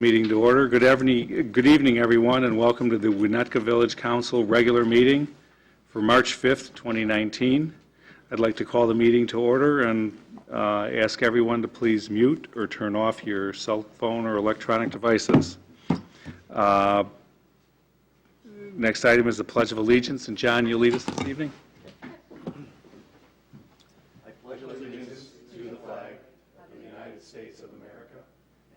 Meeting to order. Good evening, everyone, and welcome to the Winnetka Village Council regular meeting for March 5th, 2019. I'd like to call the meeting to order and ask everyone to please mute or turn off your cell phone or electronic devices. Next item is the Pledge of Allegiance, and John, you'll lead us this evening. I pledge allegiance to the flag of the United States of America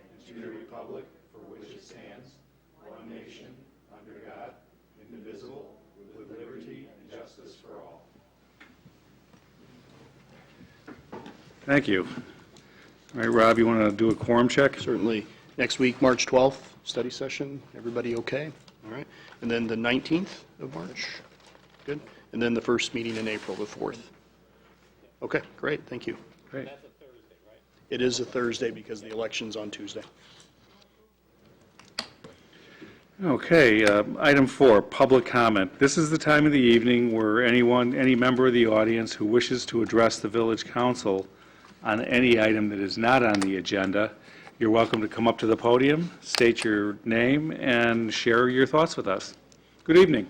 and to the republic for which it stands, one nation, under God, indivisible, with liberty and justice for all. Thank you. All right, Rob, you want to do a quorum check? Certainly. Next week, March 12th, study session. Everybody okay? All right. And then the 19th of March. Good. And then the first meeting in April, the 4th. Okay, great. Thank you. Great. That's a Thursday, right? It is a Thursday because the election's on Tuesday. Okay, item 4, public comment. This is the time of the evening where any member of the audience who wishes to address the village council on any item that is not on the agenda, you're welcome to come up to the podium, state your name, and share your thoughts with us. Good evening.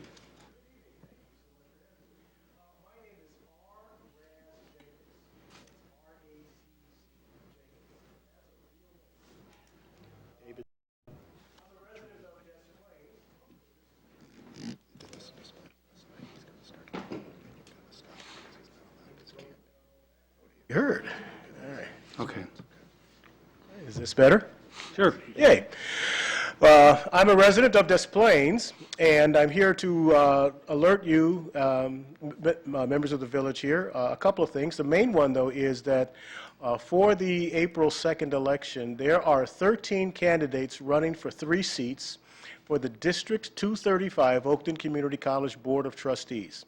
You heard. All right. Okay. Is this better? Sure. Yay. I'm a resident of Des Plaines, and I'm here to alert you, members of the village here, a couple of things. The main one, though, is that for the April 2nd election, there are 13 candidates running for 3 seats for the District 235 Oakton Community College Board of Trustees.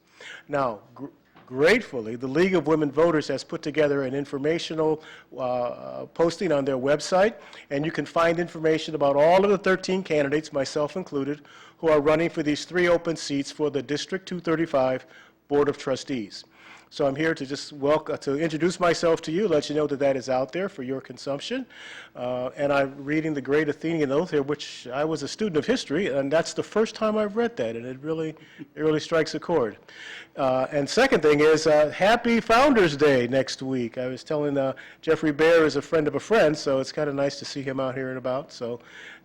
Now, gratefully, the League of Women Voters has put together an informational posting on their website, and you can find information about all of the 13 candidates, myself included, who are running for these 3 open seats for the District 235 Board of Trustees. So I'm here to just to introduce myself to you, let you know that that is out there for your consumption. And I'm reading the Great Athenian Oath here, which I was a student of history, and that's the first time I've read that, and it really strikes a chord. And second thing is, happy Founders Day next week. I was telling Jeffrey Bear is a friend of a friend, so it's kind of nice to see him out here and about. So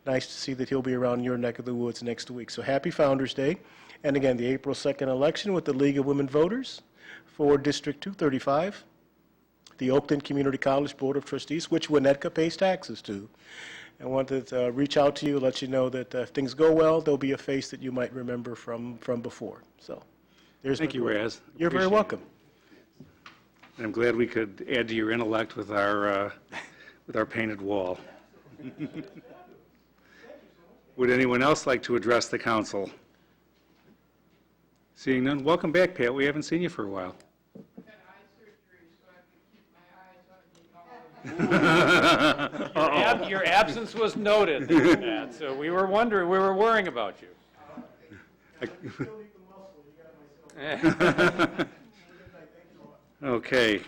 nice to see that he'll be around your neck of the woods next week. So happy Founders Day. And again, the April 2nd election with the League of Women Voters for District 235, the Oakton Community College Board of Trustees, which Winnetka pays taxes to. I wanted to reach out to you, let you know that if things go well, there'll be a face that you might remember from before. So, Thank you, Raz. You're very welcome. And I'm glad we could add to your intellect with our painted wall. Would anyone else like to address the council? Seeing none, welcome back, Pat. We haven't seen you for a while. Your absence was noted, Matt, so we were worrying about you. Okay.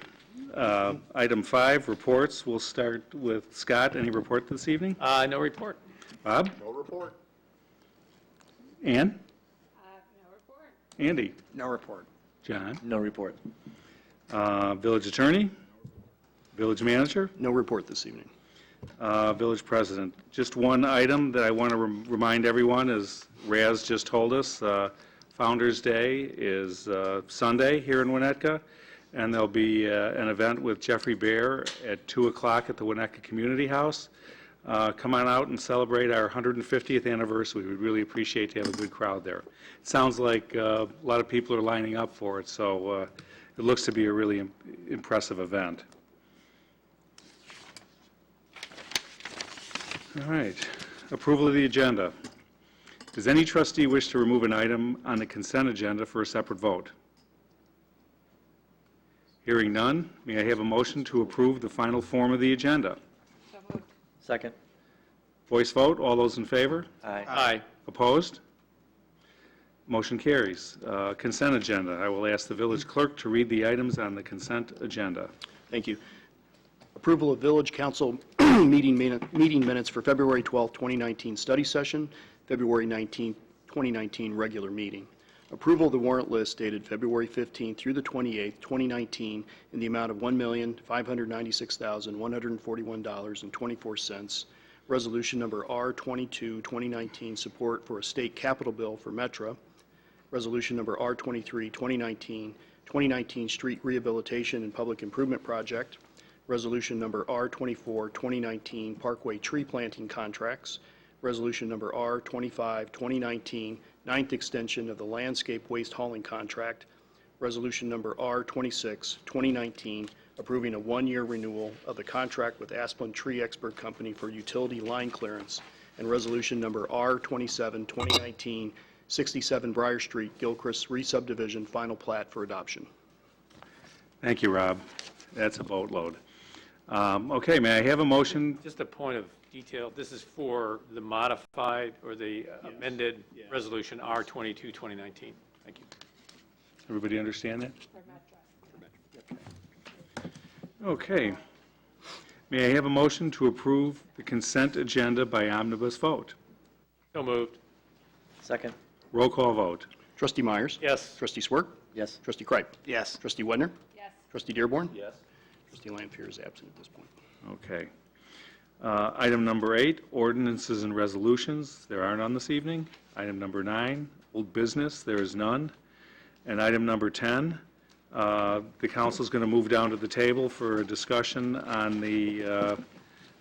Item 5, reports. We'll start with Scott. Any report this evening? No report. Bob? No report. Ann? No report. Andy? No report. John? No report. Village attorney? Village manager? No report this evening. Village president. Just one item that I want to remind everyone, as Raz just told us, Founders Day is Sunday here in Winnetka, and there'll be an event with Jeffrey Bear at 2 o'clock at the Winnetka Community House. Come on out and celebrate our 150th anniversary. We'd really appreciate to have a good crowd there. It sounds like a lot of people are lining up for it, so it looks to be a really impressive event. All right. Approval of the agenda. Does any trustee wish to remove an item on the consent agenda for a separate vote? Hearing none, may I have a motion to approve the final form of the agenda? So moved. Second. Voice vote. All those in favor? Aye. Aye. Opposed? Motion carries. Consent agenda. I will ask the village clerk to read the items on the consent agenda. Thank you. Approval of Village Council meeting minutes for February 12th, 2019 study session, February 19th, 2019 regular meeting. Approval of the warrant list dated February 15th through the 28th, 2019, in the amount of $1,596,141.24. Resolution number R22, 2019, support for a state capital bill for Metra. Resolution number R23, 2019 street rehabilitation and public improvement project. Resolution number R24, 2019 parkway tree planting contracts. Resolution number R25, 2019 ninth extension of the landscape waste hauling contract. Resolution number R26, 2019 approving a one-year renewal of the contract with Asplin Tree Expert Company for utility line clearance. And resolution number R27, 2019 67 Briar Street, Gilchrist re-subdivision, final plat for adoption. Thank you, Rob. That's a boatload. Okay, may I have a motion? Just a point of detail, this is for the modified or the amended resolution R22, 2019. Thank you. Everybody understand that? For Metro. Okay. May I have a motion to approve the consent agenda by omnibus vote? So moved. Second. Roll call vote. Trustee Myers? Yes. Trustee Swerk? Yes. Trustee Kripe? Yes. Trustee Wedner? Yes. Trustee Dearborn? Yes. Trustee Lampier is absent at this point. Okay. Item number 8, ordinances and resolutions. There are none this evening. Item number 9, old business. There is none. And item number 10, the council is going to move down to the table for a discussion on the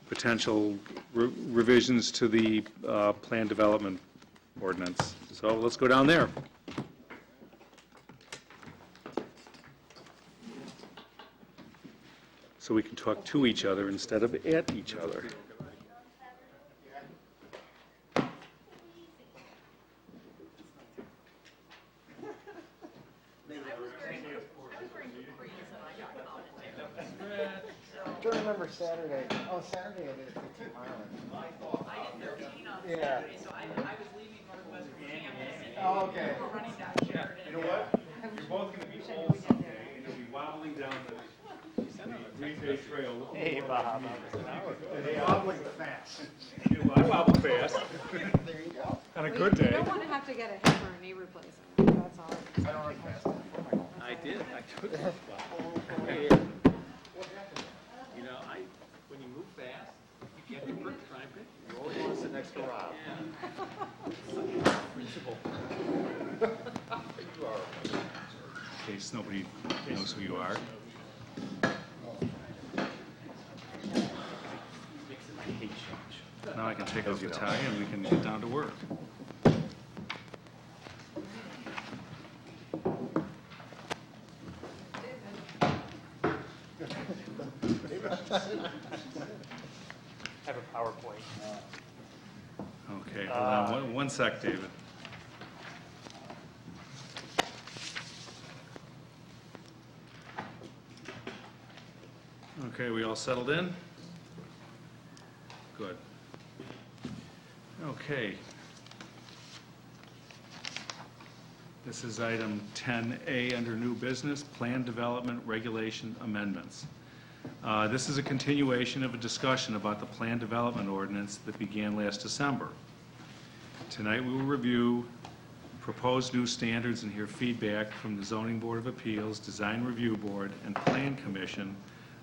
potential revisions to the plan development ordinance. So let's go down there. So we can talk to each other instead of at each other. I don't remember Saturday. Oh, Saturday I did it 15 Island. Yeah. So I was leaving Northwest Virginia. Oh, okay. We're running down Sheridan. You know what? You're both going to be old someday, and you'll be wobbling down the Green Bay Trail. Hey, Bob. Wobbling fast. I wobble fast. There you go. On a You good day. don't want to have to get a hip or a knee replacement, that's all. I don't like fast. I did. I took it. You know, when you move fast, you get the grip triumphant. You always want to sit next to Rob. Principle. In case nobody knows who you are. Now I can take off the tie and we can get down to work. Have a PowerPoint. Okay, hold on one sec, David. Okay, we all settled in? Good. Okay. This is item 10A under new business, plan development regulation amendments. This is a continuation of a discussion about the plan development ordinance that began last December. Tonight, we will review proposed new standards and hear feedback from the Zoning Board of Appeals, Design Review Board, and Plan Commission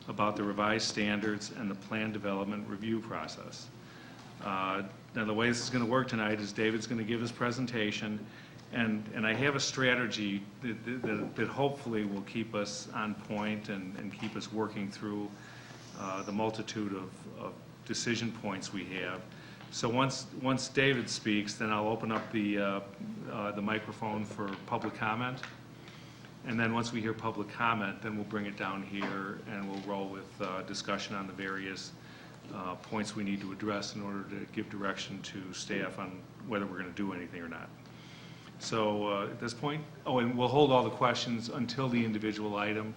about the revised standards and the plan development review process. Now, the way this is going to work tonight is David's going to give his presentation, and I have a strategy that hopefully will keep us on point and keep us working through the multitude of decision points we have. So once David speaks, then I'll open up the microphone for public comment. And then once we hear public comment, then we'll bring it down here and we'll roll with discussion on the various points we need to address in order to give direction to staff on whether we're going to do anything or not. So at this point, and we'll hold all the questions until the individual item.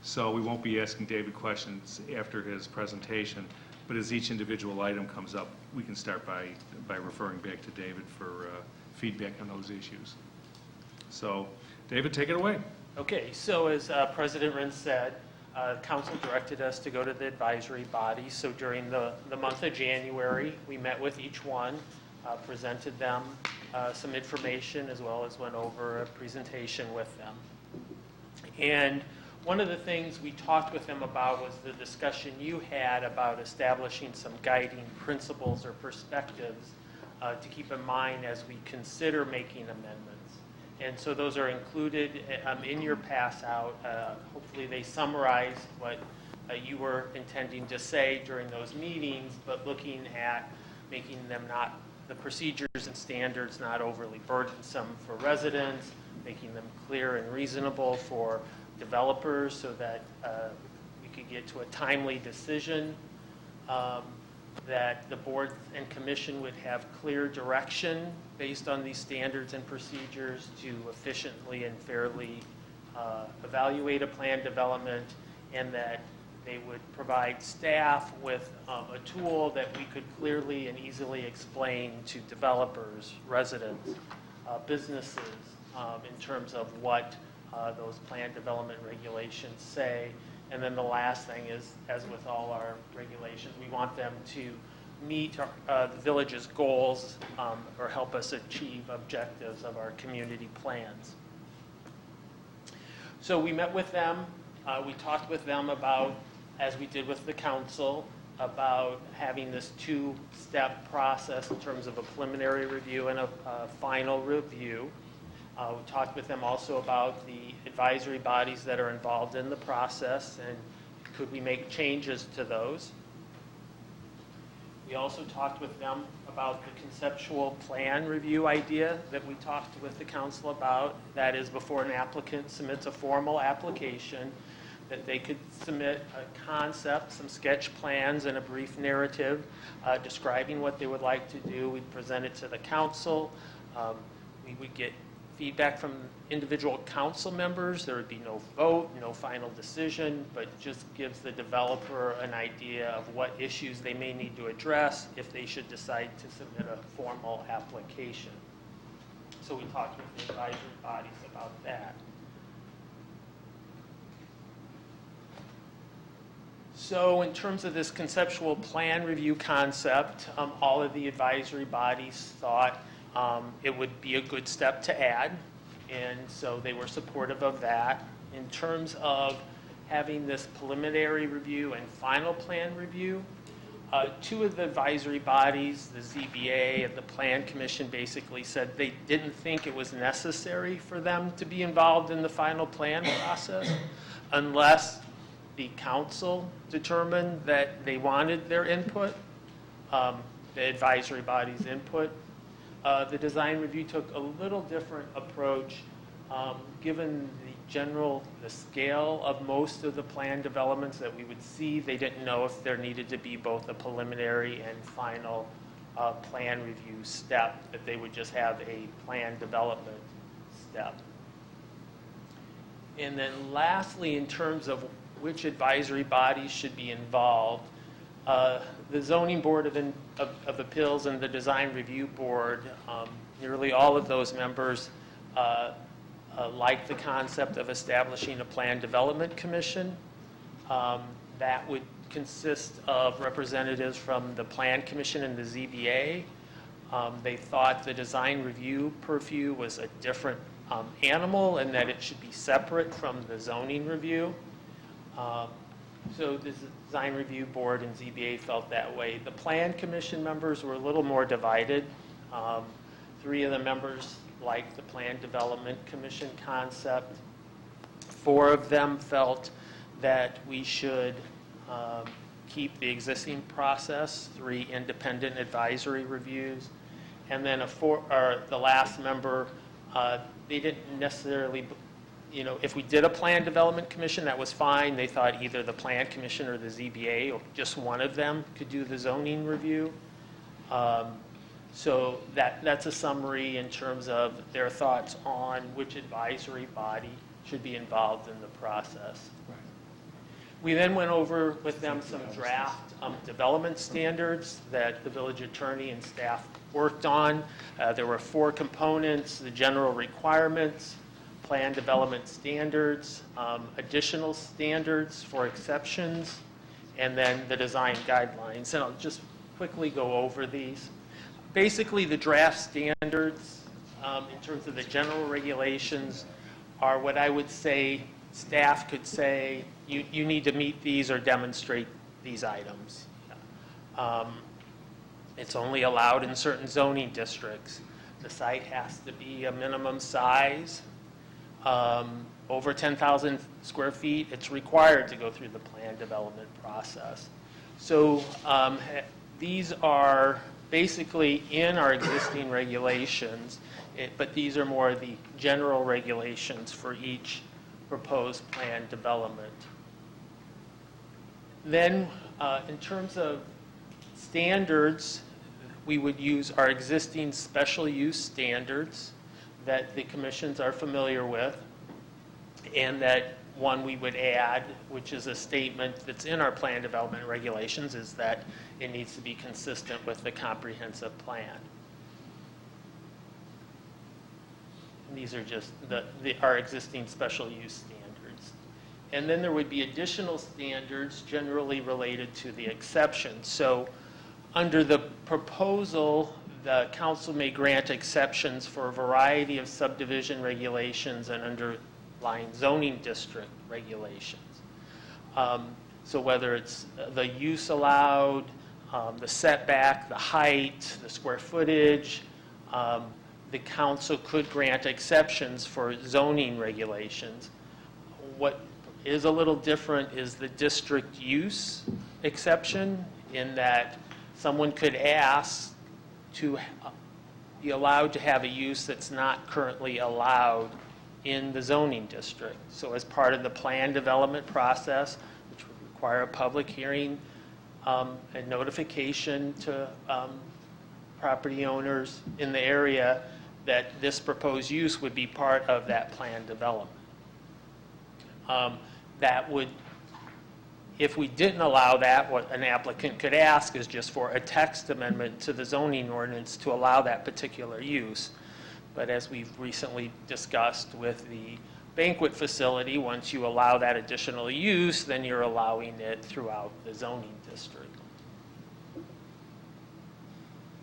So we won't be asking David questions after his presentation, but as each individual item comes up, we can start by referring back to David for feedback on those issues. So, David, take it away. Okay, so as President Rins said, council directed us to go to the advisory bodies. So during the month of January, we met with each one, presented them some information, as well as went over a presentation with them. And one of the things we talked with them about was the discussion you had about establishing some guiding principles or perspectives to keep in mind as we consider making amendments. And so those are included in your pass out. Hopefully they summarize what you were intending to say during those meetings, but looking at making them not, the procedures and standards not overly burdensome for residents, making them clear and reasonable for developers so that we could get to a timely decision, that the board and commission would have clear direction based on these standards and procedures to efficiently and fairly evaluate a plan development, and that they would provide staff with a tool that we could clearly and easily explain to developers, residents, businesses, in terms of what those plan development regulations say. And then the last thing is, as with all our regulations, we want them to meet the village's goals or help us achieve objectives of our community plans. So we met with them. We talked with them about, as we did with the council, about having this two-step process in terms of a preliminary review and a final review. We talked with them also about the advisory bodies that are involved in the process and could we make changes to those. We also talked with them about the conceptual plan review idea that we talked with the council about. That is, before an applicant submits a formal application, that they could submit a concept, some sketch plans, and a brief narrative describing what they would like to do. We'd present it to the council. We would get feedback from individual council members. There would be no vote, no final decision, but just gives the developer an idea of what issues they may need to address if they should decide to submit a formal application. So we talked with the advisory bodies about that. So in terms of this conceptual plan review concept, all of the advisory bodies thought it would be a good step to add, and so they were supportive of that. In terms of having this preliminary review and final plan review, two of the advisory bodies, the ZBA and the Plan Commission, basically said they didn't think it was necessary for them to be involved in the final plan process unless the council determined that they wanted their input, the advisory body's input. The design review took a little different approach. Given the scale of most of the plan developments that we would see, they didn't know if there needed to be both a preliminary and final plan review step, that they would just have a plan development step. And then lastly, in terms of which advisory bodies should be involved, the Zoning Board of Appeals and the Design Review Board, nearly all of those members like the concept of establishing a Plan Development Commission. That would consist of representatives from the Plan Commission and the ZBA. They thought the design review purview was a different animal and that it should be separate from the zoning review. So the Design Review Board and ZBA felt that way. The Plan Commission members were a little more divided. 3 of the members liked the Plan Development Commission concept. 4 of them felt that we should keep the existing process, 3 independent advisory reviews. And then the last member, they didn't necessarily, if we did a Plan Development Commission, that was fine. They thought either the Plan Commission or the ZBA, or just one of them, could do the zoning review. So that's a summary in terms of their thoughts on which advisory body should be involved in the process. We then went over with them some draft development standards that the village attorney and staff worked on. There were 4 components: the general requirements, plan development standards, additional standards for exceptions, and then the design guidelines. And I'll just quickly go over these. Basically, the draft standards, in terms of the general regulations, are what I would say staff could say, you need to meet these or demonstrate these items. It's only allowed in certain zoning districts. The site has to be a minimum size. Over 10,000 square feet, it's required to go through the plan development process. So these are basically in our existing regulations, but these are more the general regulations for each proposed plan development. Then, in terms of standards, we would use our existing special use standards that the commissions are familiar with, and that one we would add, which is a statement that's in our plan development regulations, is that it needs to be consistent with the comprehensive plan. These are just our existing special use standards. And then there would be additional standards generally related to the exceptions. So under the proposal, the council may grant exceptions for a variety of subdivision regulations and underlying zoning district regulations. So whether it's the use allowed, the setback, the height, the square footage, the council could grant exceptions for zoning regulations. What is a little different is the district use exception, in that someone could ask to be allowed to have a use that's not currently allowed in the zoning district. So as part of the plan development process, which would require a public hearing and notification to property owners in the area, that this proposed use would be part of that plan development. That would, if we didn't allow that, what an applicant could ask is just for a text amendment to the zoning ordinance to allow that particular use. But as we've recently discussed with the banquet facility, once you allow that additional use, then you're allowing it throughout the zoning district.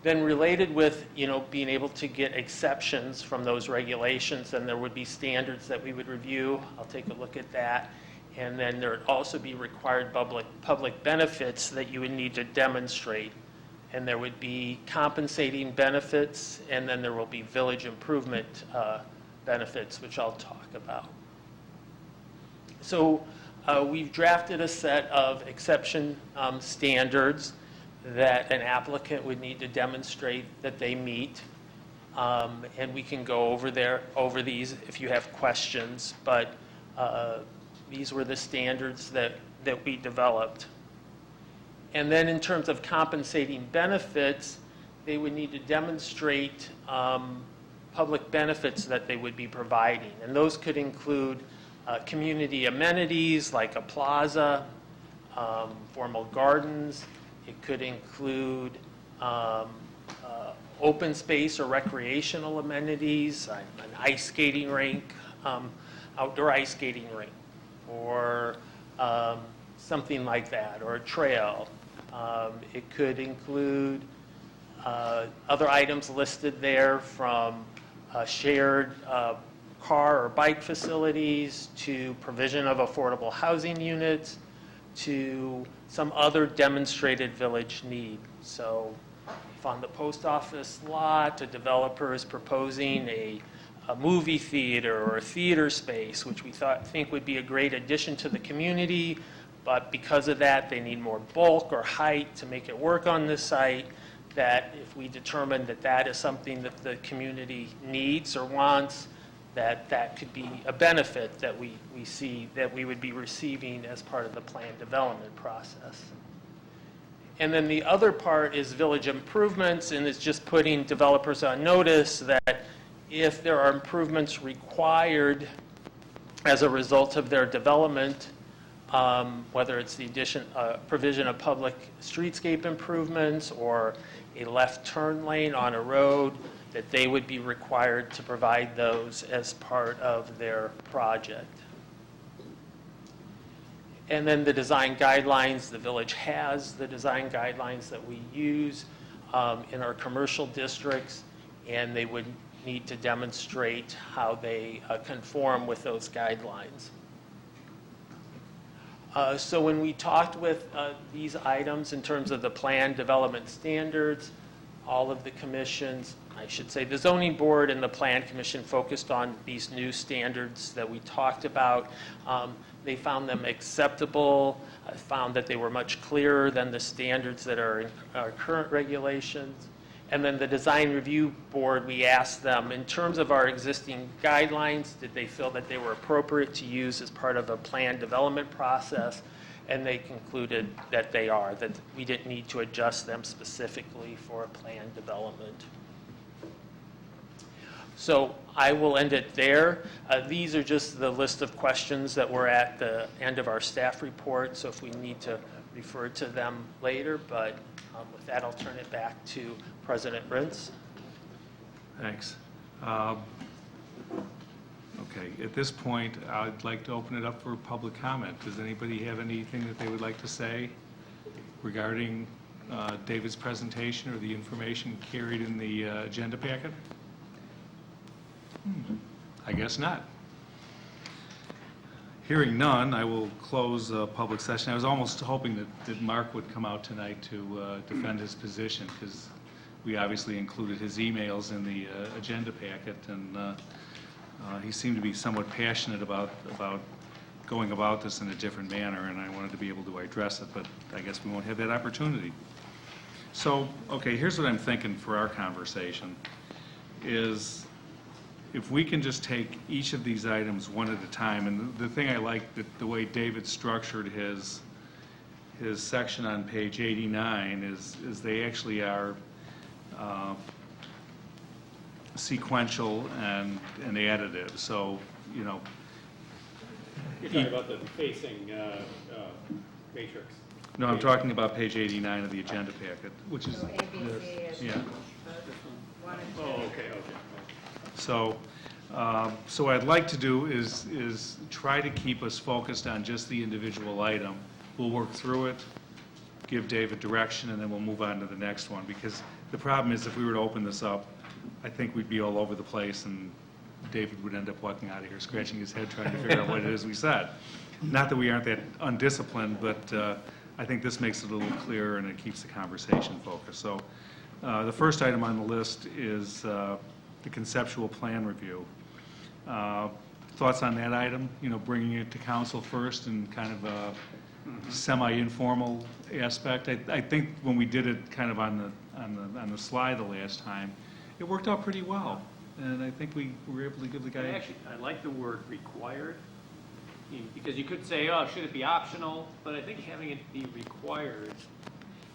Then related with, being able to get exceptions from those regulations, then there would be standards that we would review. I'll take a look at that. And then there would also be required public benefits that you would need to demonstrate. And there would be compensating benefits, and then there will be village improvement benefits, which I'll talk about. So we've drafted a set of exception standards that an applicant would need to demonstrate that they meet. And we can go over these if you have questions, but these were the standards that we developed. And then in terms of compensating benefits, they would need to demonstrate public benefits that they would be providing. And those could include community amenities like a plaza, formal gardens. It could include open space or recreational amenities, an ice skating rink, outdoor ice skating rink, or something like that, or a trail. It could include other items listed there, from shared car or bike facilities to provision of affordable housing units to some other demonstrated village need. So if on the post office lot, a developer is proposing a movie theater or a theater space, which we think would be a great addition to the community, but because of that, they need more bulk or height to make it work on this site, that if we determine that that is something that the community needs or wants, that could be a benefit that we see that we would be receiving as part of the plan development process. And then the other part is village improvements, and it's just putting developers on notice that if there are improvements required as a result of their development, whether it's the provision of public streetscape improvements, or a left turn lane on a road, that they would be required to provide those as part of their project. And then the design guidelines, the village has the design guidelines that we use in our commercial districts, and they would need to demonstrate how they conform with those guidelines. So when we talked with these items in terms of the plan development standards, all of the commissions, I should say the zoning board and the plan commission focused on these new standards that we talked about. They found them acceptable, found that they were much clearer than the standards that are in our current regulations. And then the design review board, we asked them, in terms of our existing guidelines, did they feel that they were appropriate to use as part of a plan development process? And they concluded that they are, that we didn't need to adjust them specifically for a plan development. So I will end it there. These are just the list of questions that were at the end of our staff report, so if we need to refer to them later, but with that, I'll turn it back to President Rintz. Thanks. Okay, at this point, I'd like to open it up for public comment. Does anybody have anything that they would like to say regarding David's presentation or the information carried in the agenda packet? I guess not. Hearing none, I will close the public session. I was almost hoping that Mark would come out tonight to defend his position, because we obviously included his emails in the agenda packet, and he seemed to be somewhat passionate about going about this in a different manner, and I wanted to be able to address it, but I guess we won't have that opportunity. So, okay, here's what I'm thinking for our conversation, is if we can just take each of these items one at a time, and the thing I like, the way David structured his section on page 89 is they actually are sequential and additive. So, you know. You're talking about the facing matrix. No, I'm talking about page 89 of the agenda packet, which is So A, B, C is yeah. one and two. Oh, okay. So, so what I'd like to do is try to keep us focused on just the individual item. We'll work through it, give David direction, and then we'll move on to the next one. Because the problem is, if we were to open this up, I think we'd be all over the place, and David would end up walking out of here scratching his head trying to figure out what it is we said. Not that we aren't that undisciplined, but I think this makes it a little clearer and it keeps the conversation focused. So the first item on the list is the conceptual plan review. Thoughts on that item? You know, bringing it to council first and kind of a semi-informal aspect. I think when we did it kind of on the slide the last time, it worked out pretty well, and I think we were able to give the guy. Actually, I like the word required, because you could say, oh, should it be optional? But I think having it be required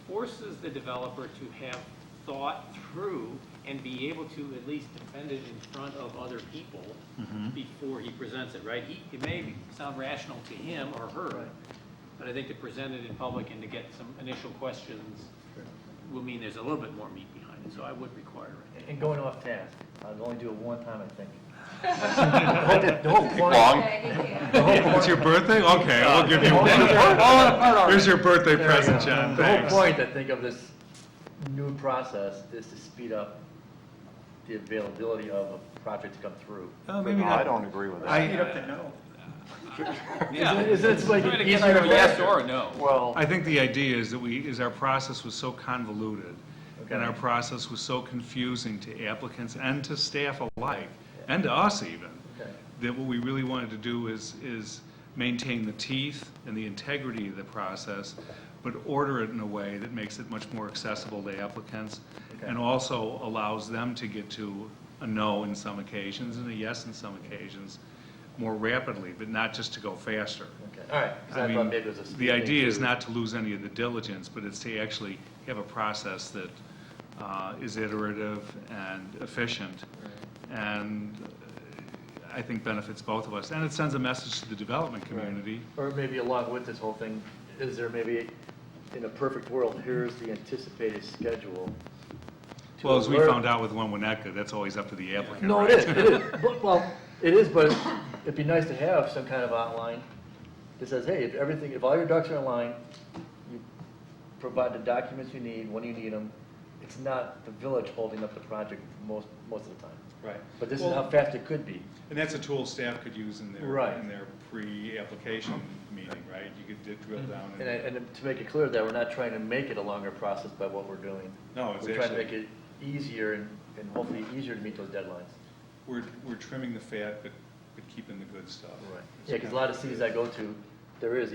forces the developer to have thought through and be able to at least defend it in front of other people before he presents it, right? It may sound rational to him or her, but I think to present it in public and to get some initial questions will mean there's a little bit more meat behind it, so I would require it. And going off task, I'd only do it one time, I think. The whole point. Okay, yeah. It's your birthday? Okay, I'll give you one. Here's your birthday present, John. The whole Thanks. point, I think, of this new process is to speed up the availability of a project to come through. Maybe No, not. I don't agree with that. Yeah. Is it like Trying to easier get or to a yes faster? or a no. Well, I think the idea is that our process was so convoluted, and our process was so confusing to applicants and to staff alike, and to us even, Okay. that what we really wanted to do is maintain the teeth and the integrity of the process, but order it in a way that makes it much more accessible to applicants, Okay. and also allows them to get to a no in some occasions and a yes in some occasions more rapidly, but not just to go faster. Okay, all right. 'Cause I I thought mean, maybe it was a speed the thing, idea is too. not to lose any of the diligence, but it's to actually have a process that is iterative and efficient, and I think benefits both of us. And it sends a message to the development community. Or maybe along with this whole thing, is there maybe, in a perfect world, here's the anticipated schedule Well, as we alert- found out with one Winnetka, that's always up to the applicant, No, right? it is. Well, it is, but it'd be nice to have some kind of outline that says, hey, if all your ducks are in line, you provide the documents you need, when you need them. It's not the village holding up the project most of the time. Right. But this is how fast it could be. And that's a tool staff could use in Right. their pre-application meeting, right? You could drill down And to make it clear that we're not trying to make it a longer process by what we're doing. No, it's We're trying to actually- make it easier and hopefully easier to meet those deadlines. We're trimming the fat, but keeping the good stuff. Yeah, because a lot of cities I go to, there is,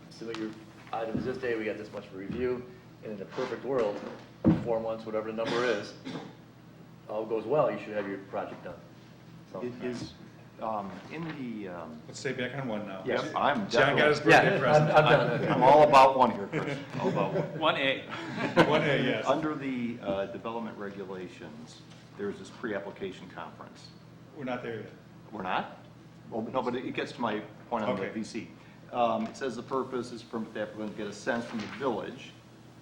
submit your items this day, we got this much for review, and in a perfect world, 4 months, whatever the number is, all goes well, you should have your project done. So- It is, in the, Let's stay back on one now. yes, I'm John got his definitely, birthday Yeah, I'm present. done. I'm all about one here, Chris, all about one. 1A. 1A, yes. Under the development regulations, there's this pre-application conference. We're not there yet. We're not? Well, no, but it gets to my point on the Okay. VC. It says the purpose is for the applicant to get a sense from the village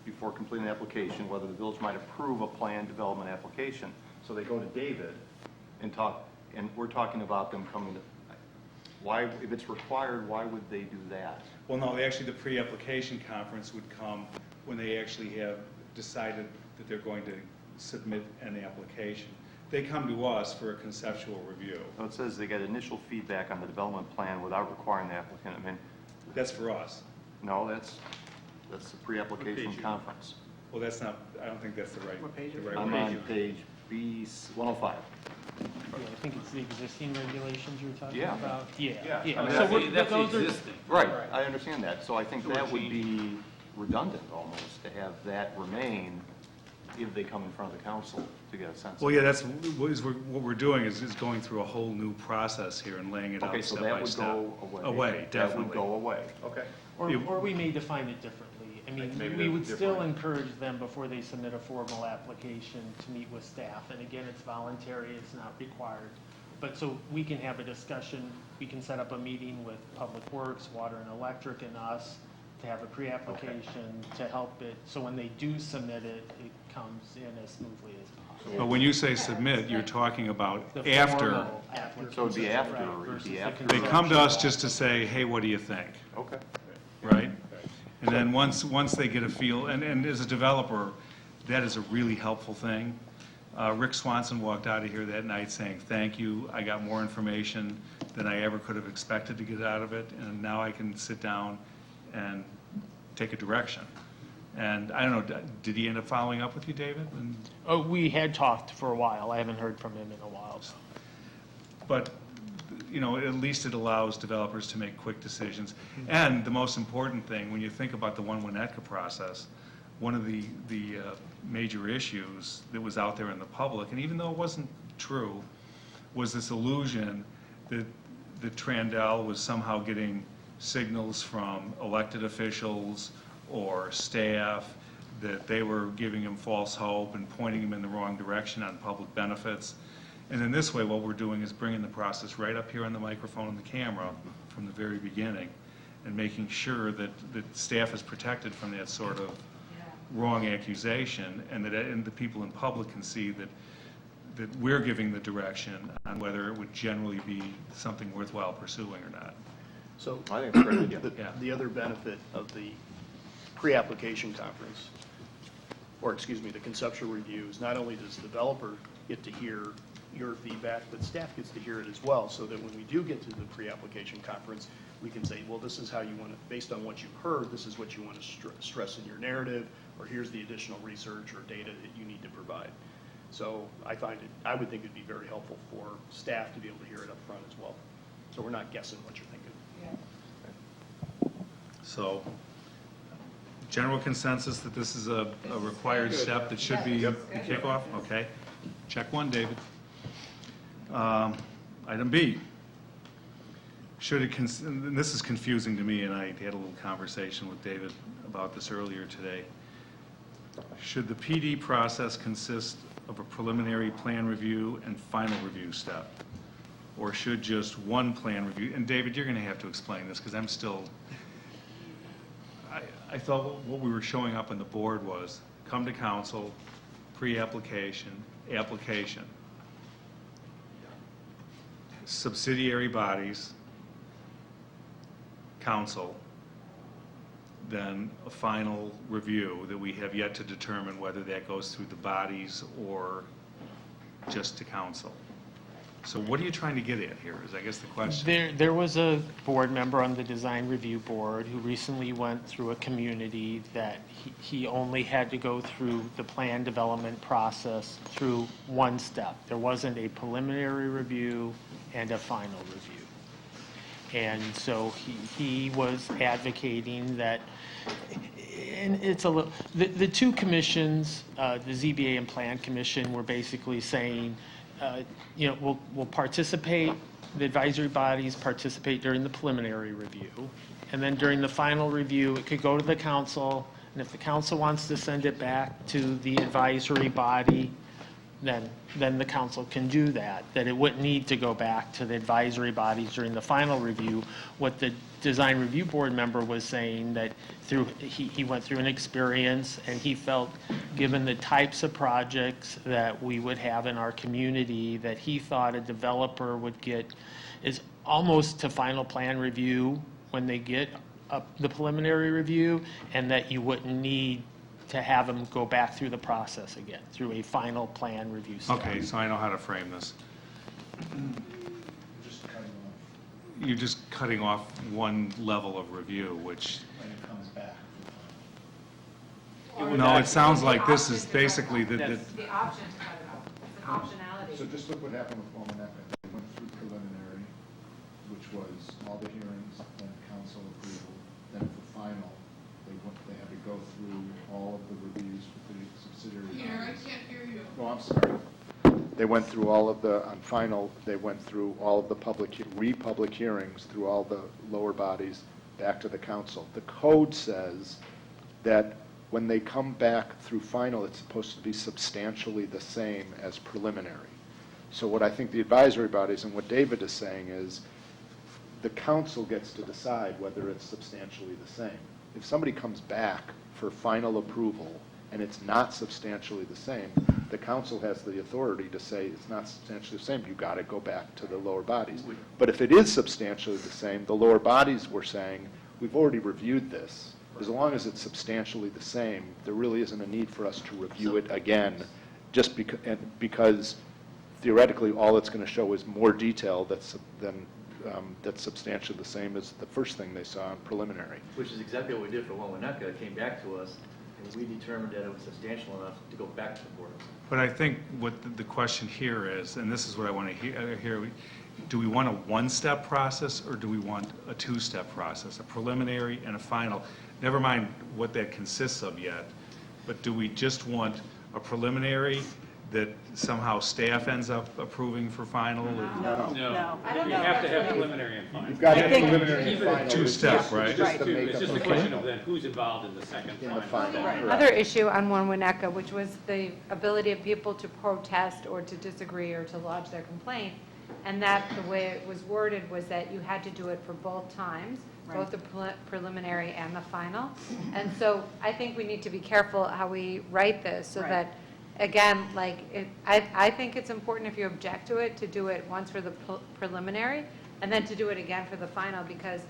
before completing the application, whether the village might approve a planned development application. So they go to David and talk, and we're talking about them coming to, why, if it's required, why would they do that? Well, no, actually, the pre-application conference would come when they actually have decided that they're going to submit an application. They come to us for a conceptual review. So it says they get initial feedback on the development plan without requiring the applicant, I mean, That's for us. no, that's the pre-application conference. Well, that's not, I don't think that's the right. the right I'm way. on page B 105. Yeah, I think it's the existing regulations you're talking Yeah. about. Yeah, I yeah. mean, So we're- That's those are- existing. Right, I understand that, so I think So we're that would be redundant almost, to have that remain if they come in front of the council to get a sense. Well, yeah, that's, what we're doing is going through a whole new process here and laying it Okay, out so step that by would step. go away. Away, That would definitely. go away, okay. Or we may define it differently. I mean, Maybe we they're would still different. encourage them before they submit a formal application to meet with staff. And again, it's voluntary, it's not required. But so we can have a discussion, we can set up a meeting with Public Works, Water and Electric and us to have a pre-application to help it, so when they do submit it, it comes in as smoothly as possible. But when you say submit, you're talking about The after. formal application. So it'd be after, Right, it'd versus be the after. They come to us just to say, hey, what do you think? Okay. Right? And then once they get a feel, and as a developer, that is a really helpful thing. Rick Swanson walked out of here that night saying, thank you, I got more information than I ever could have expected to get out of it, and now I can sit down and take a direction. And I don't know, did he end up following up with you, David? And- Oh, we had talked for a while, I haven't heard from him in a while, so. But, at least it allows developers to make quick decisions. And the most important thing, when you think about the One Winnetka process, one of the major issues that was out there in the public, and even though it wasn't true, was this illusion that Trandell was somehow getting signals from elected officials or staff that they were giving him false hope and pointing him in the wrong direction on public benefits. And in this way, what we're doing is bringing the process right up here on the microphone and the camera from the very beginning and making sure that staff is protected from that sort of wrong accusation, and that the people in public can see that we're giving the direction on whether it would generally be something worthwhile pursuing or not. So I think it's a great idea. the other benefit of the pre-application conference, or excuse me, the conceptual reviews, not only does the developer get to hear your feedback, but staff gets to hear it as well, so that when we do get to the pre-application conference, we can say, well, this is how you want to, based on what you've heard, this is what you want to stress in your narrative, or here's the additional research or data that you need to provide. So I would think it'd be very helpful for staff to be able to hear it up front as well. So we're not guessing what you're thinking. So, general consensus that this is a required step that should be the kickoff? Okay. Check one, David. Item B. And this is confusing to me, and I had a little conversation with David about this earlier today. Should the PD process consist of a preliminary plan review and final review step? Or should just one plan review? And David, you're going to have to explain this, because I'm still... I thought what we were showing up on the board was, come to council, pre-application, application, subsidiary bodies, council, then a final review that we have yet to determine whether that goes through the bodies or just to council. So what are you trying to get at here, is I guess the question. There was a board member on the design review board who recently went through a community that he only had to go through the plan development process through one step. There wasn't a preliminary review and a final review. And so he was advocating that, and it's a little, the two commissions, the ZBA and Plan Commission, were basically saying, we'll participate, the advisory bodies participate during the preliminary review, and then during the final review, it could go to the council, and if the council wants to send it back to the advisory body, then the council can do that, that it wouldn't need to go back to the advisory bodies during the final review. What the design review board member was saying, that he went through an experience, and he felt, given the types of projects that we would have in our community, that he thought a developer would get is almost to final plan review when they get the preliminary review, and that you wouldn't need to have them go back through the process again, through a final plan review step. Okay, so I know how to frame this. Just cutting off You're just cutting off one level of review, which, when it comes back. no, it sounds like this is basically the, The option to cut it off, it's an optionality. So just look what happened with Womaneca. They went through preliminary, which was all the hearings, then council approval, then for final, they had to go through all of the reviews with the subsidiary bodies. can't hear you. Oh, I'm sorry. They went through all of the, on final, they went through all of the public hearings through all the lower bodies back to the council. The code says that when they come back through final, it's supposed to be substantially the same as preliminary. So what I think the advisory bodies and what David is saying is the council gets to decide whether it's substantially the same. If somebody comes back for final approval and it's not substantially the same, the council has the authority to say it's not substantially the same, you've got to go back to the lower bodies. But if it is substantially the same, the lower bodies were saying, we've already reviewed this. As long as it's substantially the same, there really isn't a need for us to review it again, just because theoretically, all it's going to show is more detail that's substantially the same as the first thing they saw in preliminary. Which is exactly what we did for Womaneca. It came back to us, and we determined that it was substantial enough to go back to the board. but I think what the question here is, and this is what I want to hear, do we want a one-step process, or do we want a two-step process, a preliminary and a final? Never mind what that consists of yet, but do we just want a preliminary that somehow staff ends up approving for final? No. I don't You know have if to that's have really- preliminary and final. You've got to I have think- preliminary and final. Two-step, right? It's just a question of then who's involved in the second In the final. final. Right. Another issue on One Winnetka, which was the ability of people to protest or to disagree or to lodge their complaint, and that the way it was worded was that you had to do it for both times, both the preliminary and the final. And so I think we need to be careful how we write this, so Right. that, again, I think it's important if you object to it, to do it once for the preliminary, and then to do it again for the final, because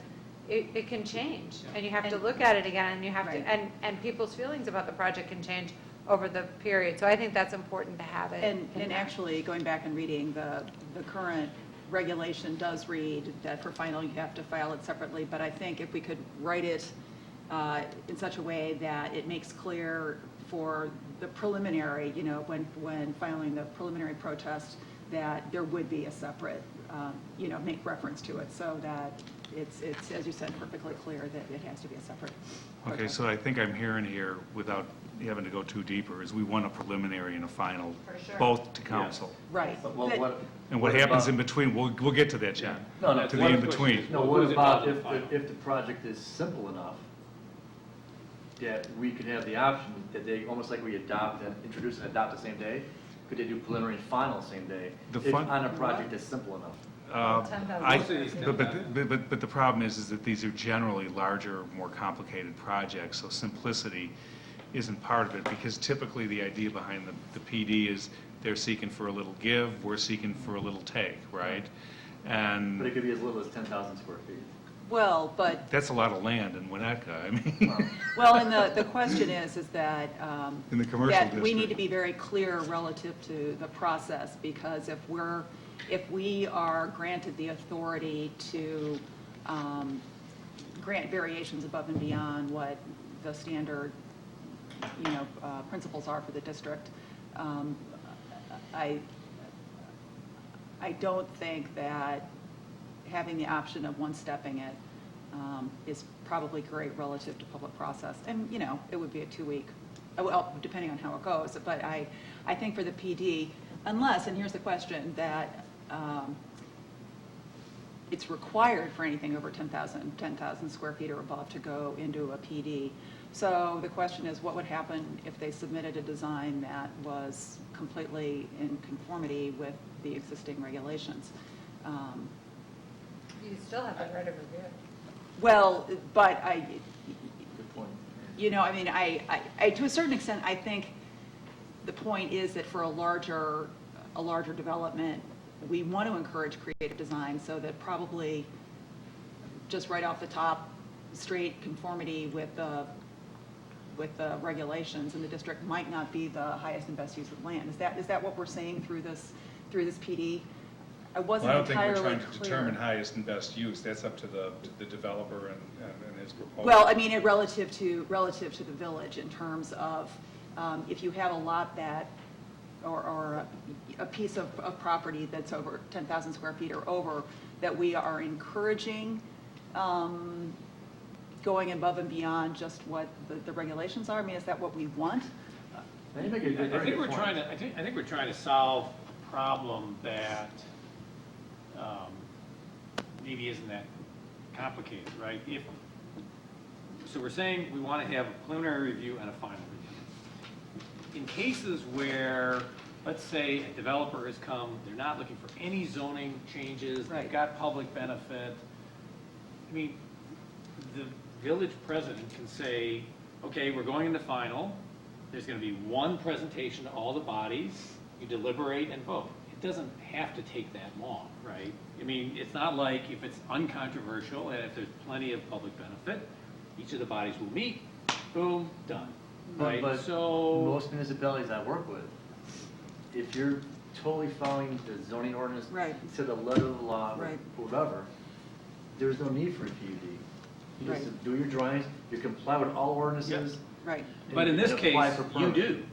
it can change, and you have to And- look at it again, and you have to, Right. and people's feelings about the project can change over the period. So I think that's important to have it. And in there. actually, going back and reading, the current regulation does read that for final, you have to file it separately, but I think if we could write it in such a way that it makes clear for the preliminary, when filing the preliminary protest, that there would be a separate, make reference to it, so that it's, as you said, perfectly clear that it has to be a separate Okay, protest. so I think I'm hearing here, without having to go too deeper, is we want a preliminary and a final, For sure. both to council. Right. But what- That- what- And what happens in between, we'll get to that, John. No, To the what- in-between. No, Who's what about involved in the final? if the project is simple enough that we could have the option that they, almost like we adopt and introduce and adopt the same day, could they do preliminary and final same day? The if fun- on a project that's simple enough? But the problem is that these are generally larger, more complicated projects, so simplicity isn't part of it, because typically the idea behind the PD is they're seeking for a little give, we're seeking for a little take, right? But And it could be as little as 10,000 square feet. Well, but, that's a lot of land in Winnetka, I mean. well, and the question is that. In the commercial That we need district. to be very clear relative to the process, because if we are granted the authority to grant variations above and beyond what the standard, principles are for the district, I don't think that having the option of one-stepping it is probably great relative to public process. And, it would be a 2-week, well, depending on how it goes. But I think for the PD, unless, and here's the question, that it's required for anything over 10,000 square feet or above to go into a PD. So the question is, what would happen if they submitted a design that was completely in conformity with the existing regulations? You still have the right of review. Well, but Good point. I to a certain extent, I think the point is that for a larger development, we want to encourage creative design, so that probably just right off the top, straight conformity with the regulations in the district might not be the highest and best use of land. Is that what we're saying through this PD? I wasn't entirely clear. determine highest and best use, that's up to the developer and his proposal. Well, I mean, relative to the village, in terms of if you have a lot that, or a piece of property that's over 10,000 square feet or over, that we are encouraging going above and beyond just what the regulations are. I mean, is that what we want? And you make a very I think good we're point. trying to solve a problem that maybe isn't that complicated, right? So we're saying we want to have a preliminary review and a final review. In cases where, let's say, a developer has come, they're not looking for any zoning changes, Right. they've got public benefit, I mean, the village president can say, okay, we're going into final, there's going to be one presentation to all the bodies, you deliberate and vote. It doesn't have to take that long, right? I mean, it's not like if it's uncontroversial and if there's plenty of public benefit, each of the bodies will meet, boom, done, right? But So, most municipalities I work with, if you're totally following the zoning ordinance Right. to the letter of the law, or Right. whatever, there's no need for a PUD. You just Right. do your drawings, you comply with all ordinances. Right. but in this and case, apply for you permit. do,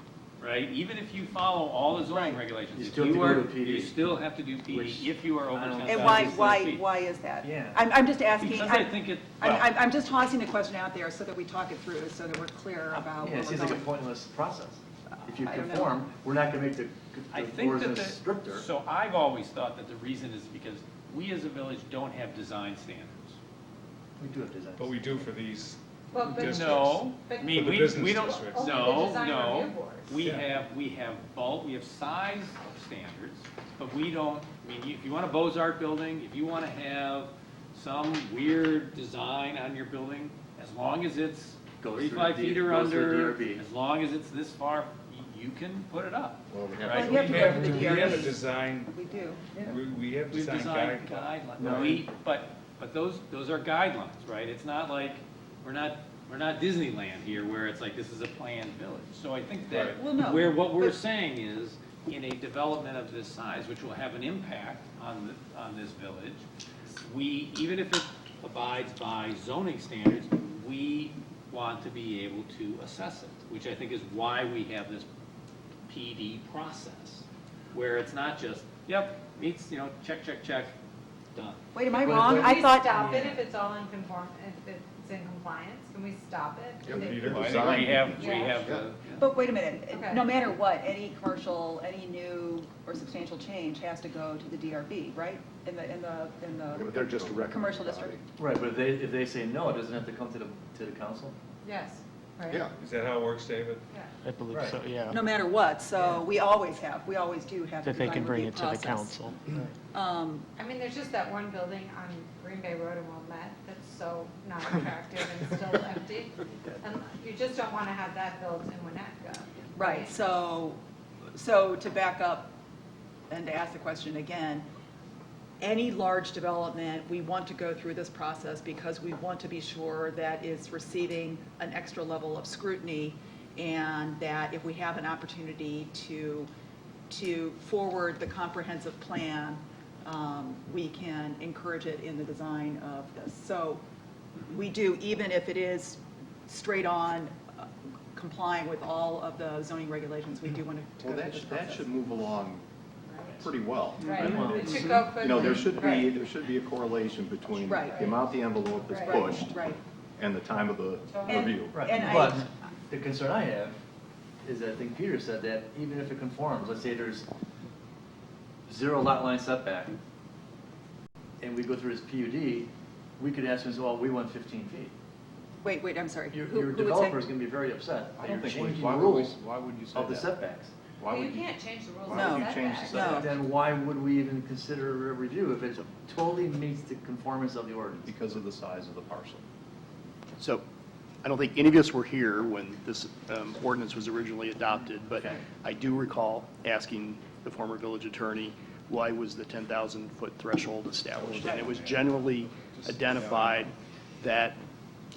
right? Even if you follow all the zoning Right. regulations, You if still have to go to PD. you still have to do PD Which if you are over I don't- 10,000 And square feet. why is that? Yeah. I'm just asking. Because I think it, I'm just tossing the question out there so that we talk it through, so that we're clear about Yeah, where it we're seems like a going. pointless process. If you I don't know. conform, we're not gonna make the I think that ordinance stricter. so I've always thought that the reason is because we as a village don't have design standards. We do have designs. But we do for these Well, but- districts. No, But- I mean, For the we business don't, districts. Only the no, design no. review boards. We Yeah. we have size standards, but we don't, I mean, if you want a Beaux-Art building, if you want to have some weird design on your building, as long as it's Goes through 35 the- feet or goes through under, DRB. as long as it's this far, you can put it up. Well, we have Right? Well, you have to go through the We have a DRB. design, We do. we have We've design designed guidelines. guidelines, but those are guidelines, right? It's not like, we're not Disneyland here where it's like, this is a planned village. So I think that, Right. Well, no, what we're but- saying is, in a development of this size, which will have an impact on this village, even if it abides by zoning standards, we want to be able to assess it, which I think is why we have this PD process, where it's not just, yep, meets, check, check, check, done. Wait, am I But- wrong? but- I Can we thought, stop it if it's all in if it's in compliance? Can we stop it? Yeah, If- Peter. Well, I think Design. we Yeah. have the. but wait a minute, Okay. no matter what, any commercial, any new or substantial change has to go to the DRB, right? In Yeah, the but they're just a recommending commercial body. district? Right, but if they say no, it doesn't have to come to the council? Yes. right? Yeah. Is that how it works, David? I believe so, yeah. No matter what, so we always do have the That they design can bring review it to the process. council. I mean, there's just that one building on Green Bay Road in Wilmette that's so not attractive and still empty. And you just don't want to have that built in Winnetka. Right, so to back up and to ask the question again, any large development, we want to go through this process because we want to be sure that it's receiving an extra level of scrutiny, and that if we have an opportunity to forward the comprehensive plan, we can encourage it in the design of this. So we do, even if it is straight on complying with all of the zoning regulations, we do want to Well, go through this process. that should move along pretty well. Right, I mean, it should go quickly. You know, there should Right. be a correlation between Right. the amount the envelope is Right. pushed Right. and the time of the And- review. Right, And but the concern I have is that I think Peter said that even if it conforms, let's say there's 0 lot line setback, and we go through this PUD, we could ask them, well, we want 15 feet. Wait, I'm sorry. Your Who would say- developer's gonna be very upset. I that don't you're think, changing why the would we, rules why would you say of the that? setbacks. Why Well, would you you? can't change the rules. Why of would you change the setback. No. Then why would we even consider a review if it totally meets the conformance of the ordinance? Because of the size of the parcel. So I don't think any of us were here when this ordinance was originally adopted, but Okay. I do recall asking the former village attorney, why was the 10,000-foot threshold established? And it was generally identified that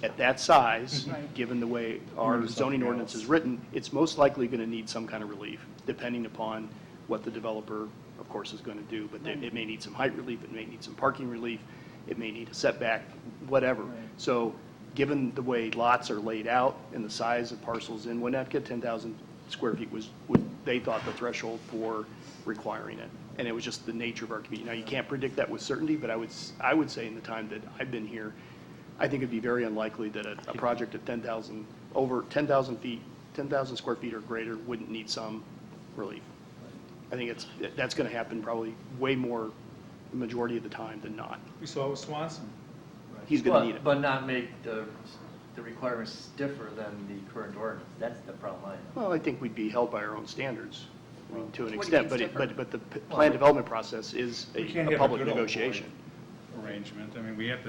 at that size, Right. given the way our zoning ordinance is written, it's most likely going to need some kind of relief, depending upon what the developer, of course, is going to do. But it may need some height relief, it may need some parking relief, it may need a setback, whatever. So given the way lots are laid out and the size of parcels in Winnetka, 10,000 square feet was, they thought, the threshold for requiring it. And it was just the nature of our community. Now, you can't predict that with certainty, but I would say in the time that I've been here, I think it'd be very unlikely that a project at 10,000, over 10,000 feet, 10,000 square feet or greater wouldn't need some relief. I think that's going to happen probably way more, the majority of the time than not. We saw it with Swanson. He's going to need it. But not make the requirements stiffer than the current ordinance. That's the problem I have. Well, I think we'd be held by our own standards, I mean, to an What do you extent, mean but the plan development process is We can't a have public good old boy negotiation. Arrangement. I mean,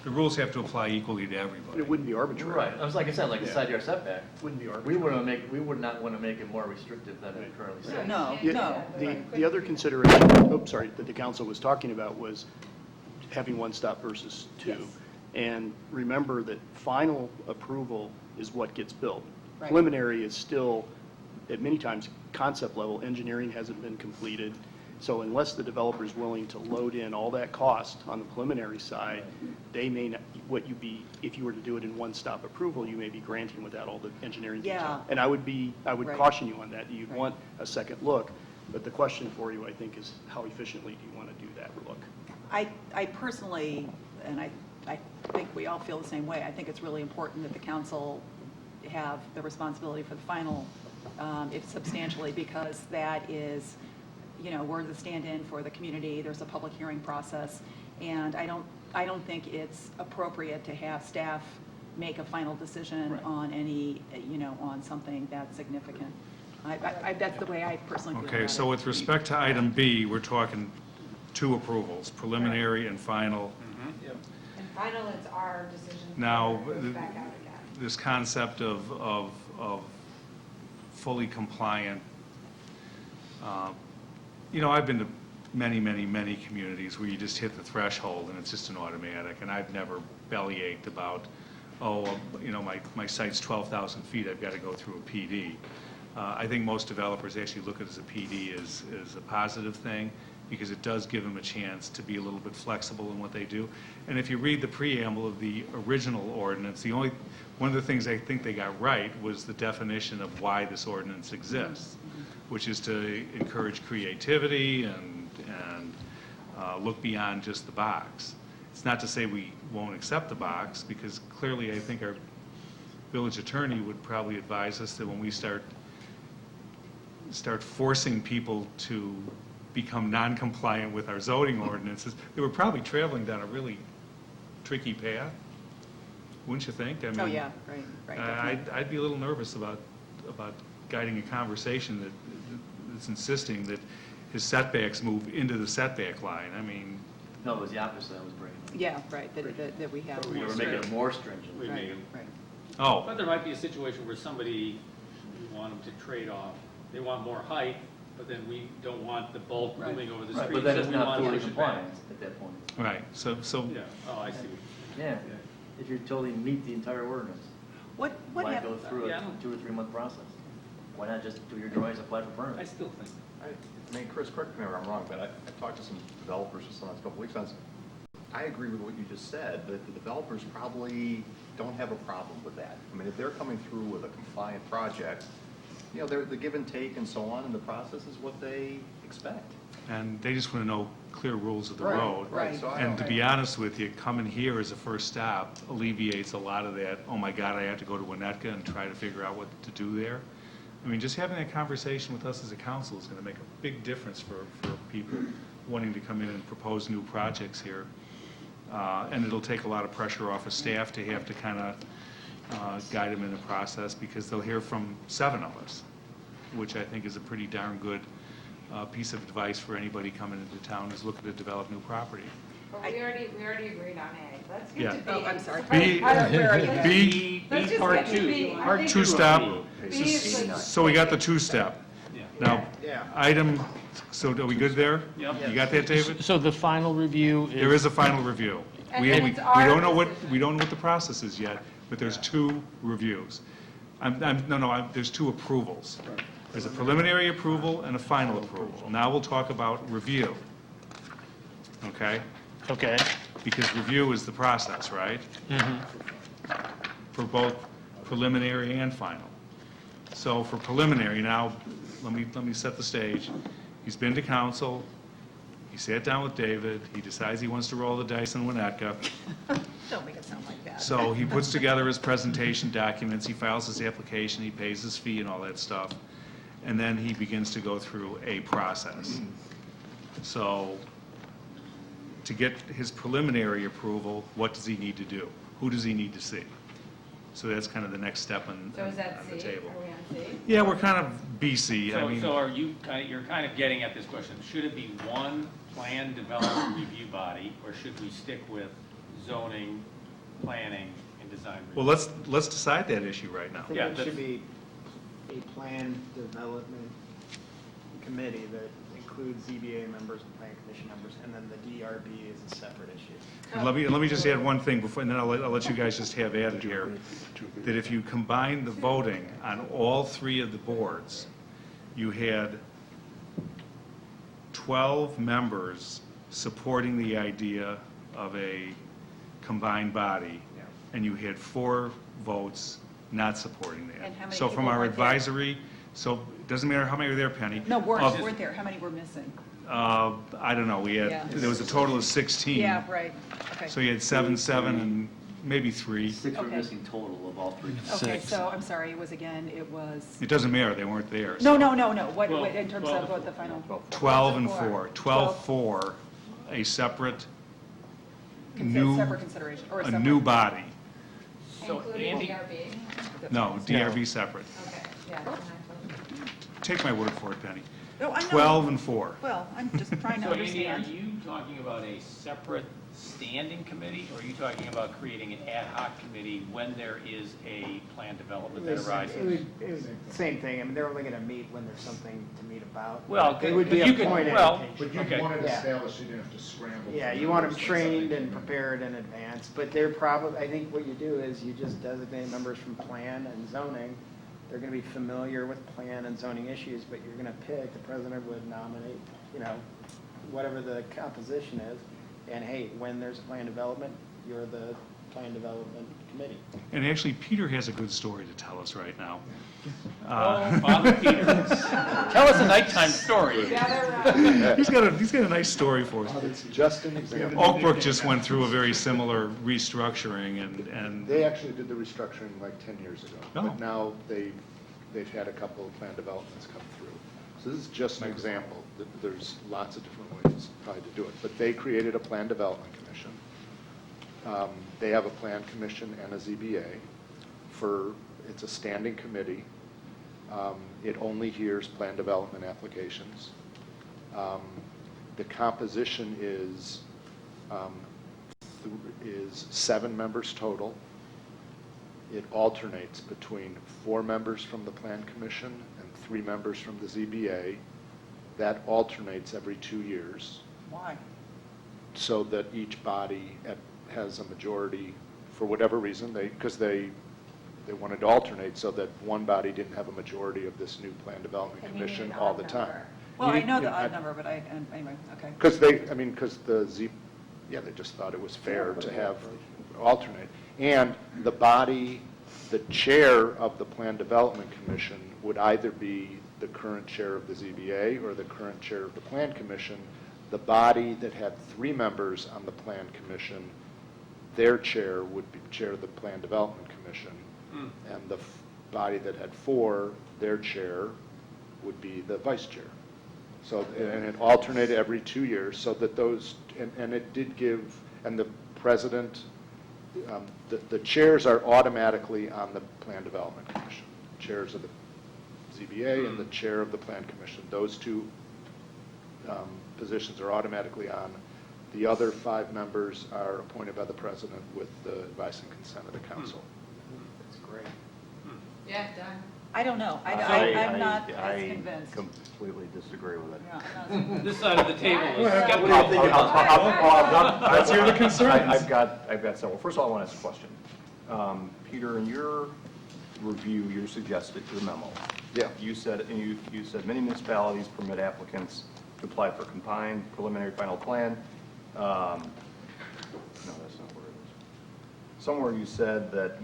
the rules have to apply equally to But everybody. it wouldn't be arbitrary. Right, I was like I said, like the side yard setback, Wouldn't be we arbitrary. would not want to make it more restrictive than it currently says. No, The- no. The other consideration, oops, sorry, that the council was talking about was having one stop versus two. Yes. And remember that final approval is what gets built. Right. Preliminary is still, at many times, concept level, engineering hasn't been completed. So unless the developer is willing to load in all that cost on the preliminary side, they may not, if you were to do it in one-stop approval, you may be granting without all the engineering detail. Yeah. And I would Right. caution you on that. You'd Right. want a second look. But the question for you, I think, is how efficiently do you want to do that look? I personally, and I think we all feel the same way, I think it's really important that the council have the responsibility for the final, if substantially, because that is, we're the stand-in for the community, there's a public hearing process, and I don't think it's appropriate to have staff make a final decision on any, on something that's significant. That's the way I personally feel about it. Okay, so with respect to item B, we're talking two approvals, preliminary and final. And final, it's our decision. Now, whether it goes back out again. This concept of fully compliant, I've been to many, many, many communities where you just hit the threshold and it's just an automatic, and I've never bellyached about, my site's 12,000 feet, I've got to go through a PD. I think most developers actually look at it as a PD as a positive thing, because it does give them a chance to be a little bit flexible in what they do. And if you read the preamble of the original ordinance, one of the things I think they got right was the definition of why this ordinance exists, which is to encourage creativity and look beyond just the box. It's not to say we won't accept the box, because clearly I think our village attorney would probably advise us that when we start forcing people to become non-compliant with our zoning ordinances, they were probably traveling down a really tricky path. wouldn't you think? I Oh, mean, yeah, right, definitely. I'd be a little nervous about guiding a conversation that's insisting that his setbacks move into the setback line. I mean, No, it was the opposite I was bringing. Yeah, right, that we have We more were making it strict. more stringent. We Right, made 'em. right. oh, But there might be a situation where somebody, we want them to trade off. They want more height, but then we don't want the bulk Right. moving over the Right, street. but then so it's we not wanna fully push it back. compliant at that point. right, so, Yeah, oh, I see. Yeah, if you totally meet the entire ordinance, What why go happens? through Yeah, I a don't- 2 or 3 month process? Why not just do your drawings, apply for I permit? still think. I mean, Chris, correct me if I'm wrong, but I talked to some developers just the last couple weeks on this. I agree with what you just said, that the developers probably don't have a problem with that. I mean, if they're coming through with a compliant project, you know, the give and take and so on in the process is what they expect. and they just want to know clear rules of the Right, road. right. So I And to don't- be honest with you, coming here as a first stop alleviates a lot of that, oh my God, I have to go to Winnetka and try to figure out what to do there. I mean, just having that conversation with us as a council is going to make a big difference for people wanting to come in and propose new projects here. And it'll take a lot of pressure off of staff to have to kind of guide them in the process, because they'll hear from 7 of us, which I think is a pretty darn good piece of advice for anybody coming into town who's looking to develop new property. But we already agreed on A. Let's Yeah. get to B. Oh, I'm sorry. B, Where are you? B, Let's just part get to two. B. I Part think two. two-step. B is like- So we got the two-step. Now, item, so are we good there? Yep. You got that, David? So the final review There is a final review. And We then we it's our don't know decision. we don't know what the process is yet, but there's 2 reviews. There's 2 approvals. There's a preliminary approval and a final approval. Now we'll talk about review. Okay? Okay. Because review is the process, right? For both preliminary and final. So for preliminary, now, let me set the stage. He's been to council, he sat down with David, he decides he wants to roll the dice in Winnetka. Don't make it sound like that. So he puts together his presentation documents, he files his application, he pays his fee and all that stuff, and then he begins to go through a process. So to get his preliminary approval, what does he need to do? Who does he need to see? So that's kind of the next step on So is that the C? table. Are we on C? Yeah, we're kind of BC, I So, mean, so are you you're kind of getting at this question, should it be one plan development review body, or should we stick with zoning, planning, and design review? well, let's decide that issue right now. I think Yeah, it that's- should be a plan development committee that includes ZBA members and plan commission members, and then the DRB is a separate issue. And let me just add one thing before, and then I'll let you guys just have at it here. That if you combine the voting on all 3 of the boards, you had 12 members supporting the idea of a combined body, and you had 4 votes not supporting that. And how many So from people our weren't there? advisory, so it doesn't matter how many are there, Penny. No, Of- weren't there, how many were missing? I don't know, Yeah. there was a total of 16. Yeah, right, okay. So you had 7, and maybe 3. 6 were Okay. missing total of all 3. Okay, so, I'm sorry, it was, It doesn't matter, they weren't there. no, so. what, Well, in terms of what the final? 12 and 4. 4. 12-4, a separate, new, Separate consideration, or a a separate? new body. So Including Andy- DRB? No, DRB separate. Okay, yeah. then I totally- Take my word for it, Penny. No, I know. 12 and 4. Well, I'm just trying to So Andy, are understand. you talking about a separate standing committee, or are you talking about creating an ad hoc committee when there is a plan development that arises? It was the same thing, I mean, they're only gonna meet when there's something to meet about. Well, It would be but you a could- point well, indication. But you Okay. want it Yeah. established, you didn't have to scramble. Yeah, for you want them numbers. trained and prepared in advance, but they're probably, I think what you do is you just designate members from plan and zoning. They're gonna be familiar with plan and zoning issues, but you're gonna pick, the president would nominate, whatever the composition is. And hey, when there's a plan development, you're the plan development committee. And actually, Peter has a good story to tell us right now. Oh, Father Peter, tell us a nighttime story. He's got a nice story for us. It's just an example. Oak Brook just went through a very similar restructuring, and They actually did the restructuring like 10 years ago. Oh. But now they've had a couple of plan developments come through. So this is just an example. There's lots of different ways probably to do it. But they created a plan development commission. They have a plan commission and a ZBA it's a standing committee. It only hears plan development applications. The composition is 7 members total. It alternates between 4 members from the Plan Commission and 3 members from the ZBA. That alternates every 2 years, Why? so that each body has a majority, for whatever reason, because they wanted to alternate so that one body didn't have a majority of this new Plan Development And you need Commission an all odd the time. number. Well, I know the Yeah, odd number, but anyway, okay. Because they just thought it was fair to have alternate. And the body, the chair of the Plan Development Commission would either be the current chair of the ZBA or the current chair of the Plan Commission. The body that had 3 members on the Plan Commission, their chair would be chair of the Plan Development Commission. And the body that had 4, their chair would be the vice chair. So, and it alternated every 2 years, so that those, and it did give, and the president, the chairs are automatically on the Plan Development Commission. Chairs of the ZBA and the chair of the Plan Commission. Those 2 positions are automatically on. The other 5 members are appointed by the president with the advice and consent of the council. That's great. Yeah, done. I don't know. I'm not as convinced. I completely disagree with it. Yeah, I'm not- This side of the table is What skeptical. Let's hear the concerns. I've got several. First of all, I want to ask a question. Peter, in your review, you suggested to the memo. Yeah. You said many municipalities permit applicants to apply for combined preliminary final plan. No, that's not where it is. Somewhere you said that,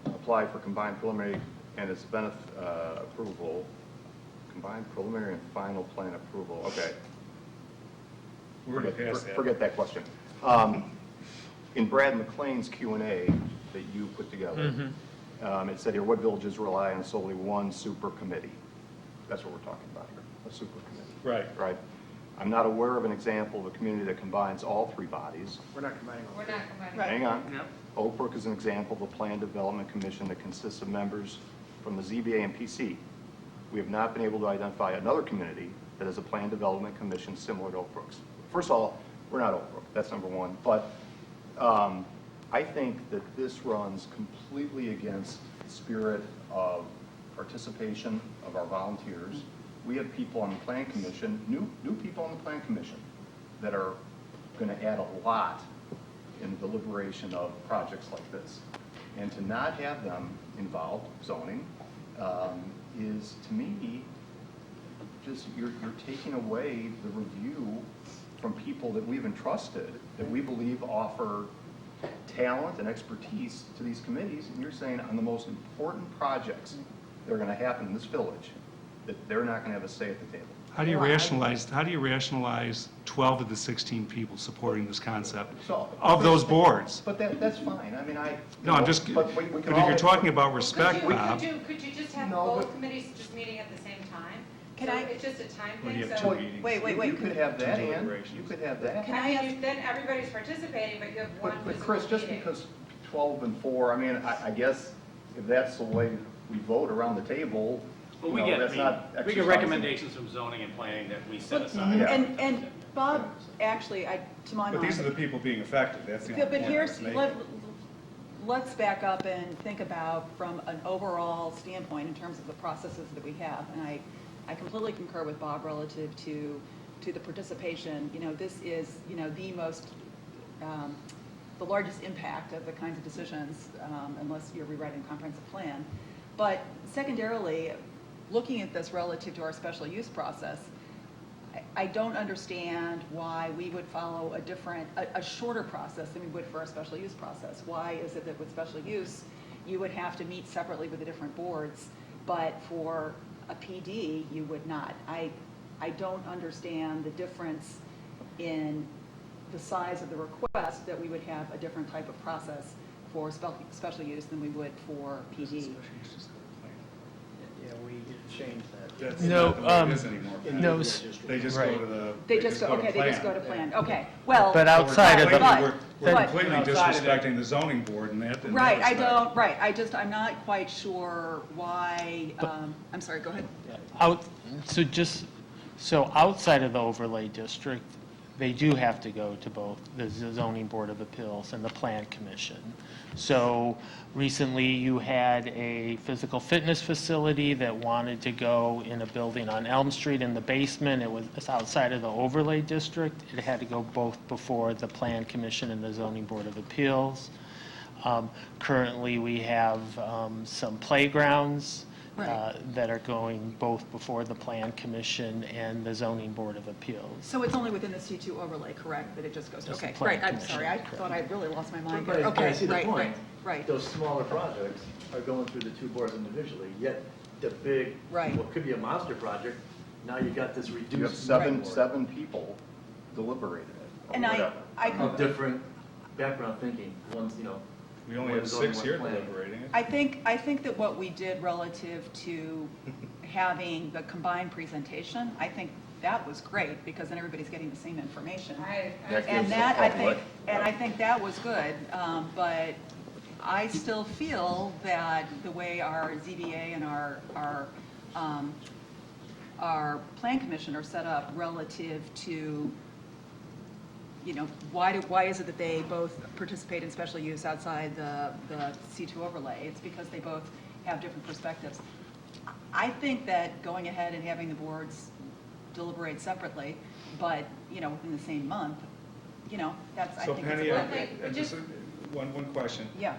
apply for combined preliminary and its benefit approval, combined preliminary and final plan approval. Okay. Forget that question. In Brad McLean's Q&A that you put together, it said here, what villages rely on solely one super committee? That's what we're talking about here, a super committee. Right. Right? I'm not aware of an example of a community that combines all 3 bodies. We're not combining all We're not combining. Right. Hang on. Yep. Oak Brook is an example of a plan development commission that consists of members from the ZBA and PC. We have not been able to identify another community that has a plan development commission similar to Oak Brook's. First of all, we're not Oak Brook, that's number one. But I think that this runs completely against the spirit of participation of our volunteers. We have people on the plan commission, new people on the plan commission, that are going to add a lot in the deliberation of projects like this. And to not have them involved, zoning, is, to me, just you're taking away the review from people that we've entrusted, that we believe offer talent and expertise to these committees, and you're saying on the most important projects that are going to happen in this village, that they're not going to have a say at the table. How do you rationalize 12 of the 16 people supporting this concept So- of those boards? But that's fine, I mean, No, I'm just, but but we can if all- you're talking about respect, Bob, Could you just have No, both but- committees just meeting at the same time? Can So I- It's just a time Well, you thing, have so. two meetings. Wait. You could have that, and you could have that. Can I mean, ask- then everybody's participating, but you have one But physical Chris, just meeting. because 12 and 4, I mean, I guess if that's the way we vote around the table, Well, you we know, get, that's not we get exercising. recommendations from zoning and planning that we set aside. Yeah. And Bob, actually, to my mind. But these are the people being affected, that's the Yeah, only but point I was here's, making. let's back up and think about from an overall standpoint in terms of the processes that we have. And I completely concur with Bob relative to the participation. You know, this is, you know, the most, the largest impact of the kinds of decisions, unless you're rewriting a comprehensive plan. But secondarily, looking at this relative to our special use process, I don't understand why we would follow a shorter process than we would for our special use process. Why is it that with special use, you would have to meet separately with the different boards, but for a PD, you would not? I don't understand the difference in the size of the request that we would have a different type of process for special use than we would for PD. Yeah, we changed that. That's No, not the way it is anymore. no, They just go to the. They just go, okay, they just go to plan, okay, well. But outside of the- We're but- completely disrespecting the zoning board in that. in Right, that respect. right, I'm not quite sure why, I'm sorry, go ahead. So outside of the overlay district, they do have to go to both the zoning board of appeals and the plan commission. So recently, you had a physical fitness facility that wanted to go in a building on Elm Street in the basement. It's outside of the overlay district. It had to go both before the plan commission and the zoning board of appeals. Currently, we have some playgrounds that are going both before the plan commission and the zoning board of appeals. So it's only within the C2 overlay, correct, that it just goes, Just the okay, plan right, I'm commission, sorry, I correct. thought I'd really lost my mind But here. I Okay, see the right, point. right. Those smaller projects are going through the two boards individually, yet the big, Right. what could be a monster project, now you got this You have reduced seven people deliberating it. or And whatever. of different background thinking, one's, We only have one's zoning, 6 one's here planning. deliberating it. I think that what we did relative to having the combined presentation, I think that was great, because then everybody's getting the same information. That And gives that, the I think, public- and I think that was good, but I still feel that the way our ZBA and our plan commission are set up relative to, why is it that they both participate in special use outside the C2 overlay? It's because they both have different perspectives. I think that going ahead and having the boards deliberate separately, but, within the same month, that's, I So think it's Penny, appropriate. just one question. Yeah.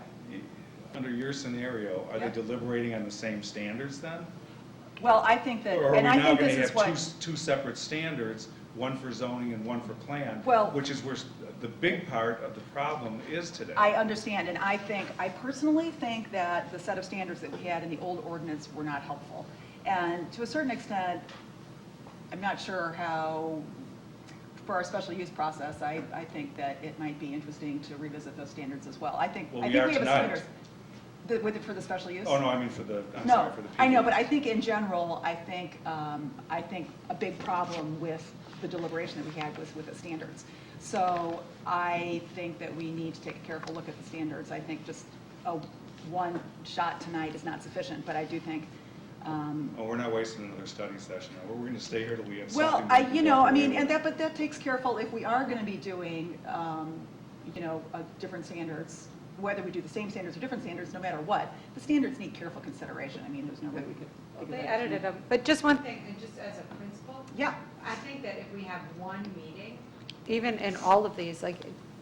Under your scenario, are they Yeah. deliberating on the same standards then? Well, I think that, Or are we and I now think going to this is have what, two separate standards, one for zoning and one for plan? Well- Which is where the big part of the problem is today. I understand, and I personally think that the set of standards that we had in the old ordinance were not helpful. And to a certain extent, I'm not sure how, for our special use process, I think that it might be interesting to revisit those standards as well. I think Well, we we are have a tonight. standard. With it for the special use? Oh, no, I mean for the, I'm No, sorry, for the people. I know, but I think in general, I think a big problem with the deliberation that we had was with the standards. So I think that we need to take a careful look at the standards. I think just a one shot tonight is not sufficient, but I do think, Oh, we're not wasting another study session. We're going to stay here till we have something. well, that we walk away with. but that takes careful, if we are going to be doing, different standards, whether we do the same standards or different standards, no matter what, the standards need careful consideration. I mean, there's no way we could. Well, figure they that out. edited them, but just one thing, and just as a principle, Yeah, I think that if we have one meeting, even in all of these, like,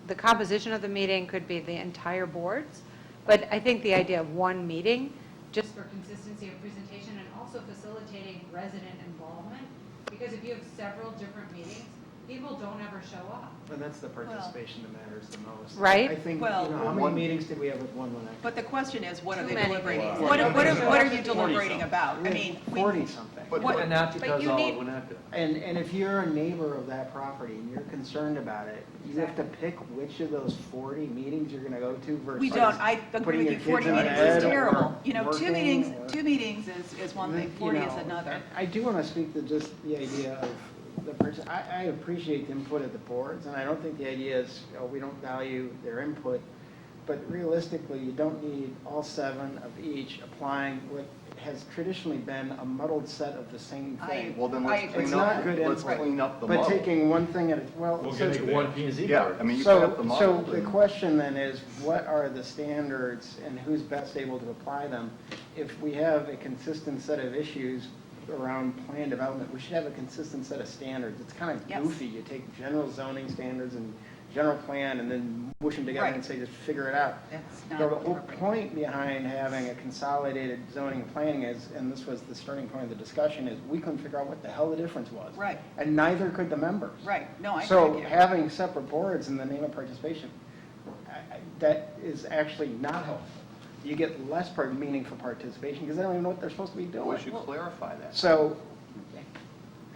the composition of the meeting could be the entire boards, but I think the idea of one meeting, just for consistency of presentation and also facilitating resident involvement, because if you have several different meetings, people don't ever show up. And that's the participation that matters the most. Right. I think, Well- how many meetings did we have with one Winnetka? but the question is, what are Too they many deliberating? meetings. What are you 40 deliberating about? I mean, we- 40-something. What- And not But because you all need- of Winnetka. And if you're a neighbor of that property and you're concerned about it, you have to pick which of those 40 meetings you're gonna go to versus. We don't, I agree putting with your you, kids 40 in meetings bed is or terrible. Two working meetings, or- 2 meetings is one thing, 40 is You know, another. I do want to speak to just the idea of the person, I appreciate the input of the boards, and I don't think the idea is, we don't value their input, but realistically, you don't need all 7 of each applying what has traditionally been a muddled set of the same thing. Well, then I let's agree. clean It's up, not good let's input. clean up the But muddle. taking one thing at a, well, We'll so, get to One P and Z Yeah, board. I mean, you clean up the so muddle. the question then is, what are the standards and who's best able to apply them? If we have a consistent set of issues around plan development, we should have a consistent set of standards. It's kind of Yes. goofy. You take general zoning standards and general plan and then mush them together and Right. say, just figure it out. That's The not whole appropriate. point behind having a consolidated zoning and planning is, and this was the starting point of the discussion, is we couldn't figure out what the hell the difference was. Right. And neither could the members. Right, no, I agree So with you. having separate boards in the name of participation, that is actually not helpful. You get less meaningful participation because they don't even know what they're supposed to be doing. We should clarify that. So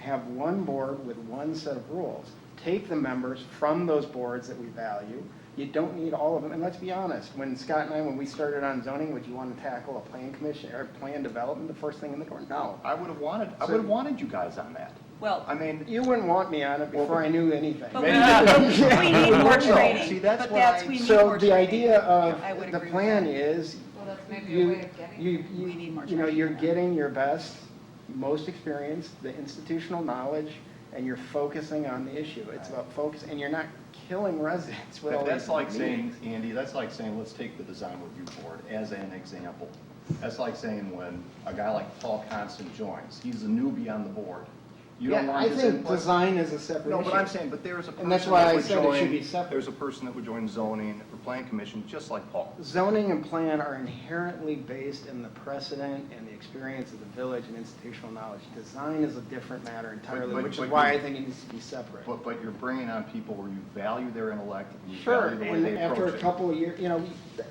have one board with one set of rules. Take the members from those boards that we value. You don't need all of them. And let's be honest, when Scott and I, when we started on zoning, would you want to tackle a plan commission or plan development the first thing in the door? No. I would have wanted you guys on that. Well, I mean, You wouldn't want me on it before I knew anything. but we need more training. See, that's But why- that's, we need So more the training. idea I of would the agree with plan that. is, Well, that's maybe a way of getting. We need more you know, training. you're getting your best, most experience, the institutional knowledge, and you're focusing on the issue. It's about focus, and you're not killing residents with all these That's like saying, meetings. Andy, that's like saying, let's take the design review board as an example. That's like saying when a guy like Paul Constant joins, he's a newbie on the board. You don't Yeah, want I his think input. design is a separate No, issue. but I'm saying, but there's a person And that's why that I would said it should join- be separate. There's a person that would join zoning or plan commission, just like Paul. Zoning and plan are inherently based in the precedent and the experience of the village and institutional knowledge. Design is a different matter entirely, But- which is but why you- I think it needs to be separate. But you're bringing on people where you value their intellect, and you Sure, value the way and they after approach a it. couple of years, you know,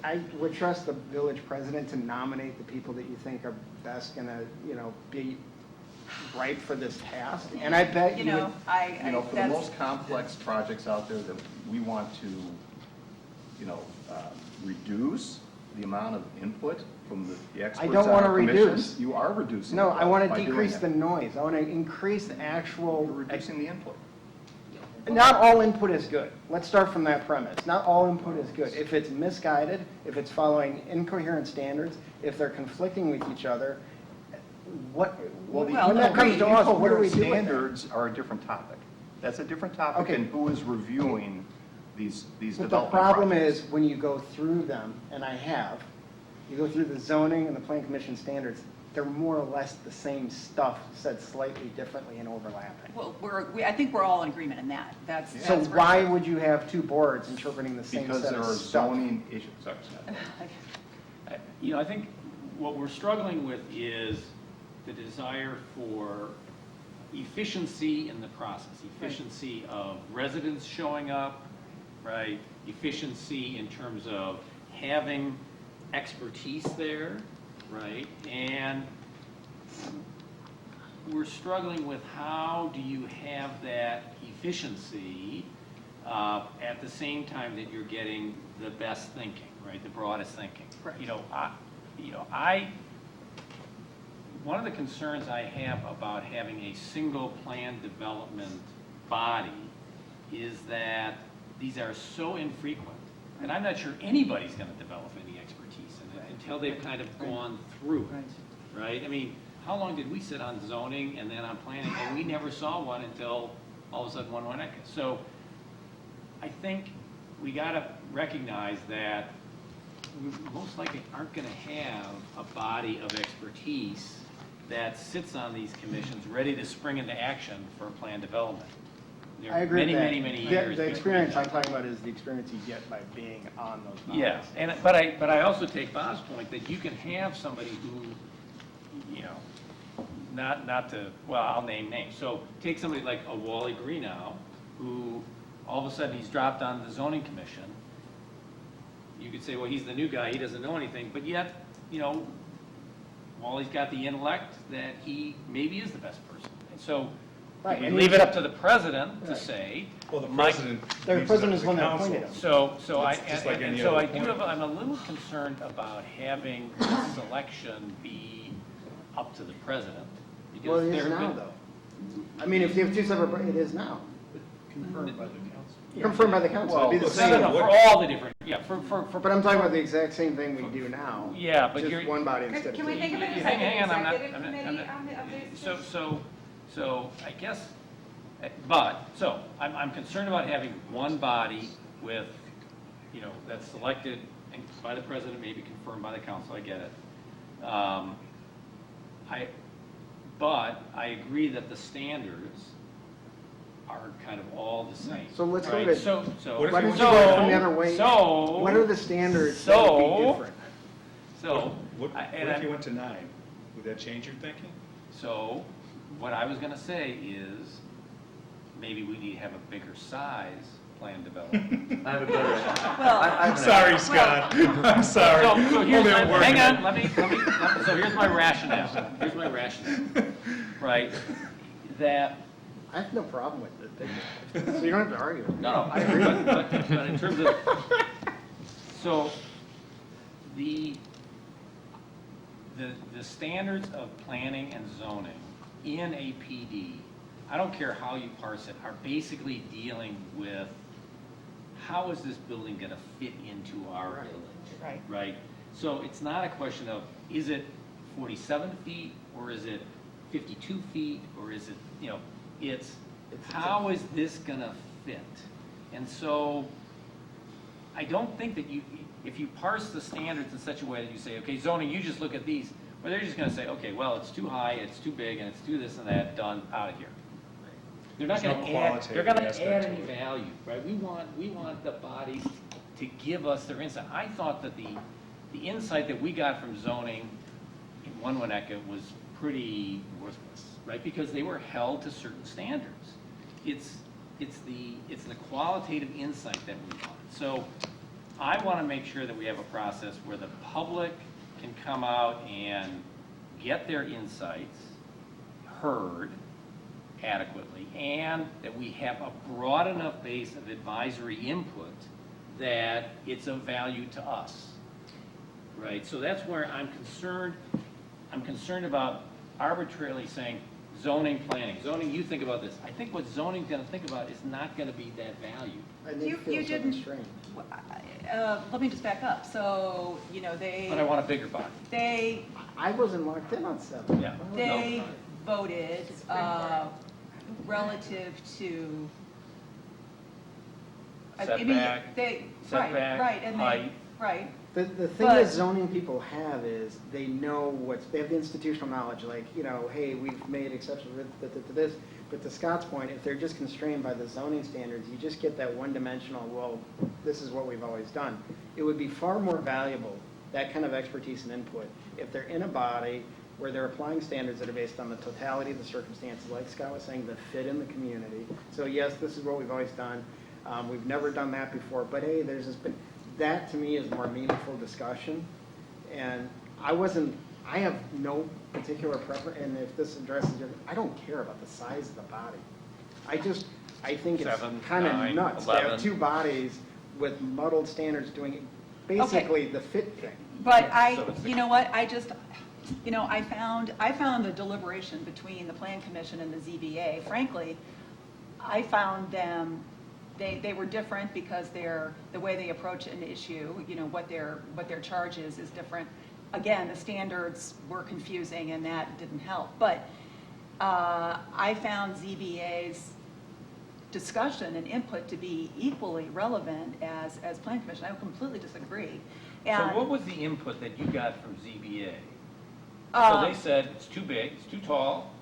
I would trust the village president to nominate the people that you think are best gonna, you know, be right for this task. And I bet You you would. know, You know, for the that's, most complex projects out there that we want to, you know, reduce the amount of input from the experts don't on wanna our commissions, reduce. you are reducing. No, it I want by to doing decrease that. the noise. I want to increase the You're actual. reducing the input. Not all input is good. Let's start from that premise. Not all input is good. If it's misguided, if it's following incoherent standards, if they're conflicting with each other, when that comes to us, what do we do with that? Standards are a different topic. That's a different topic Okay. than who is reviewing these But the development problem projects. is, when you go through them, and I have, you go through the zoning and the plan commission standards, they're more or less the same stuff, said slightly differently and overlapping. well, I think we're all in agreement in that. That's So for why sure. would you have two boards interpreting the same Because set there of are stuff? zoning issues. Sorry, Scott. You know, I think what we're struggling with is the desire for efficiency in the process, efficiency of residents showing up, right? Efficiency in terms of having expertise there, right? And we're struggling with how do you have that efficiency at the same time that you're getting the best thinking, right? The broadest thinking. Correct. One of the concerns I have about having a single plan development body is that these are so infrequent, and I'm not sure anybody's going to develop any expertise in it until they've kind of gone through it, right? I mean, how long did we sit on zoning and then on planning, and we never saw one until all of a sudden one went. So I think we got to recognize that we most likely aren't going to have a body of expertise that sits on these commissions ready to spring into action for plan development. There I are agree with that. many years. The between experience that. I'm talking about is the experience you get by being on those boards. Yeah, but I also take Bob's point that you can have somebody who, you know, not to, well, I'll name names. So take somebody like a Wally Greenow, who all of a sudden he's dropped on the zoning commission. You could say, well, he's the new guy, he doesn't know anything, but yet, you know, Wally's got the intellect that he maybe is the best person. And so Right, we and leave he's- it up to the president to say. Well, the Mike- president. The leaves it president up is to one that council. appointed him. So I, It's just like and any so other I do have, appointment. I'm a little concerned about having the selection be up to the president. because Well, it there is have now, been- though. I mean, if you have two separate, it is now. Confirmed by the council. Confirmed by the council. It'd be the Well, same. No, for all the different, yeah, for. But I'm talking about the exact same thing we do now. Yeah, but Just you're. one body instead of Can we two. think of it as like Hang an on, I'm not- executive I'm not- committee on the So I guess, so I'm concerned about having one body with, you know, that's selected by the president, maybe confirmed by the council, I get it. But I agree that the standards are kind of all the same. So let's go right? to- So. What if Why you don't went you to go nine? from the other way? So. What are the standards that would be So- different? So. What and if I'm- you went to 9? Would that change your thinking? So, what I was gonna say is, maybe we need to have a bigger size plan development. I have a better. Well, I'm sorry, Scott. I'm sorry. So here's Only my, I'm working hang on on, so here's my rationale, right? That I have no problem with it. So you don't have to argue. No, I agree, but in terms of, so, the standards of planning and zoning in a PD, I don't care how you parse it, are basically dealing with how is this building gonna fit into our village? Right. Right? So it's not a question of, is it 47 feet, or is it 52 feet, or is it, you know, it's how is this gonna fit? And so, I don't think that if you parse the standards in such a way that you say, okay, zoning, you just look at these, well, they're just gonna say, okay, well, it's too high, it's too big, and it's too this and that, done, out of here. They're not There's gonna no add, they're qualitative gonna aspect add to any it. value, right? We want the bodies to give us their insight. I thought that the insight that we got from zoning in One Winnetka was pretty worthless, right? Because they were held to certain standards. It's the qualitative insight that we want. So I want to make sure that we have a process where the public can come out and get their insights heard adequately, and that we have a broad enough base of advisory input that it's of value to us, right? So that's where I'm concerned. I'm concerned about arbitrarily saying zoning, planning. Zoning, you think about this. I think what zoning's going to think about is not going to be that value. And they You feel so didn't- constrained. Let me just back up. So, you know, But I want a bigger body. they I wasn't locked in on 7. Yeah. They voted relative to. I mean, Setback, they- setback, Right, and height. right. The thing But- that zoning people have is they know they have the institutional knowledge, like, you know, hey, we've made exceptions to this. But to Scott's point, if they're just constrained by the zoning standards, you just get that one-dimensional, well, this is what we've always done. It would be far more valuable, that kind of expertise and input, if they're in a body where they're applying standards that are based on the totality of the circumstances, like Scott was saying, that fit in the community. So yes, this is what we've always done. We've never done that before, but hey, there's this, that to me is more meaningful discussion. And I have no particular preference, and if this addresses your, I don't care about the size of the body. I think it's 7, kind of 9, nuts to 11. have two bodies with muddled standards doing basically the fit thing. But So it's the- you know what, I found the deliberation between the Plan Commission and the ZBA, frankly, I found them, they were different because the way they approach an issue, you know, what their charge is different. Again, the standards were confusing and that didn't help. But I found ZBA's discussion and input to be equally relevant as Plan Commission. I completely disagree. So And, what was the input that you got from ZBA? So they said, it's too big, it's too tall.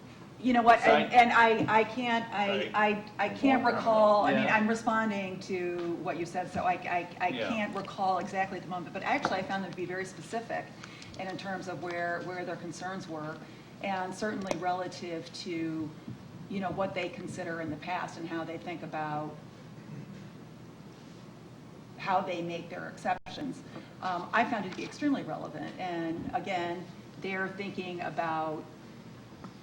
You know what, Side- and I can't recall, I mean, Yeah. I'm responding to what you said, so I Yeah. can't recall exactly at the moment, but actually I found them to be very specific and in terms of where their concerns were, and certainly relative to, you know, what they consider in the past and how they think about how they make their exceptions. I found it to be extremely relevant, and again, they're thinking about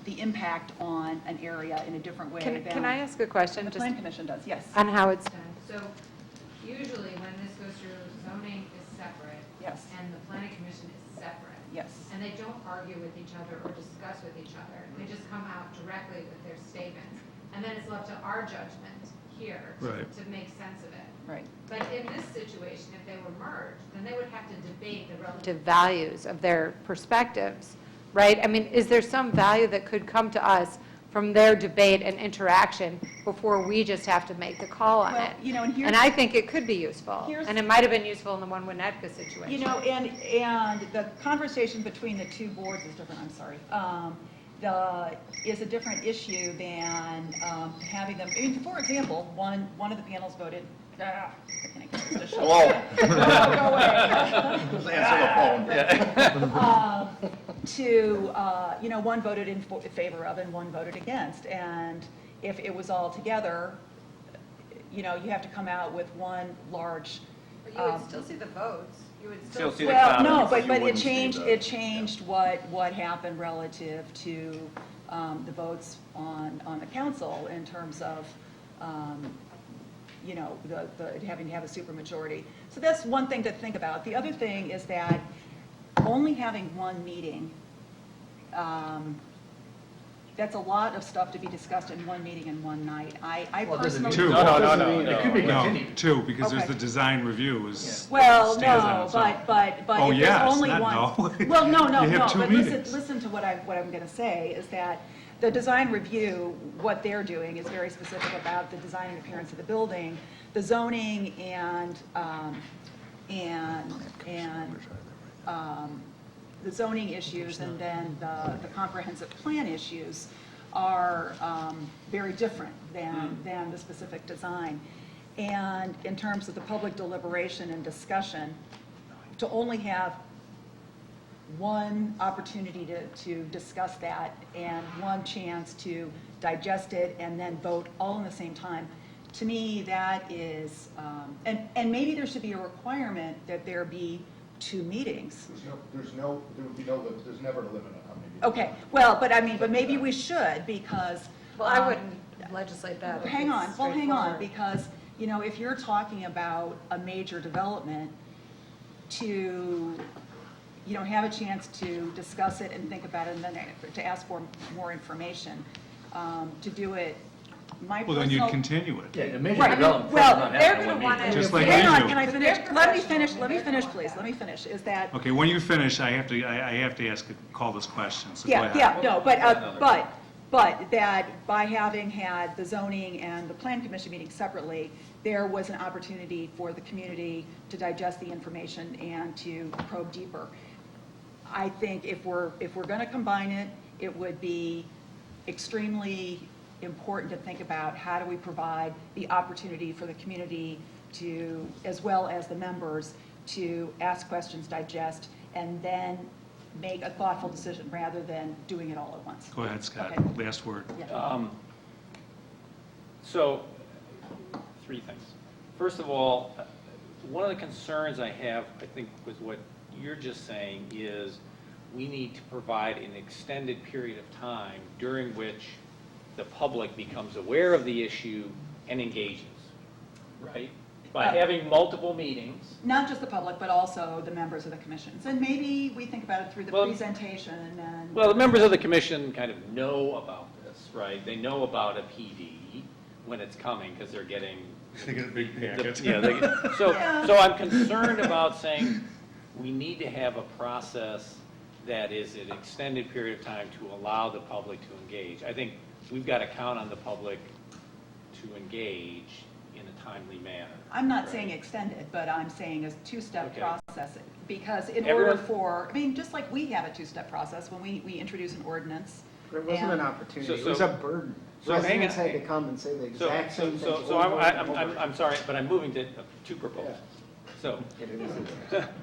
the impact on an area in a different way than. Can I ask a question? The just Plan Commission does, yes. on how it's done? So usually when this goes through, zoning is separate. Yes. And the planning commission is separate. Yes. And they don't argue with each other or discuss with each other. They just come out directly with their statements. And then it's left to our judgment here Right. to make sense of it. Right. But in this situation, if they were merged, then they would have to debate the relative values of their perspectives, right? I mean, is there some value that could come to us from their debate and interaction before we just have to make the call on Well, it? you know, and here's- And I think it could be useful. Here's- And it might have been useful in the one Winnetka situation. You know, and the conversation between the two boards is different, I'm sorry. Is a different issue than having them, I mean, for example, one of the panels voted, I can't get this to shut up. Go away. Just answer the phone. To, you know, one voted in favor of and one voted against. And if it was all together, you know, you have to come out with one large. But you would still see the votes. You would Still still see the Well, comments. no, You but it wouldn't see changed, the- it changed what happened relative to the votes on the council in terms of, you know, the having to have a supermajority. So that's one thing to think about. The other thing is that only having one meeting, that's a lot of stuff to be discussed in one meeting in one night. I Well, it doesn't personally. mean- Two. It could be No, continued. two, because there's Okay. the design review is. Well, stands on no, its own. but Oh, if there's yes, only not one. no. Well, no, You have two but meetings. listen to what I'm going to say, is that the design review, what they're doing is very specific about the design and appearance of the building, the zoning and the zoning issues, and then the comprehensive plan issues are very different than the specific design. And in terms of the public deliberation and discussion, to only have one opportunity to discuss that and one chance to digest it and then vote all in the same time, to me, that is, and maybe there should be a requirement that there be 2 meetings. There's never a limit on how many. Okay, well, but maybe we should, because. Well, I wouldn't legislate that. if Hang it's on, well, hang on, straightforward. because, you know, if you're talking about a major development, to, you know, have a chance to discuss it and think about it, and then to ask for more information, to do it, my Well, personal. then you'd continue it. Yeah, a major Right, development. well, does not they're happen in gonna one wanna- meeting. Just like Hang we on, do. can I finish? Let me finish, please, let me finish, is that. Okay, when you finish, I have to ask, call this question, so go Yeah, ahead. yeah, no, but that by having had the zoning and the plan commission meeting separately, there was an opportunity for the community to digest the information and to probe deeper. I think if we're going to combine it, it would be extremely important to think about how do we provide the opportunity for the community to, as well as the members, to ask questions, digest, and then make a thoughtful decision rather than doing it all at once. Go ahead, Scott, Okay. last word. Yeah. So, 3 things. First of all, one of the concerns I have, I think, with what you're just saying is we need to provide an extended period of time during which the public becomes aware of the issue and engages, right? By having multiple meetings. Not just the public, but also the members of the commissions. And maybe we think about it through the Well- presentation and. Well, the members of the commission kind of know about this, right? They know about a PD when it's coming because they're getting. They get a big packet. So I'm concerned about saying we need to have a process that is an extended period of time to allow the public to engage. I think we've got to count on the public to engage in a timely manner. I'm not saying extended, but I'm saying a 2-step Okay. process. Because in Everyone- order for, I mean, just like we have a 2-step process when we introduce an ordinance. But it wasn't an and- opportunity, it So- was a burden. so hang Residents on. had to come and say the So, exact so, same thing. so over and over. I'm sorry, but I'm moving to 2 proposals. So,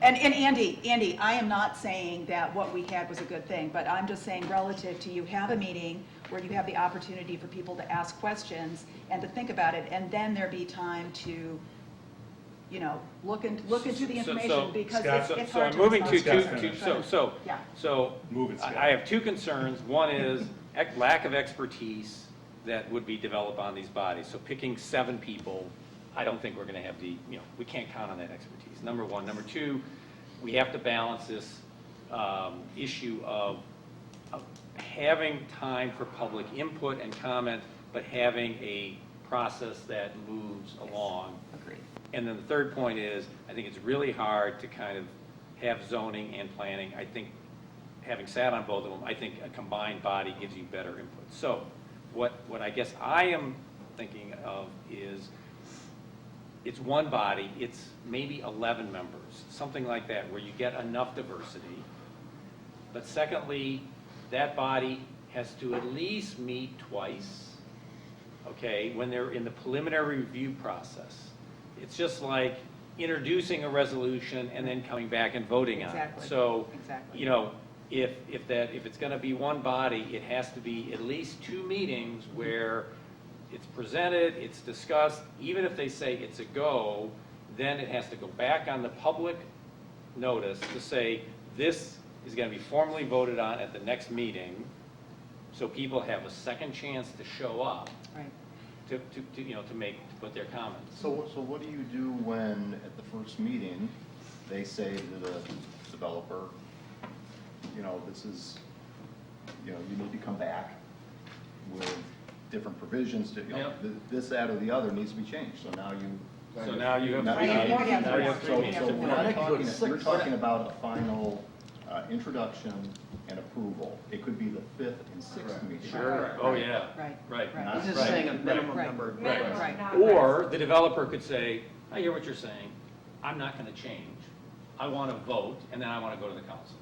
And Andy, I am not saying that what we had was a good thing, but I'm just saying relative to you have a meeting where you have the opportunity for people to ask questions and to think about it, and then there be time to, you know, look into the information, because it's so hard I'm to moving to respond. two, so Move it, Scott. I have 2 concerns. One is lack of expertise that would be developed on these bodies. So picking 7 people, I don't think we're going to have we can't count on that expertise, number 1. Number 2, we have to balance this issue of having time for public input and comment, but having a process that moves along. Agreed. And then the third point is, I think it's really hard to kind of have zoning and planning. I think, having sat on both of them, I think a combined body gives you better input. So what I guess I am thinking of is, it's one body, it's maybe 11 members, something like that, where you get enough diversity. But secondly, that body has to at least meet twice, okay, when they're in the preliminary review process. It's just like introducing a resolution and then coming back and voting on it. Exactly. So, Exactly. you know, if it's going to be one body, it has to be at least 2 meetings where it's presented, it's discussed. Even if they say it's a go, then it has to go back on the public notice to say, this is going to be formally voted on at the next meeting, so people have a second chance to show up, Right. to put their comments. So what do you do when, at the first meeting, they say to the developer, this is, you need to come back with different provisions to, Yep. this, that, or the other needs to be changed, so now you. So now you have Now three you meetings. have Now you have three three meetings. So meetings. we're not talking, you're talking about a final introduction and approval. It could be the 5th and 6th meeting. Sure, oh, yeah. Right. Right. Right. He's just Right. saying a minimum Right. number. of Minimum, days. Right. not Or less. the developer could say, I hear what you're saying, I'm not gonna change, I wanna vote, and then I wanna go to the council.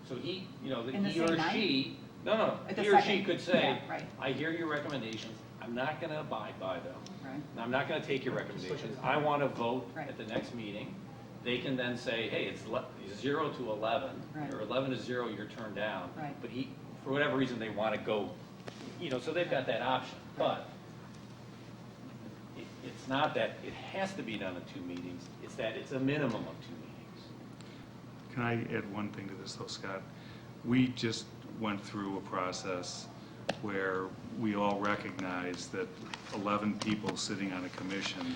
So he, In the he same or night? she, no, At the he or she second. could say, Yeah, right. I hear your recommendations, I'm not gonna abide by them. Right. I'm not gonna take your recommendations, I wanna vote Right. at the next meeting. They can then say, hey, it's 0 to 11, Right. or 11 to 0, you're turned down. Right. But for whatever reason, they wanna go, so they've got that option. But it's not that it has to be done in 2 meetings, it's that it's a minimum of 2 meetings. Can I add one thing to this, though, Scott? We just went through a process where we all recognize that 11 people sitting on a commission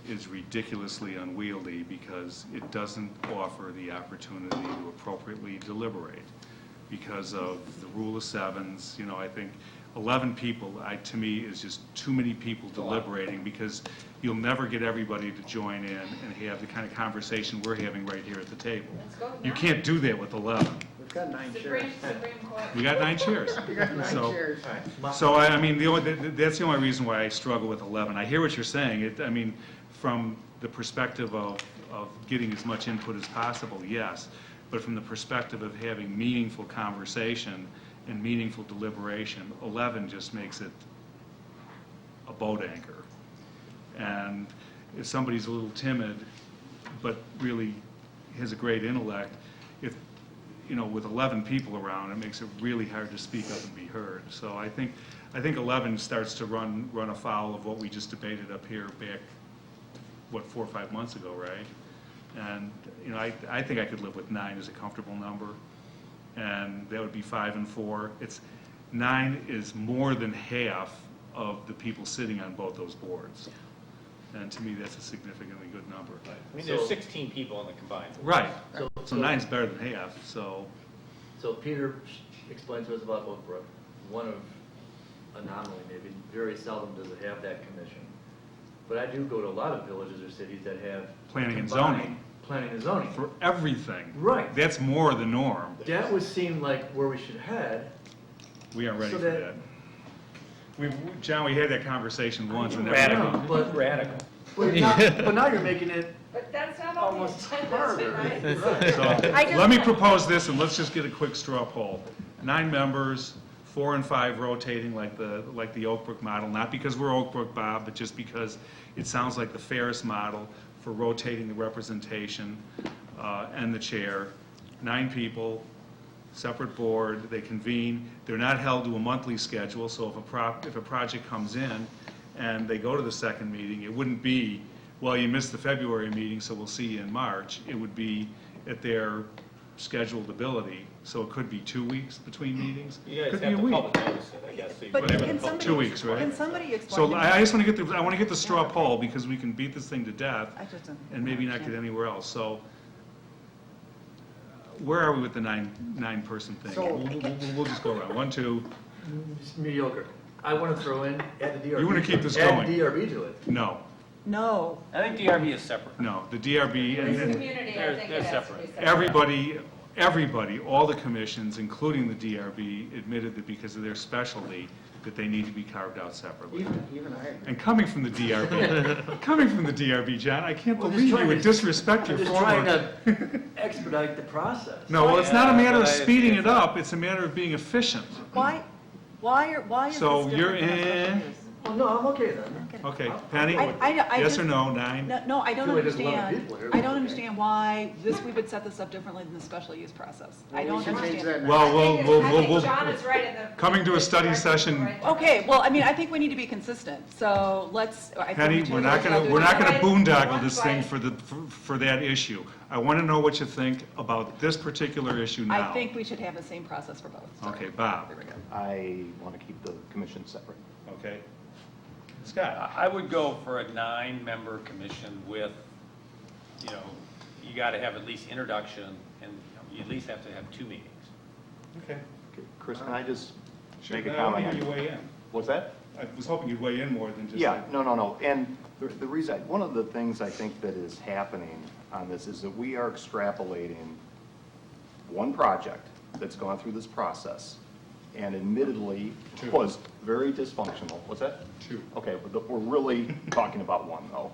is ridiculously unwieldy because it doesn't offer the opportunity to appropriately deliberate because of the rule of sevens. I think 11 people, to me, is just too many people deliberating because you'll never get everybody to join in and have the kind of conversation we're having right here at the table. Let's go with You nine. can't do that with 11. We've got 9 chairs. Supreme Court. We got 9 chairs. We got 9 So- chairs. So, that's the only reason why I struggle with 11. I hear what you're saying. From the perspective of getting as much input as possible, yes. But from the perspective of having meaningful conversation and meaningful deliberation, 11 just makes it a boat anchor. And if somebody's a little timid, but really has a great intellect, with 11 people around, it makes it really hard to speak up and be heard. So I think 11 starts to run afoul of what we just debated up here back, 4 or 5 months ago, right? And, I think I could live with 9 as a comfortable number, and that would be 5 and 4. 9 is more than half of the people sitting on both those boards. And to me, that's a significantly good number. There's So- 16 people in the combined. Right. So- So 9's better than half, so. So Peter explained to us about Oak Brook, one of anomaly maybe, very seldom does it have that commission. But I do go to a lot of villages or cities that have. Planning and combined zoning. Planning and zoning. For everything. Right. That's more the norm. That would seem like where we should head. We aren't ready So for that- that. John, we had that conversation once and Radical, No, but- radical. But now you're making it But that's not on the almost agenda harder. tonight. So, I just- let me propose this, and let's just get a quick straw poll. 9 members, 4 and 5 rotating like the Oak Brook model, not because we're Oak Brook, Bob, but just because it sounds like the fairest model for rotating the representation and the chair. 9 people, separate board, they convene, they're not held to a monthly schedule, so if a project comes in and they go to the second meeting, it wouldn't be, well, you missed the February meeting, so we'll see you in March. It would be at their scheduled ability, so it could be 2 weeks between meetings. You guys Could be have a to week. public notice it, I guess. so you But put it in can the public- somebody? 2 weeks, right? Can somebody explain? So to me- I just want to get the straw poll, because we can beat this thing to death I just don't and maybe not get understand. anywhere else. So where are we with the nine-person thing? So- We'll just go around. 1, 2, just mediocre. I want to throw in, add the DRB. You wanna keep to it. this Add going. the DRB to it. no, No. I think DRB is separate. no. The DRB, This and community, I They're- think they're it has to be separate. separate. everybody, all the commissions, including the DRB, admitted that because of their specialty, that they need to be carved out separately. Even I. And coming from the DRB, John, I can't Well, just believe you trying would to- disrespect I'm your just trying former. to expedite the process. No, well, it's not a Yeah, matter of but speeding it up, it's a matter of being efficient. Why is So this you're different than in- other years? Well, no, I'm okay then. I don't get Okay, Penny, I yes just- or no, 9? No, I don't Feel like there's 11 understand. people here. I don't understand why we would set this up differently than the special use process. I don't We should change understand. that. Well, I think John is right in the. Coming to a study session, Okay, well, I mean, I think we need to be consistent, so let's. I think Penny, we we're should- not gonna, do we're not gonna Right. boondoggle this thing Right. for that issue. I want to know what you think about this particular issue now. I think we should have the same process for both. Sorry. Okay, Bob, There we go. I want to keep the commission separate. okay? Scott? I would go for a 9-member commission with, you got to have at least introduction, and you at least have to have 2 meetings. Okay. Okay, Chris, can I just Sure, make a I want comment? to hear you weigh in. What's that? I was hoping you'd weigh in more than just. Yeah, no. And the reason, one of the things I think that is happening on this is that we are extrapolating one project that's gone through this process and admittedly Two. was very dysfunctional. What's that? 2. Okay, but we're really talking about one though.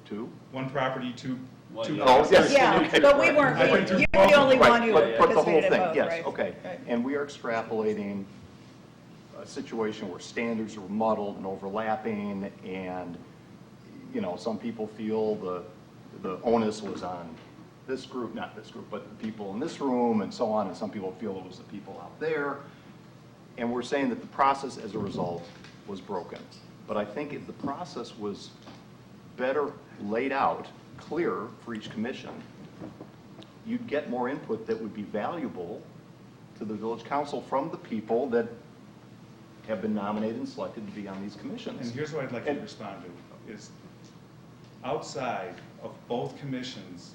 2? One property, two. Oh, yes. Yeah, Okay. but we I've been weren't, through you're both. the only Right, one who but the whole participated in thing, both, yes, right? okay. Right. And we are extrapolating a situation where standards are muddled and overlapping, and, some people feel the onus was on this group, not this group, but the people in this room and so on, and some people feel it was the people out there. And we're saying that the process as a result was broken. But I think if the process was better laid out, clearer for each commission, you'd get more input that would be valuable to the village council from the people that have been nominated and selected to be on these commissions. And here's what I'd like you to respond to, is outside of both commissions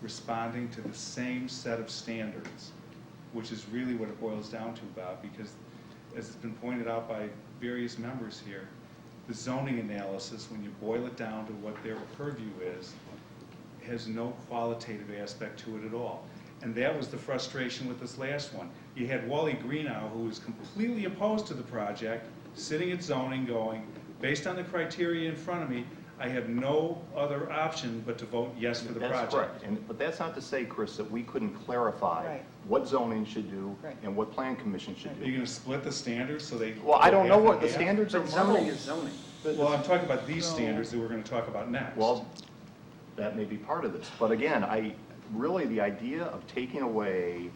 responding to the same set of standards, which is really what it boils down to, Bob, because as it's been pointed out by various members here, the zoning analysis, when you boil it down to what their purview is, has no qualitative aspect to it at all. And that was the frustration with this last one. You had Wally Greenow, who was completely opposed to the project, sitting at zoning going, based on the criteria in front of me, I have no other option but to vote yes for the project. That's correct. But that's not to say, Chris, that we couldn't clarify Right. what zoning should do Right. and what plan commission should Are you do. going to split the standards so they? Well, I don't know go what half the and half? standards are. But zoning is zoning. Well, I'm talking about these standards that we're going to talk about next. Well, that may be part of this. But again, really the idea of taking away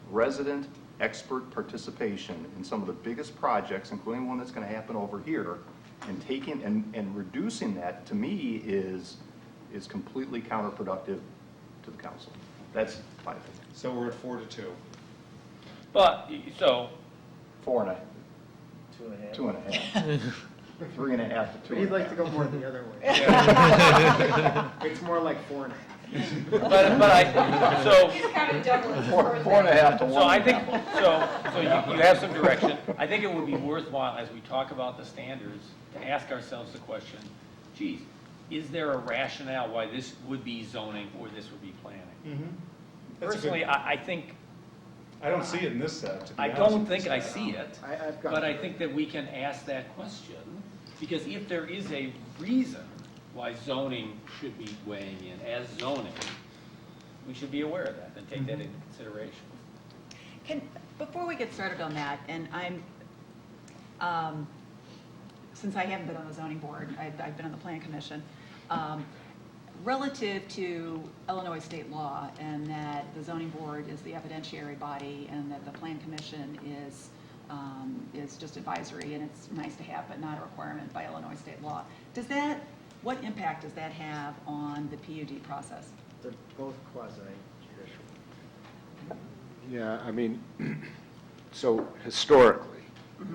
resident expert participation in some of the biggest projects, including one that's going to happen over here, and taking and reducing that, to me, is completely counterproductive to the council. That's my opinion. So we're at 4-2. But, so, 4.5, 2.5. 2.5, 3.5 to 2.5. He'd like to go more the other way. It's more like 4.5. so, He's kind of doubling his 4.5 to 1. so I think, so you have some direction. I think it would be worthwhile, as we talk about the standards, to ask ourselves the question, geez, is there a rationale why this would be zoning or this would be planning? That's a good- Personally, I think, I don't see it in this set, to be I honest don't with think you. I see it, I've got. but I think that we can ask that question, because if there is a reason why zoning should be weighing in as zoning, we should be aware of that and take that into consideration. Before we get started on that, and since I haven't been on the zoning board, I've been on the plan commission, relative to Illinois state law, and that the zoning board is the evidentiary body, and that the plan commission is just advisory, and it's nice to have, but not a requirement by Illinois state law. What impact does that have on the PUD process? They're both quasi-judicial. Yeah, I mean, so historically,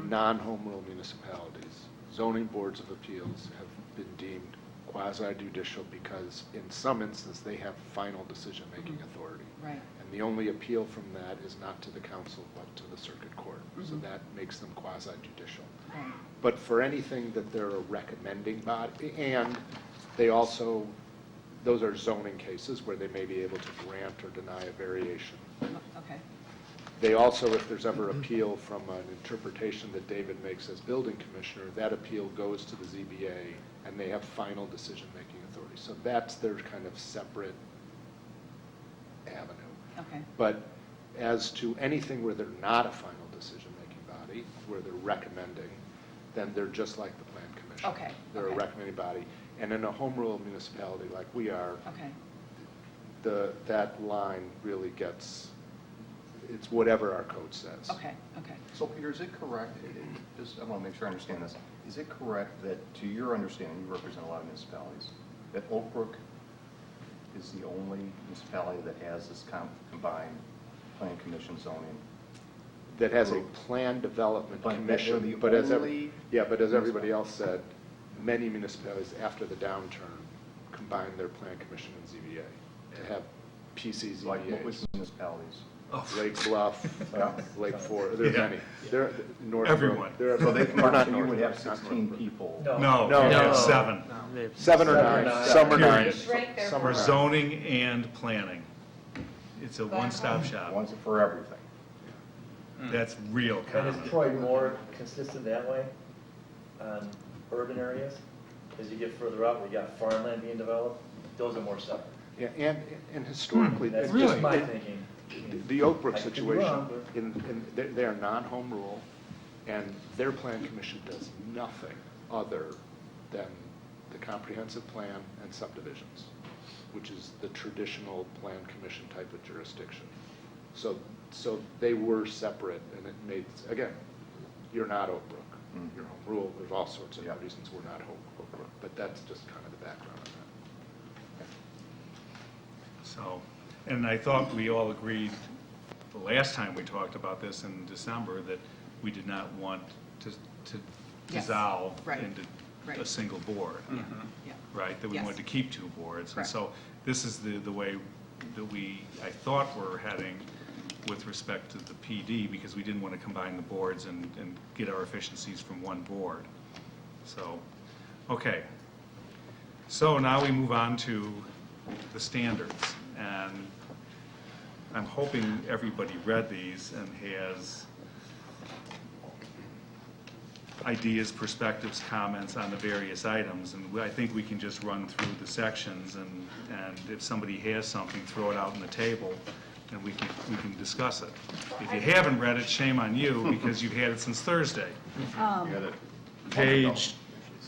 non-home rule municipalities, zoning boards of appeals have been deemed quasi-judicial because in some instances, they have final decision-making authority. Right. And the only appeal from that is not to the council, but to the circuit court. So that makes them quasi-judicial. Right. But for anything that they're a recommending body, and they also, those are zoning cases where they may be able to grant or deny a variation. Okay. They also, if there's ever appeal from an interpretation that David makes as building commissioner, that appeal goes to the ZBA, and they have final decision-making authority. So that's their kind of separate avenue. Okay. But as to anything where they're not a final decision-making body, where they're recommending, then they're just like the Plan Commission. Okay, They're a okay. recommending body. And in a home rule municipality like we are, Okay, that line really gets, it's whatever our code says. okay, okay. So Peter, is it correct, just, I want to make sure I understand this, is it correct that, to your understanding, you represent a lot of municipalities, that Oak Brook is the only municipality that has this combined plan commission zoning? That has a plan development But they're commission, the but as, only but as everybody else said, many municipalities after the downturn combine their plan commission and ZBA to have PC Like, which ZBAs. municipalities? Lake Bluff, Lake Forest, there's Yeah. many. There, North. Everyone. So they or combine, not so you North would have Brook, not 16 North Brook. people. No, No. we have No. 7 7 or 9, nine. some are Period. 9. Shrink their Some for are nine. zoning and planning. It's a one-stop shop. One's for everything. That's real And common. is Troy more consistent that way on urban areas? As you get further out, we got farmland being developed, those are more separate. Yeah, and historically, That's and just just- my thinking. the Oak Brook I could be situation, wrong, but- they are non-home rule, and their plan commission does nothing other than the comprehensive plan and subdivisions, which is the traditional plan commission type of jurisdiction. So they were separate, and it made, again, you're not Oak Brook. You're home rule, there's all sorts of Yeah. reasons we're not Oak Brook, but that's just kind of the background on that. So, and I thought we all agreed the last time we talked about this in December that we did not want to Yes, dissolve right, into a right. single board, Yeah. right? That we Yes. wanted to keep 2 boards. And Correct. so this is the way that I thought we're heading with respect to the PD, because we didn't want to combine the boards and get our efficiencies from one board. So, okay. So now we move on to the standards, and I'm hoping everybody read these and has ideas, perspectives, comments on the various items, and I think we can just run through the sections, and if somebody has something, throw it out on the table, and we can discuss it. If you haven't read it, shame on you, because you've had it since Thursday. Page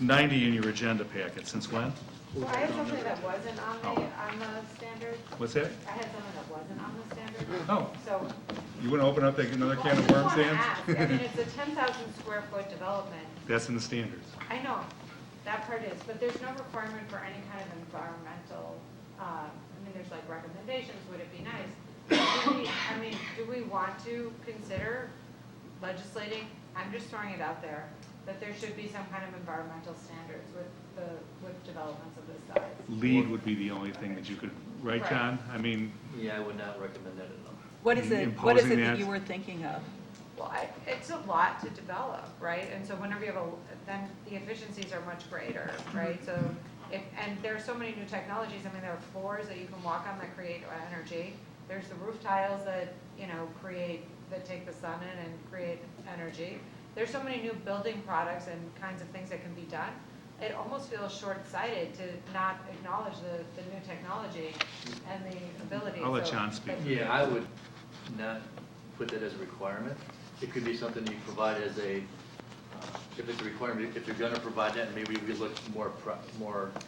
90 in your agenda packet, since when? Well, I had something that wasn't on the standard. What's that? I had something that wasn't on the standard. Oh, So. you want to open up another can of Well, worms, I Dan? just want to ask, I mean, it's a 10,000 square foot development. That's in the standards. I know, that part is, but there's no requirement for any kind of environmental, I mean, there's like recommendations, would it be nice? Do we want to consider legislating, I'm just throwing it out there, that there should be some kind of environmental standards with developments of this size? LEED would be the only thing that you could, right, Right. John? I mean, Yeah, I would not recommend that enough. What is it Imposing that that- you were thinking of? Well, it's a lot to develop, right? And so whenever you have then the efficiencies are much greater, right? So and there are so many new technologies. I mean, there are floors that you can walk on that create energy. There's the roof tiles that, that take the sun in and create energy. There's so many new building products and kinds of things that can be done. It almost feels short-sighted to not acknowledge the new technology and the ability. I'll let So- John speak. Yeah, I would not put that as a requirement. It could be something you provide as a, if it's a requirement, if you're gonna provide that, maybe we look more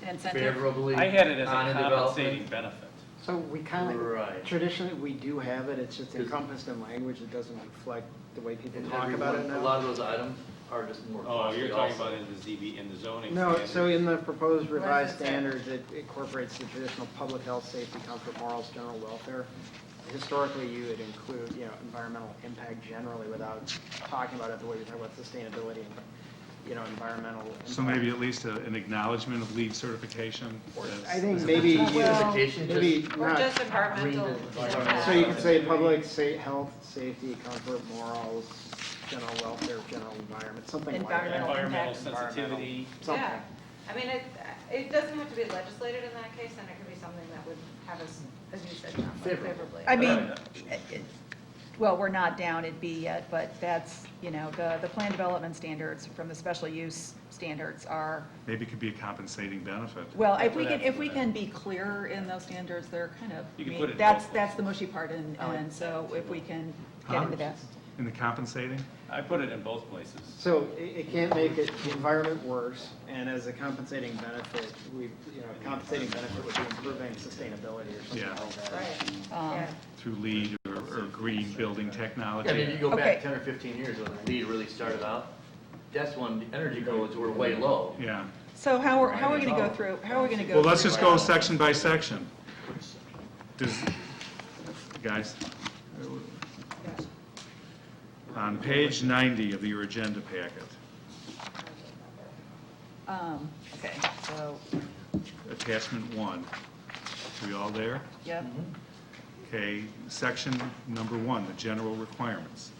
Incentive? favorably I had it as a on compensating development. benefit. So we kind of, Right. traditionally, we do have it, it's just encompassed in language, it doesn't reflect the way people And talk about it everyone- now. A lot of those items are just more Oh, costly you're talking also. about in the in the zoning No, standard? so in the proposed Where revised does it say? standards, it incorporates the traditional public health, safety, comfort, morals, general welfare. Historically, you would include, environmental impact generally without talking about it the way we talk about sustainability and, environmental impact. So maybe at least an acknowledgement of LEED certification? I think maybe, Certification, maybe just- Or not, just environmental. Environmental. so you could say public health, safety, comfort, morals, general welfare, general environment, something like that. Environmental impact, sensitivity. Something. Yeah, I mean, it doesn't have to be legislated in that case, and it could be something that would have us, as you said, John, favorably. I mean, well, we're not down at B yet, but that's, the plan development standards from the special use standards are, Maybe it could be a compensating benefit. well, if we can be clearer in those standards, they're kind of, You can put it in that's both places. the mushy part, and so if we can get into that. In the compensating? I put it in both places. So it can't make it, the environment worse, and as a compensating benefit, compensating benefit would be improving sustainability or something Yeah. like that. Right. Um, Through LEED or green building technology? I mean, if you go Okay. back 10 or 15 years when LEED really started out, that's when the energy codes were way low. Yeah. So how are we going to go through, how are we going to go? Well, let's through just go section by section. Guys, on page 90 of your agenda packet, Okay, so, attachment 1. We all there? yep. Okay, section number 1, the general requirements.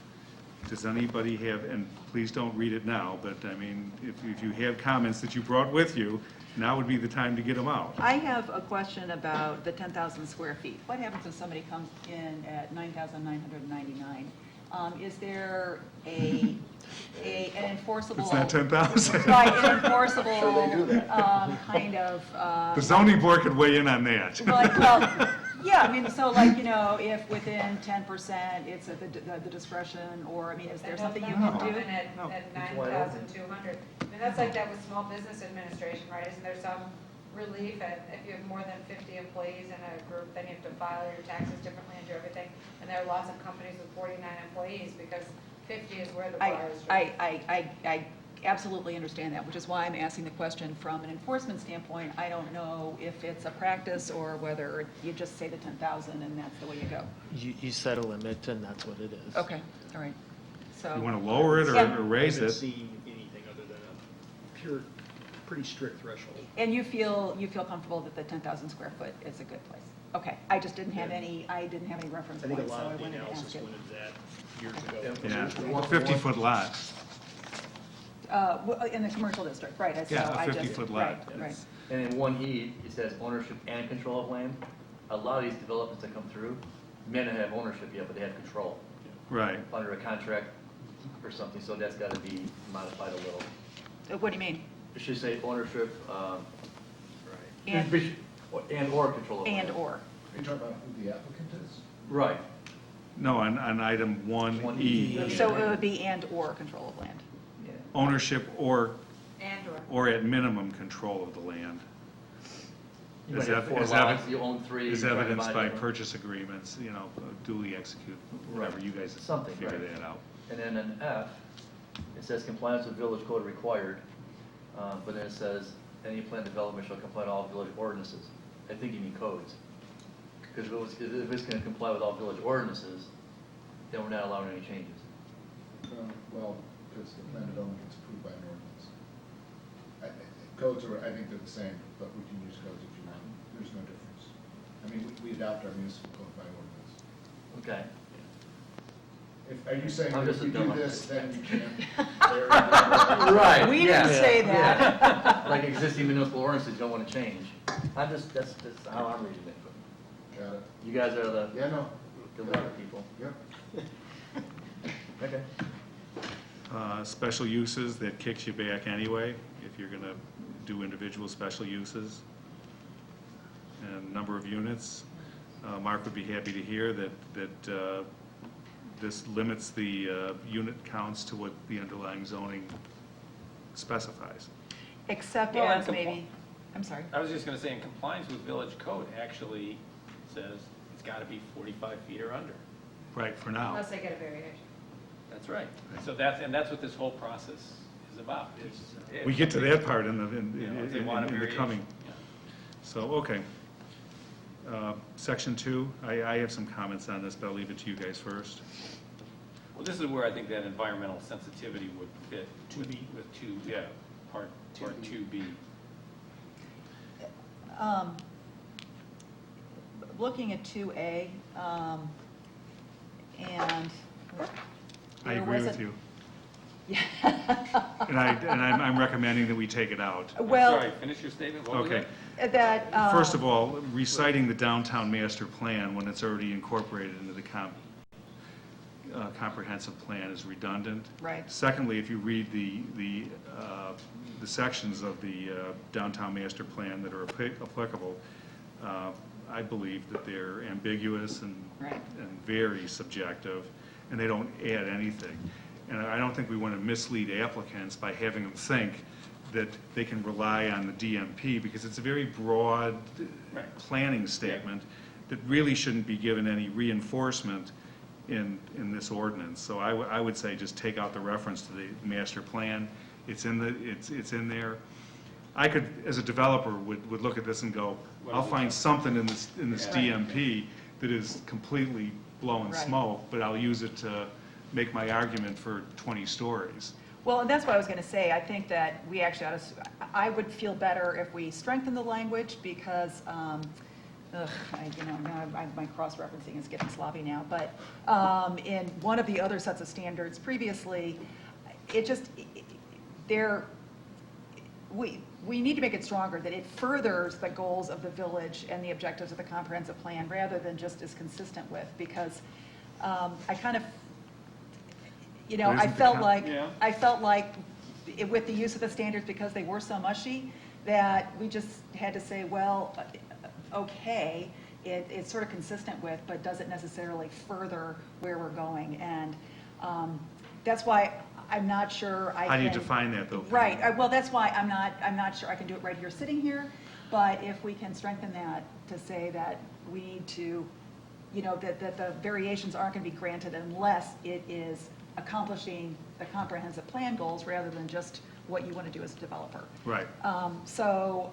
Does anybody have, and please don't read it now, but I mean, if you have comments that you brought with you, now would be the time to get them out. I have a question about the 10,000 square feet. What happens if somebody comes in at 9,999? Is there an enforceable? It's not 10,000. Right, an enforceable, Sure they do that. kind of, The zoning board could weigh in on that. well, yeah, I mean, so like, if within 10%, it's at the discretion, or, I mean, is there something you can do? At 9,200. I mean, that's like that with small business administration, right? Isn't there some relief if you have more than 50 employees in a group, then you have to file your taxes differently and do everything? And there are lots of companies with 49 employees because 50 is where the bar is. I absolutely understand that, which is why I'm asking the question from an enforcement standpoint. I don't know if it's a practice or whether you just say the 10,000 and that's the way you go. You set a limit, and that's what it is. Okay, all right. So. You want to lower it Yeah. or raise I haven't it? seen anything other than a pure, pretty strict threshold. And you feel comfortable that the 10,000 square foot is a good place? Okay, I just didn't have any reference I think a points, so lot I of the wanted to analysis ask it. went into that years ago. Yeah, 50-foot lot. Well, in the commercial district, right, so Yeah, a I just. 50-foot lot. Right. And in 1E, it says ownership and control of land. A lot of these developments that come through may not have ownership yet, but they have control Right. under a contract or something, so that's got to be modified a little. What do you mean? It should say ownership, And, and/or control of land. and/or. Are you talking about who the applicant is? Right. No, on item 1E, So it would be and/or control of land. ownership or And/or. at minimum control of the land. You Is might have that- 4 is lots, that- you own 3. Is you try to evidenced by divide them. purchase agreements, duly execute, whatever, Right. you guys Something, figure right. that out. And then in F, it says compliance with village code required, but then it says any planned development shall comply to all village ordinances. I think you mean codes. Because if it's going to comply with all village ordinances, then we're not allowing any changes. Well, because the plan development gets approved by an ordinance. Codes are, I think they're the same, but we can use codes if you want. There's no difference. I mean, we adopt our municipal code by ordinance. Okay. Are you saying I'm that just if you a do dumb- this, then you can't? Right. We didn't say that. Like existing municipal ordinances, you don't want to change. That's how I'm reading it. Got it. You guys are the Yeah, no. legal people. Yep. Okay. Special uses, that kicks you back anyway, if you're going to do individual special uses. And number of units, Mark would be happy to hear that this limits the unit counts to what the underlying zoning specifies. Except Well, as and maybe, I'm sorry. I was just gonna say, in compliance with village code, actually says it's gotta be 45 feet or under. Right, for now. Unless they get a variation. That's right. So that's what this whole process is about. is- We get to that part in if they want a the variation. coming. Yeah. So, okay. Section 2, I have some comments on this, but I'll leave it to you guys first. Well, this is where I think that environmental sensitivity would fit with part 2B. Looking at 2A, and. I there agree was with a- you. Yeah. And I'm recommending that we take it out. Well, Sorry, finish your statement. What was Okay. it? that. First of all, reciting the downtown master plan when it's already incorporated into the comprehensive plan is redundant. Right. Secondly, if you read the sections of the downtown master plan that are applicable, I believe that they're ambiguous and Right. very subjective. and they don't add anything. And I don't think we want to mislead applicants by having them think that they can rely on the DMP, because it's a very broad planning statement that really shouldn't be given any reinforcement in this ordinance. So I would say just take out the reference to the master plan. It's in there. I could, as a developer, would look at this and go, I'll find something in this DMP that is completely blowing Right. smoke, but I'll use it to make my argument for 20 stories. Well, and that's what I was going to say. I think that we actually ought to, I would feel better if we strengthen the language because, my cross-referencing is getting sloppy now, but in one of the other sets of standards previously, we need to make it stronger, that it furthers the goals of the village and the objectives of the comprehensive plan rather than just is consistent with, because I kind of, But I isn't the felt com- like, Yeah. with the use of the standards, because they were so mushy, that we just had to say, well, okay, it's sort of consistent with, but doesn't necessarily further where we're going. And that's why I'm not sure I can. How do you define that, though? Right, well, that's why I'm not sure I can do it right here sitting here, but if we can strengthen that to say that we need to, that the variations aren't going to be granted unless it is accomplishing the comprehensive plan goals rather than just what you want to do as a developer. Right. So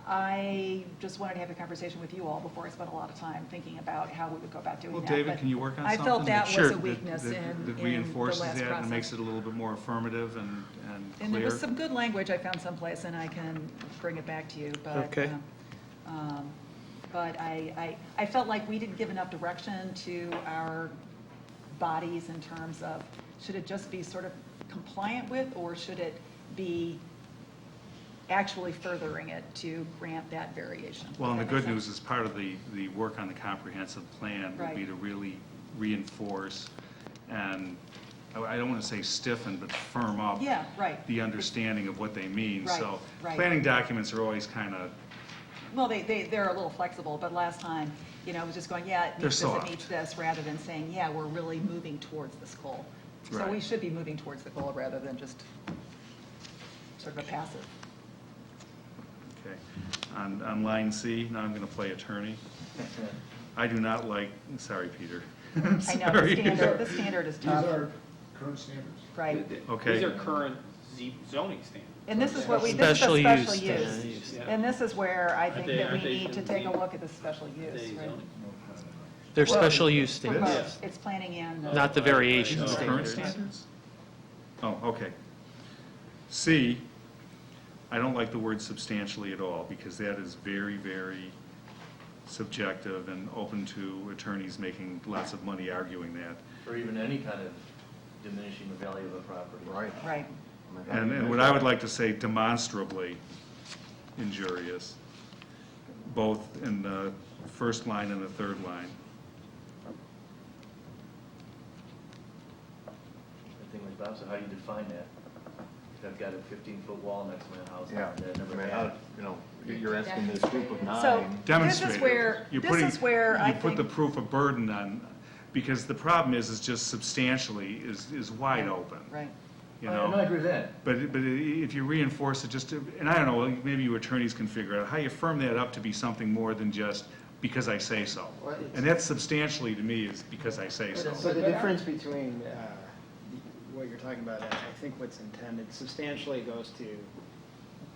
I just wanted to have a conversation with you all before I spent a lot of time thinking about how we would go about doing Well, that. David, But can you work on I something? felt that was Sure. a weakness in That the reinforces last that and process. makes it a little bit more affirmative and And there was clear? some good language I found someplace, and I can bring it back to you, but. Okay. But I felt like we didn't give enough direction to our bodies in terms of, should it just be sort of compliant with, or should it be actually furthering it to grant that variation? Well, and the Does that make good news sense? is part of the work on the comprehensive plan would be Right. to really reinforce and, I don't want to say stiffen, but firm up Yeah, right. the understanding of what they mean. Right, So right. planning documents are always kind of, Well, they're a little flexible, but last time, it was just going, yeah, it They're meets this, it soft. meets this, rather than saying, yeah, we're really moving towards this goal. So Right. we should be moving towards the goal rather than just sort of a passive. okay. On line C, now I'm going to play attorney. I do not like, sorry, Peter. I know, Sorry. the standard is tough, current standards. right? Okay. These are current zoning standards. And this is what this is the Special special use use. standards. And this is where I think that we aren't they need to in take a the- look at the special use, right? They're Well, special use For standards, both, it's planning and. not the variation These are current standards. standards? Oh, okay. C, I don't like the word substantially at all, because that is very, very subjective and open to attorneys making lots of money arguing that. Or even any kind of diminishing the value of a property. Right. Right. And what I would like to say, demonstrably injurious, both in the first line and the third line. I think like Bob said, how do you define that? I've got a 15-foot wall next to my house. Yeah, that I never I mean, had. you're asking this group of So, nine. this Demonstrate is it. where, You're this putting- is where I You put the think, proof of burden on, because the problem is just substantially is wide Right. open. right. You And know? I agree with that. But if you reinforce it just to, and I don't know, maybe you attorneys can figure out how you firm that up to be something more than just because I say so. Well, it's- And that substantially to me is because I say so. So the difference between what you're talking about, I think what's intended substantially goes to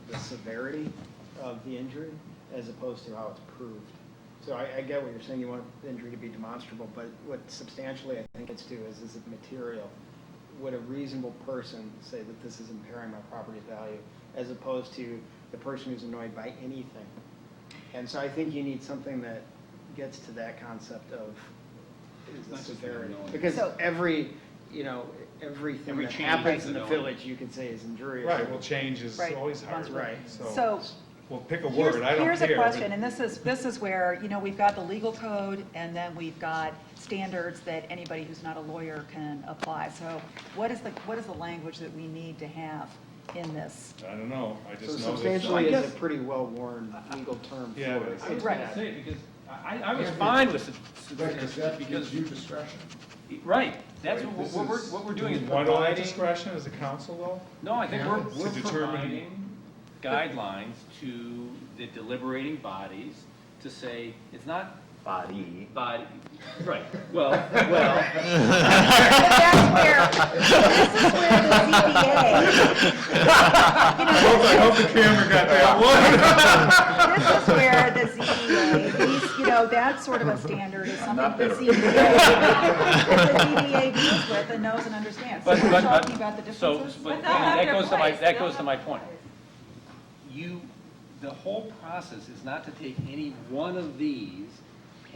the severity of the injury as opposed to how it's proved. So I get what you're saying, you want the injury to be demonstrable, but what substantially I think it's to is it material? Would a reasonable person say that this is impairing my property's value as opposed to the person who's annoyed by anything? And so I think you need something that gets to that concept of is the severity. Because So- everything Every that change happens is in the annoying. village, you could say is injurious. Right, well, change is Right. always hard. Right. So, Well, pick a word, I don't care. here's a but- question, and this is where, we've got the legal code, and then we've got standards that anybody who's not a lawyer can apply. So what is the language that we need to have in this? I don't know, I So just know that. substantially I is guess- a pretty well-worn legal term for Yeah, it. it is. I was Right. gonna say, because I was fine with it, Because that because, gives you discretion. right, that's Right, what we're doing is Want all that providing. discretion as a council, though? No, I think we're To determine- providing guidelines to the deliberating bodies to say, it's not Body. body, right, well, But that's where, this is where the ZBA, I hope the camera got that one. this is where the ZBA, that sort of a standard is something Not the better. ZBA deals with and knows and understands. So we're talking about the so, differences. but they'll have that their goes to my, place. that They'll goes to have my their point. place. The whole process is not to take any one of these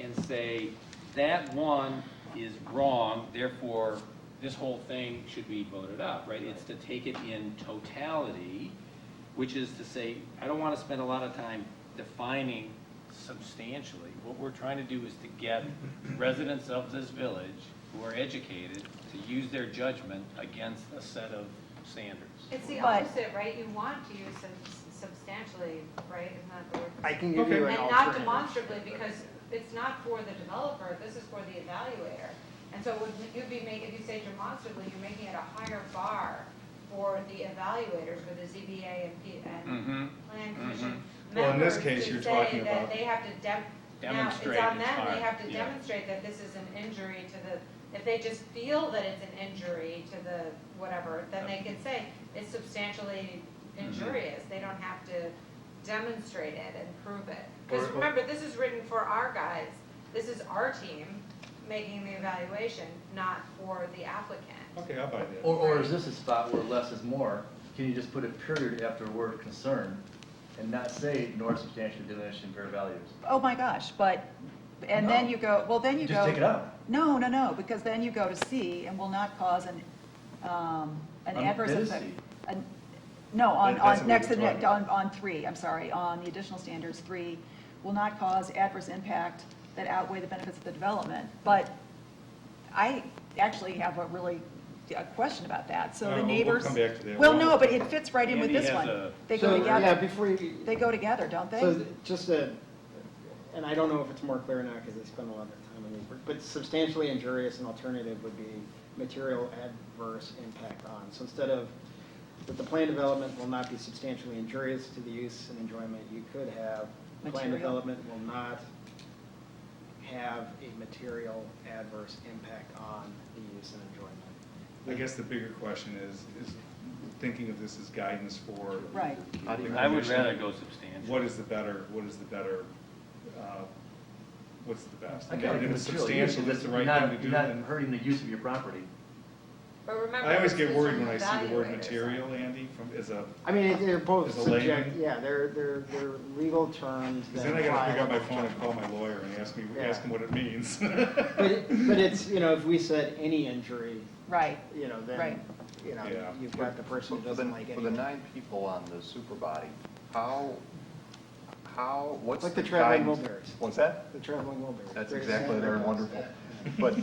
and say, that one is wrong, therefore this whole thing should be voted out, right? It's to take it in totality, which is to say, I don't want to spend a lot of time defining substantially. What we're trying to do is to get residents of this village who are educated to use their judgment against a set of standards. It's the But- opposite, right? You want to use substantially, right? Isn't that the word? I can give you an And not alternative. demonstrably, because it's not for the developer, this is for the evaluator. And so would you'd be making, if you say demonstrably, you're making it a higher bar for the evaluators, for the ZBA and Mhm. Plan Commission Well, in this members case, to you're say talking that about- they have to now, Demonstrate it's on is them, they hard, have to yeah. demonstrate that this is an injury to the, if they just feel that it's an injury to the whatever, then they can say it's substantially injurious. They don't have to demonstrate it and prove it. Because remember, this is written for our guys. This is our team making the evaluation, not for the applicant. Okay, I'll buy that. Or is this a spot where less is more? Can you just put a period after word concern and not say nor substantially diminishing fair values? Oh, my gosh, but, and then No. you go, well, then you go. Just take it out. No, because then you go to C and will not cause an adverse That is effect. C. No, on, That's what on, we next, were to talking next, on 3, I'm sorry, on the additional standards, 3, will not cause adverse impact that outweigh the benefits of the development. But I actually have a question about that, so the We'll neighbors. come back to that. Well, no, but it fits right in with Andy this has one. a- They go So, yeah, together, before you, they go together, don't they? so just a, and I don't know if it's more clear now because I spent a lot of time on these, but substantially injurious, an alternative would be material adverse impact on. So instead of that the plan development will not be substantially injurious to the use and enjoyment, you could have plan Material. development will not have a material adverse impact on the use and enjoyment. I guess the bigger question is thinking of this as guidance for. Right. I would rather go substantial. What is the better, what's the best? I And kind of if think it's material substantial, use, that's the you're right not, thing to do. you're not then- hurting the use of your property. But remember. I always this get is worried from when I see the word evaluators. material, Andy, as a, I mean, they're both As a subject, layman? yeah, they're legal terms. because that then I gotta pick up apply. my phone and call my lawyer and ask him what it means. But it's, if we said any injury, Right, then, Right. Yeah. you've got the person who For doesn't like the anything. 9 people on the super body, what's Like the the traveling guidance? Wilburys. What's that? The traveling Wilburys. That's Greatest exactly, thing they're ever. wonderful. But,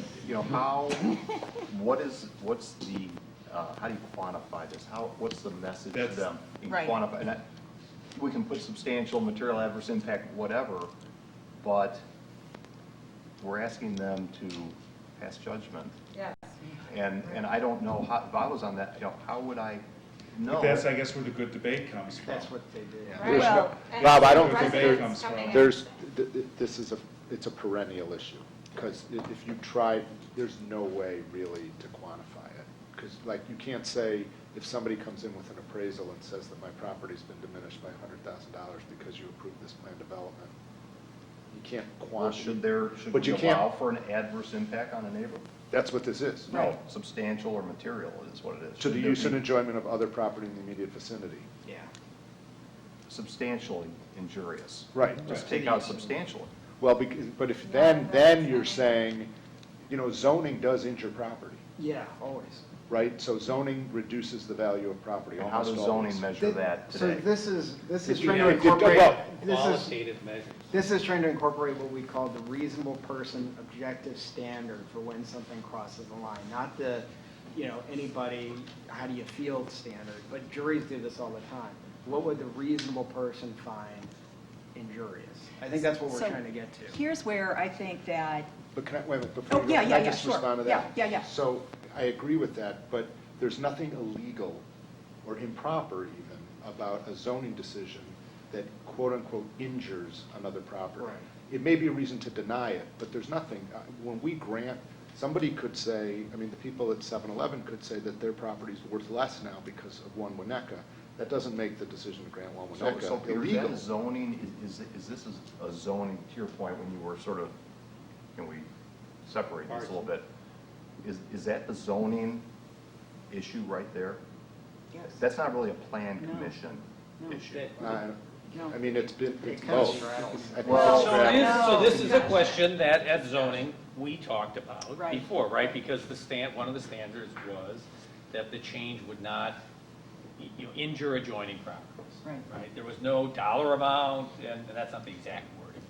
what's the, how do you quantify this? What's the message to That's- them? You Right. Quantify, and we can put substantial, material adverse impact, whatever, but we're asking them to pass judgment. Yes. And I don't know how, if I was on that, how would I know? But that's, I guess, where the good debate comes from. That's what they do. Right. Well, And Rob, I don't think residents that comes coming from- in. There's, this is it's a perennial issue, because if you try, there's no way really to quantify it. Because like, you can't say, if somebody comes in with an appraisal and says that my property's been diminished by $100,000 because you approved this plan development, you can't Well, quantify. should But you we can't- allow for an adverse impact on a neighbor? That's what this is. No, substantial or material is what it is. To the Should there use and be enjoyment of other property in the immediate vicinity. Yeah. Substantially injurious. Right. Just take out substantially. Well, but if, then you're saying, zoning does injure property, Yeah, always. right? So zoning reduces the value of property And how does almost zoning always. measure that So today? this is If you trying to have- incorporate, well, Qualitative measures. this is trying to incorporate what we call the reasonable person objective standard for when something crosses the line, not the, anybody, how do you feel standard, but juries do this all the time. What would the reasonable person find injurious. I think that's what we're So trying to get to. Here's where I think that, But can I, wait a minute, before Oh, you go, yeah, can yeah, I yeah, just sure. respond to that? Yeah. So I agree with that, but there's nothing illegal or improper even about a zoning decision that quote-unquote injures another property. Right. It may be a reason to deny it, but there's nothing, when we grant, somebody could say, I mean, the people at 7-Eleven could say that their property's worth less now because of one Winnetka. That doesn't make the decision to grant one So Winnetka Peter, is illegal. that zoning, is this a zoning, to your point, when you were sort of, can we separate this a little bit? Is that the zoning issue right there? yes, That's not really a plan No. commission No. issue. no. I mean, it's It kind of both. straddles. I think Well, it's So straddling. this is a question that at zoning, we talked about Right. before, right? Because one of the standards was that the change would not, injure adjoining properties. Right. There was no dollar amount, and that's not the exact wording,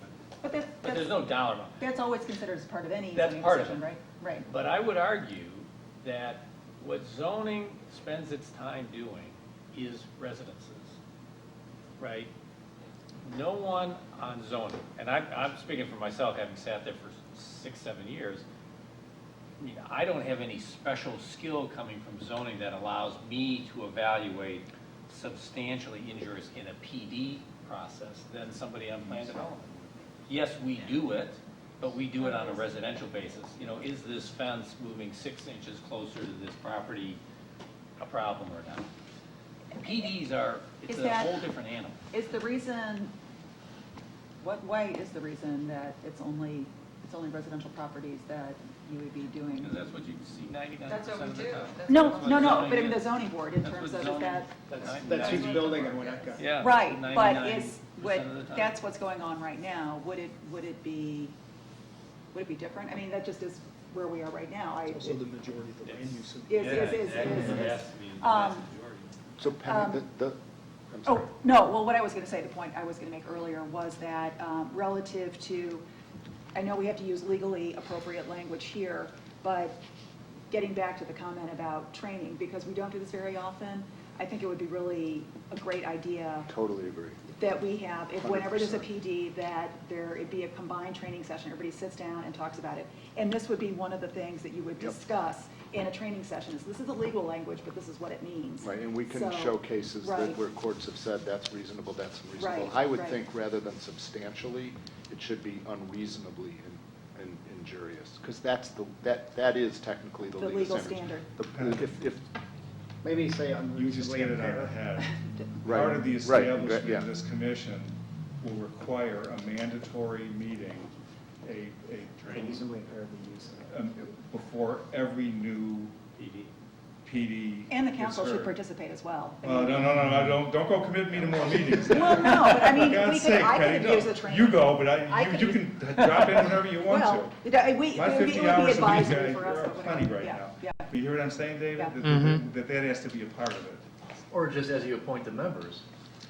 But but there's no dollar amount. that's always considered as part of any That's zoning part of decision, it. right? Right. But I would argue that what zoning spends its time doing is residences, right? No one on zoning, and I'm speaking for myself, having sat there for 6, 7 years, I mean, I don't have any special skill coming from zoning that allows me to evaluate substantially injurious in a PD process than somebody on plan development. Yes, we do it, but we do it on a residential basis. Is this fence moving 6 inches closer to this property a problem or not? PDs it's Is a that- whole different animal. Is the reason, why is the reason that it's only residential properties that you would be doing? Because that's what you see 99% of the time. No, That's what no, zoning but in is. the zoning board, in That's terms what of, is zoning- that, That's who's building in Winnetka. Yeah. right, but 99% is, of the time. that's what's going on right now. Would it be different? I mean, that just is where we are right now. Also the majority of the land use. Yeah, exactly. It has to be the vast majority. So Penny, I'm Oh, sorry. no, well, what I was going to say, the point I was going to make earlier was that relative to, I know we have to use legally appropriate language here, but getting back to the comment about training, because we don't do this very often, I think it would be really a great idea Totally agree. that we have, if whenever there's a 100%. PD, that it'd be a combined training session, everybody sits down and talks about it. And this would be one of the things that you would Yep. discuss in a training session, is this is the legal language, but this is what it means. Right, and we can So, show cases that right. where courts have said that's reasonable, that's unreasonable. Right, I would right. think rather than substantially, it should be unreasonably injurious, because that is technically the The legal legal standard. standard. If, Maybe say You just unreasonably hit it on the impaired. head. Right, Part of the right, establishment yeah. of this commission will require a mandatory meeting, a Reasonably impaired the use of it. before every new PD. And the gets council should heard. participate as well. I No, mean- don't go commit me to more meetings. Well, no, but I mean, For God's we could, sake, I Penny, could no. use the training. You go, but I could you use- can drop in whenever you want Well, to. it My would be 50 hours a week, advisory for us. there are but plenty whatever. right Yeah, now. yeah. But you hear what I'm saying, David? Yeah. That has to be a part of it. Or just as you appoint the members.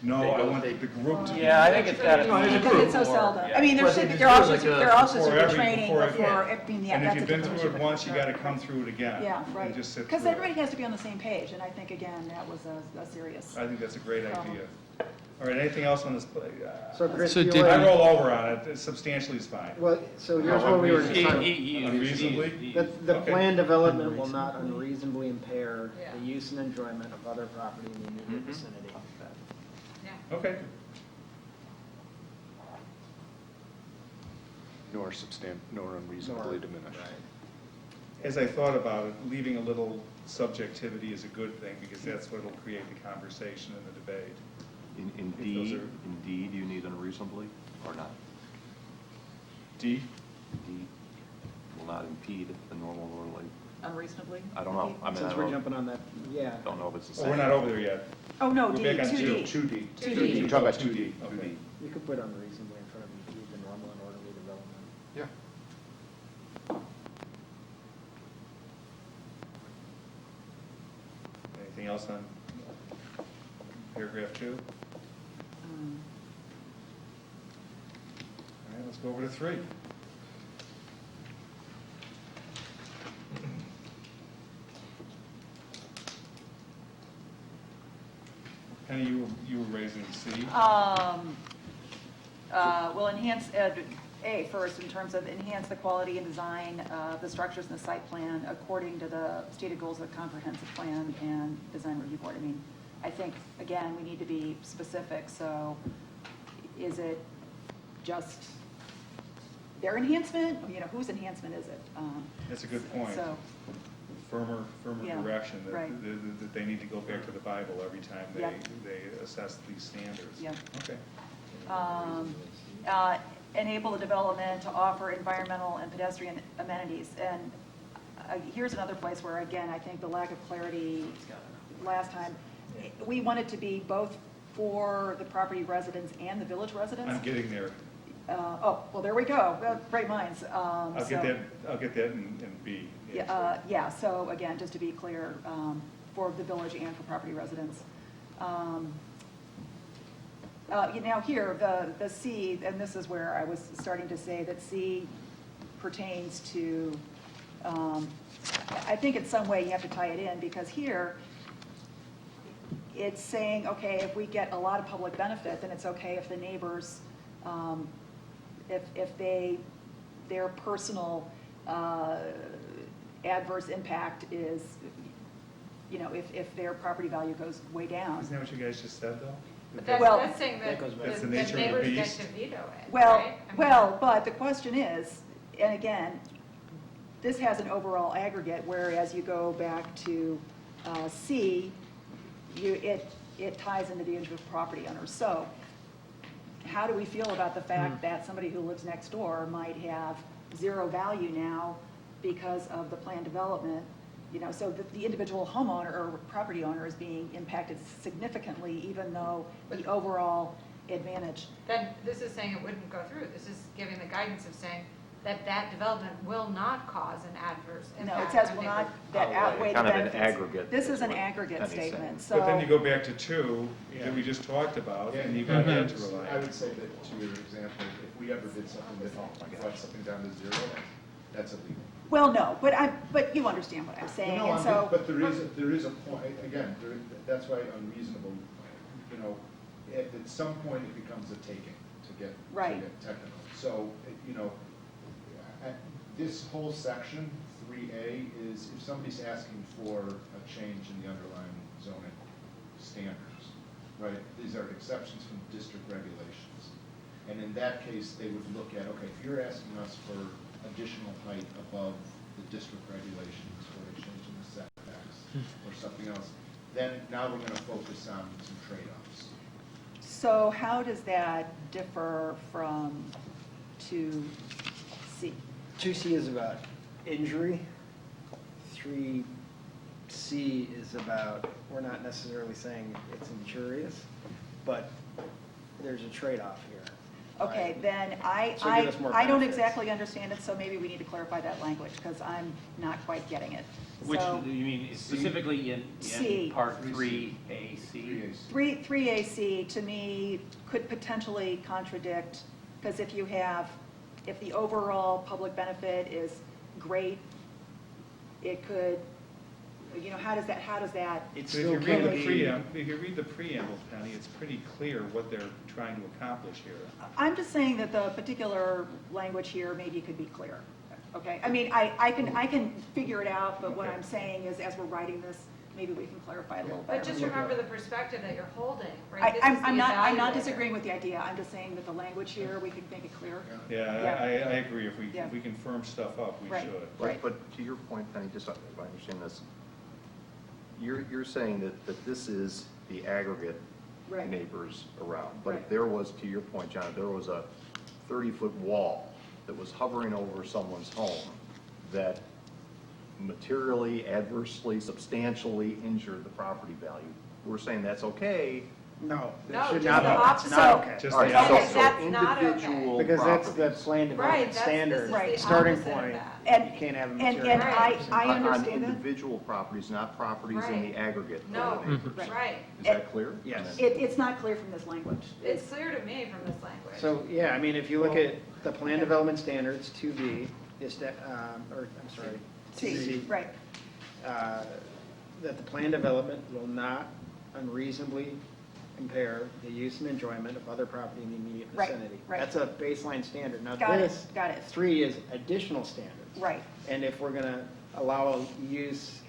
No, They I go- want they- the group to. Yeah, I think it's got to be. Because it's so seldom. I mean, But they just there do also, like a- there also Before should be every- training before- before, yeah. I mean, yeah, And if that's a you've been different through issue. it once, you got to come through it again. Yeah, and right. just sit Because through it. everybody has to be on the same page, and I think, again, that was a serious. I think that's a great Problem. idea. All right, anything else on this? So Chris, So you did I like- roll over on it, substantially is fine. well, so here's what we were just talking. Unreasonably? The Okay. plan development will not unreasonably impair the use and enjoyment of other property in the immediate vicinity. Okay. nor unreasonably diminished. As I thought about it, leaving a little subjectivity is a good thing, because that's what will create the conversation and the debate. Indeed, are- indeed, you need unreasonably or not? D? Indeed will not impede the normal orderly. Unreasonably? I don't know. I mean, I Since we're don't, jumping on that, yeah. don't know if it's the Oh, same. we're not over there yet. Oh, no, We're D, back on 2D. 2D. 2D. You're talking about 2D. Okay. You could put unreasonably in front of impede the normal and orderly development. Yeah. Anything else on paragraph 2? All right, let's go over to 3. Penny, you were raising C. will enhance, A, first, in terms of enhance the quality and design of the structures in the site plan according to the stated goals of the comprehensive plan and design review board. I mean, I think, again, we need to be specific, so is it just their enhancement? You know, whose enhancement is it? That's a good point. So, Firmer Yeah, direction, right. that they need to go back to the Bible every time Yep. they assess these standards. Yep. Okay. Enable the development to offer environmental and pedestrian amenities. And here's another place where, again, I think the lack of clarity last time, we want it to be both for the property residents and the village residents. I'm getting there. Well, there we go. Great minds. I'll get that in B. Yeah, so again, just to be clear, for the village and for property residents. Now here, the C, and this is where I was starting to say that C pertains to, I think in some way you have to tie it in, because here, it's saying, okay, if we get a lot of public benefit, then it's okay if the neighbors, if their personal adverse impact is, you know, if their property value goes way down. Isn't that what you guys just said, though? But that's, Well- that's saying that That goes back. That's the the nature of the neighbors get beast. to veto it, Well, right? I mean, well, but the question is, and again, this has an overall aggregate, whereas you go back to C, it ties into the individual property owners. So how do we feel about the fact that somebody who lives next door might have zero value now because of the planned development? You know, so the individual homeowner or property owner is being impacted significantly, even though the overall advantage. Then this is saying it wouldn't go through. This is giving the guidance of saying that that development will not cause an adverse No, impact. it says on will neighbors. not, that outweigh the Kind of an benefits. aggregate This is is an what aggregate Penny's saying. statement, so. But then you go back to 2, that we just talked about, and you've got that to rely I on. would say that, to your example, if we ever did something that brought something down to 0, that's illegal. Well, no, but you understand what I'm saying, No, and so. but there is a point, again, that's why unreasonable, you know, at some point it becomes a taking to get Right. technical. So, you know, this whole section, 3A, is if somebody's asking for a change in the underlying zoning standards, right? These are exceptions from district regulations. And in that case, they would look at, okay, if you're asking us for additional height above the district regulations, or a change in the setbacks, or something else, then now we're gonna focus on some trade-offs. So how does that differ from 2C? 2C is about injury. 3C is about, we're not necessarily saying it's injurious, but there's a trade-off here. Okay, then So give us more I don't benefits. exactly understand it, so maybe we need to clarify that language, because I'm not quite getting it. Which, So, you mean specifically in C. part 3AC? 3AC to me could potentially contradict, because if the overall public benefit is great, it could, you know, how does that? It's But if still you read gonna the be, preamble, if you read the preamble, Penny, it's pretty clear what they're trying to accomplish here. I'm just saying that the particular language here maybe could be clear, okay? I mean, I can figure it out, but what Okay. I'm saying is, as we're writing this, maybe we can clarify a little better. But just remember the perspective that you're holding, right? This is I'm the not evaluator. disagreeing with the idea, I'm just saying that the language here, we can make it clear. Yeah, Yeah. I agree. Yeah. If we can firm stuff up, we Right. should. Right. But to your point, Penny, just so I understand this, you're saying that this is the aggregate Right. neighbors around. But if Right. there was, to your point, John, if there was a 30-foot wall that was hovering over someone's home that materially, adversely, substantially injured the property value, we're saying that's okay. no, No, that should just not the be, opposite. it's not okay. Just All right, the so- opposite. so That's not okay. individual Because that's the properties. plan Right, development this is standard, the starting opposite of point. that. And, You can't have a and material. I On understand that. individual properties, not properties in Right. the aggregate. No, of the neighbors. right. Is that clear? Yes. It's not clear from this language. It's clear to me from this language. So, yeah, I mean, if you look at the plan development standards, 2B, or, I'm sorry, T, right. that the plan development will not unreasonably impair the use and enjoyment of other property in the immediate Right, vicinity. right. That's a baseline standard. Now Got it, this, got it. 3 is additional standards. Right. And if we're going to allow a use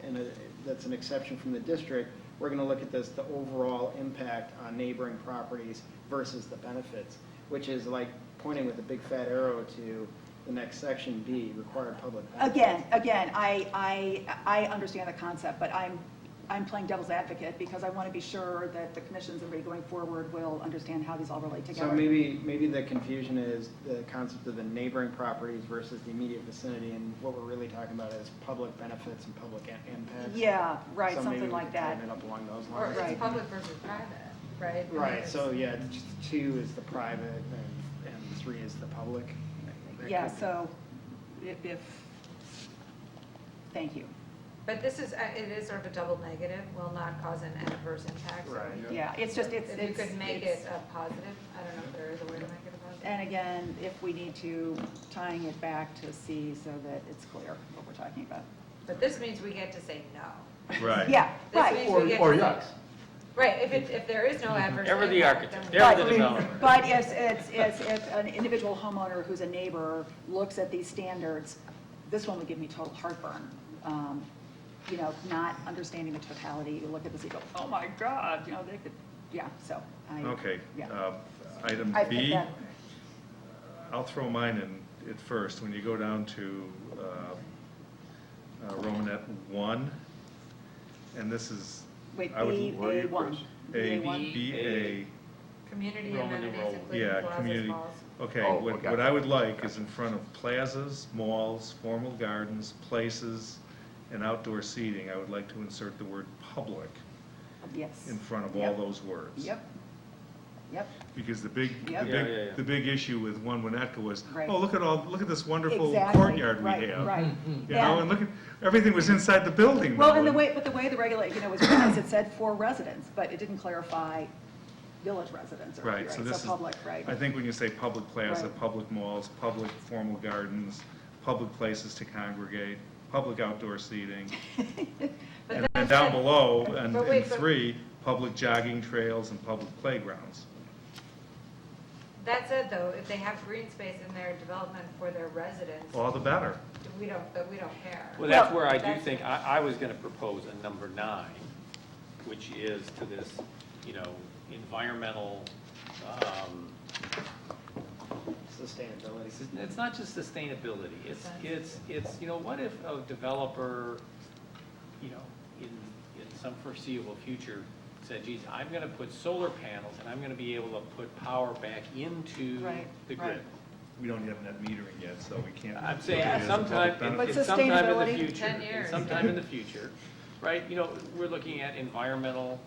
that's an exception from the district, we're going to look at this, the overall impact on neighboring properties versus the benefits, which is like pointing with a big fat arrow to the next section, B, required public benefits. Again, I understand the concept, but I'm playing devil's advocate because I want to be sure that the commissions and everybody going forward will understand how these all relate together. So maybe the confusion is the concept of the neighboring properties versus the immediate vicinity, and what we're really talking about is public benefits and public impacts. Yeah, right, So something maybe we like can that. tighten it up along those Or lines. it's Right. public versus private, right? I mean, Right, it's- so yeah, 2 is the private and 3 is the public. That Yeah, could be- so thank you. But this is, it is sort of a double negative, will not cause an adverse impact. So Right. Yeah, it's just, If you could make it's- it a positive, I don't know if there is a way to make it a positive. And again, if we need to, tying it back to C so that it's clear what we're talking about. But this means we get to say no. Right. Yeah, This right. means we get Or to say yes. no. Right, if there is no adverse impact. Ever the architect, then ever we- the developer. But if an individual homeowner who's a neighbor looks at these standards, this one would give me total heartburn. You know, not understanding the totality, you look at this, you go, oh my God, you know, they could, yeah, so I. Okay. Yeah. Item I think B, that- I'll throw mine in at first. When you go down to Romanet 1, and this is, Wait, I would- A1. A, A1. B, A, Community Roman amenities, numeral. including yeah, plazas, community. malls. Okay, Oh, what okay. what I would like is in front of plazas, malls, formal gardens, places, and outdoor seating, I would like to insert the word public Yes. in front of all Yep. those words. Yep. Yep. Because the big, Yep. Yeah. the big issue with One Winnetka was, Right. oh, look at this wonderful Exactly. courtyard we Right, have. right. You know, and look at, everything was inside the building. Well, though, and the way the regulation, was written, it said for residents, but it didn't clarify village residents or, Right, so this is. public, right? I think when you say public plaza, Right. public malls, public formal gardens, public places to congregate, public outdoor seating. But And then that's down it. below, But and wait, but- 3, public jogging trails and public playgrounds. That said, though, if they have green space in their development for their residents, All the better. we don't care. Well, that's where I do That's- think, I was going to propose a number 9, which is to this, environmental, Sustainability. it's not just sustainability, it's, what if a developer, in some foreseeable future said, geez, I'm going to put solar panels and I'm going to be able to put power back into Right, the grid. right. We don't have net metering yet, so we can't. I'm look saying at it as a sometime, public benefit. But sometime in sustainability- the future. 10 years. Sometime in the future, right? We're looking at environmental,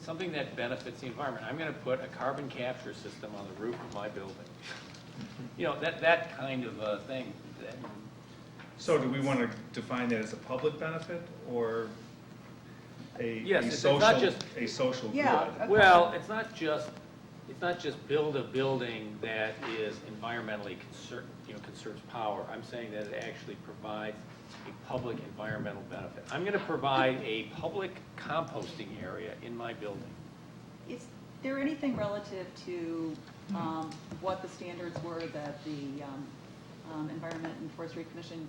something that benefits the environment. I'm going to put a carbon capture system on the roof of my building. That kind of a thing. So do we want to define that as a public benefit or Yes, a it's social, not just- a social good? Yeah. Well, it's not just build a building that is environmentally conserves power. I'm saying that it actually provides a public environmental benefit. I'm going to provide a public composting area in my building. Is there anything relative to what the standards were that the Environment and Forestry Commission,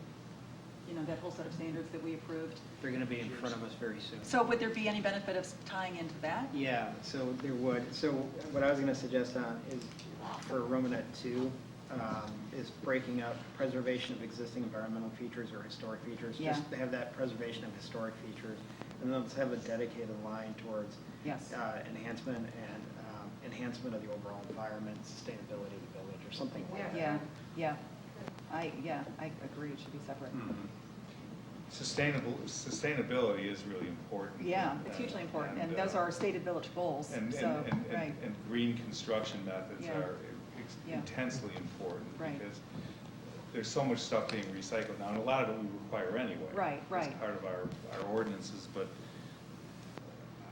that whole set of standards that we approved? They're going to be in front of us very soon. So would there be any benefit of tying into that? Yeah, so there would. So what I was going to suggest on is for Romanet 2, is breaking up preservation of existing environmental features or historic features. Yeah. Just to have that preservation of historic features, and then let's have a dedicated line towards Yes. enhancement and enhancement of the overall environment, sustainability of the village, or something like that. Yeah. I agree, it should be separate. Sustainability is really important. Yeah, it's hugely important, and those are our stated village goals, And, so, right. and green construction methods Yeah. are Yeah. intensely important. Right. Because there's so much stuff being recycled now, and a lot of it we require anyway. Right, right. As part of our ordinances, but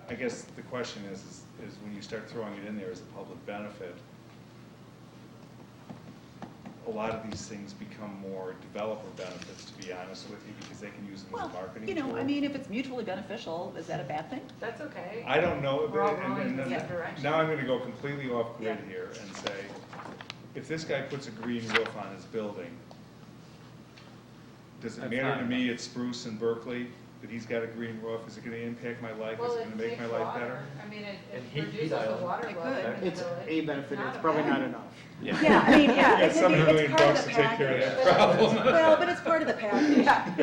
I guess the question is when you start throwing it in there as a public benefit, a lot of these things become more developer benefits, to be honest with you, because they can use them as a Well, marketing you tool. know, I mean, if it's mutually beneficial, is that a bad thing? That's okay. I don't know, We're all and- going and in the then- same direction. now I'm gonna go completely off grid Yeah. here and say, if this guy puts a green roof on his building, does it That's matter to fine. me at Spruce and Berkeley that he's got a green roof? Is it gonna impact my life? Well, Is it it gonna make takes my life water. better? I mean, it And heat reduces the island. water It load could. in the It's village. a benefit, Not it's a probably bad. not enough. Yeah, I mean, yeah. That's $7 million part of bucks the to take care of that package. problem. Well, but it's part of the package. Yeah.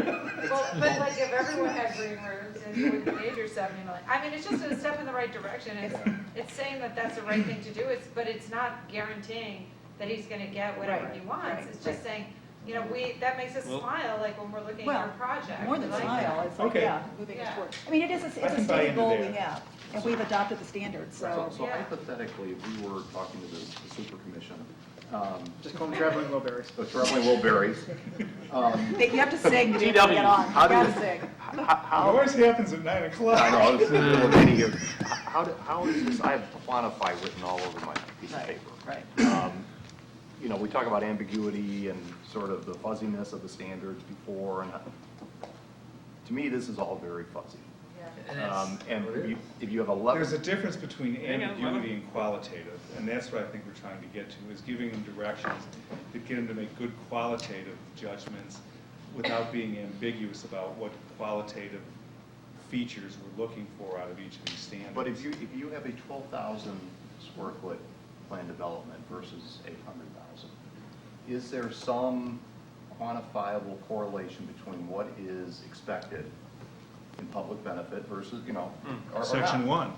Well, but like if everyone had green roofs and you wouldn't need your 70 million, I mean, it's just a step in the right direction. It's saying that that's the right thing to do, but it's not guaranteeing that he's gonna get whatever Right, he wants. right, It's just saying, you know, that makes us smile, like when we're looking at Well, your project. more than We like smile, that. it's like, Okay. yeah, moving us Yeah. forward. I mean, it's I a can buy stated into goal, that. yeah, and we've adopted the standards, so. So Yeah. hypothetically, if we were talking to the super commission, Just call them traveling Wilburys. the traveling Wilburys, You have to sing to TW, get on, you how do you- gotta sing. It how, always happens at 9 o'clock. I know, it's in the middle of the meeting here. How is this, I have quantify written all over my piece of Right, paper. right. You know, we talk about ambiguity and sort of the fuzziness of the standards before, and to me, this is all very fuzzy. And if you have 11. There's a difference between Hang on, ambiguity and qualitative, and that's what I think we're trying to get to, is giving them directions that get them to make good qualitative judgments without being ambiguous about what qualitative features we're looking for out of each of these standards. But if you have a 12,000 square foot plan development versus 800,000, is there some quantifiable correlation between what is expected in public benefit versus, you know, or not? Section 1,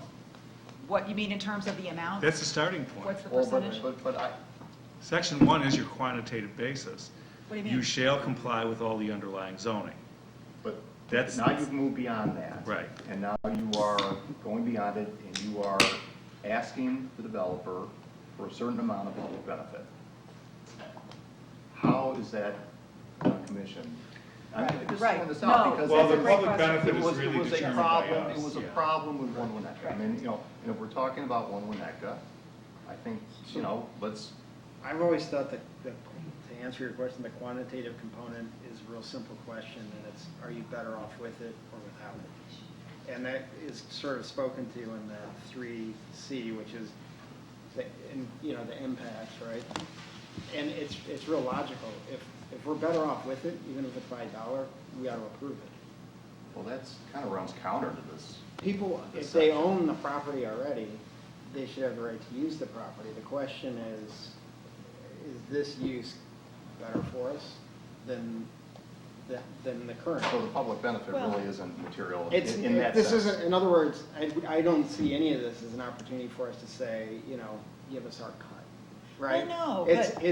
What, you mean in terms of the amount? that's the starting point. What's the Well, percentage? but I, Section 1 is your quantitative basis. What do you mean? You shall comply with all the underlying zoning. but That's- now you've moved beyond that. Right. And now you are going beyond it, and you are asking the developer for a certain amount of public benefit. How is that commission? I'm just Right. throwing this out No. because Well, the That's a great public question. benefit it is was really a determined by problem, us. it was a yeah. problem with One Winnetka. I mean, you know, and if we're talking about One Winnetka, I think, you know, let's, I've always thought that, to answer your question, the quantitative component is a real simple question, and it's, are you better off with it or without it? And that is sort of spoken to in the 3C, which is, you know, the impacts, right? And it's real logical. If we're better off with it, even if it's by $1, we ought to approve it. well, that's kind of runs counter to this. People, if they own the property already, they should have the right to use the property. The question is this use better for us than the current? So the public benefit Well, really isn't material It's, in that this sense. isn't, in other words, I don't see any of this as an opportunity for us to say, you know, give us our cut, right? Well, no, And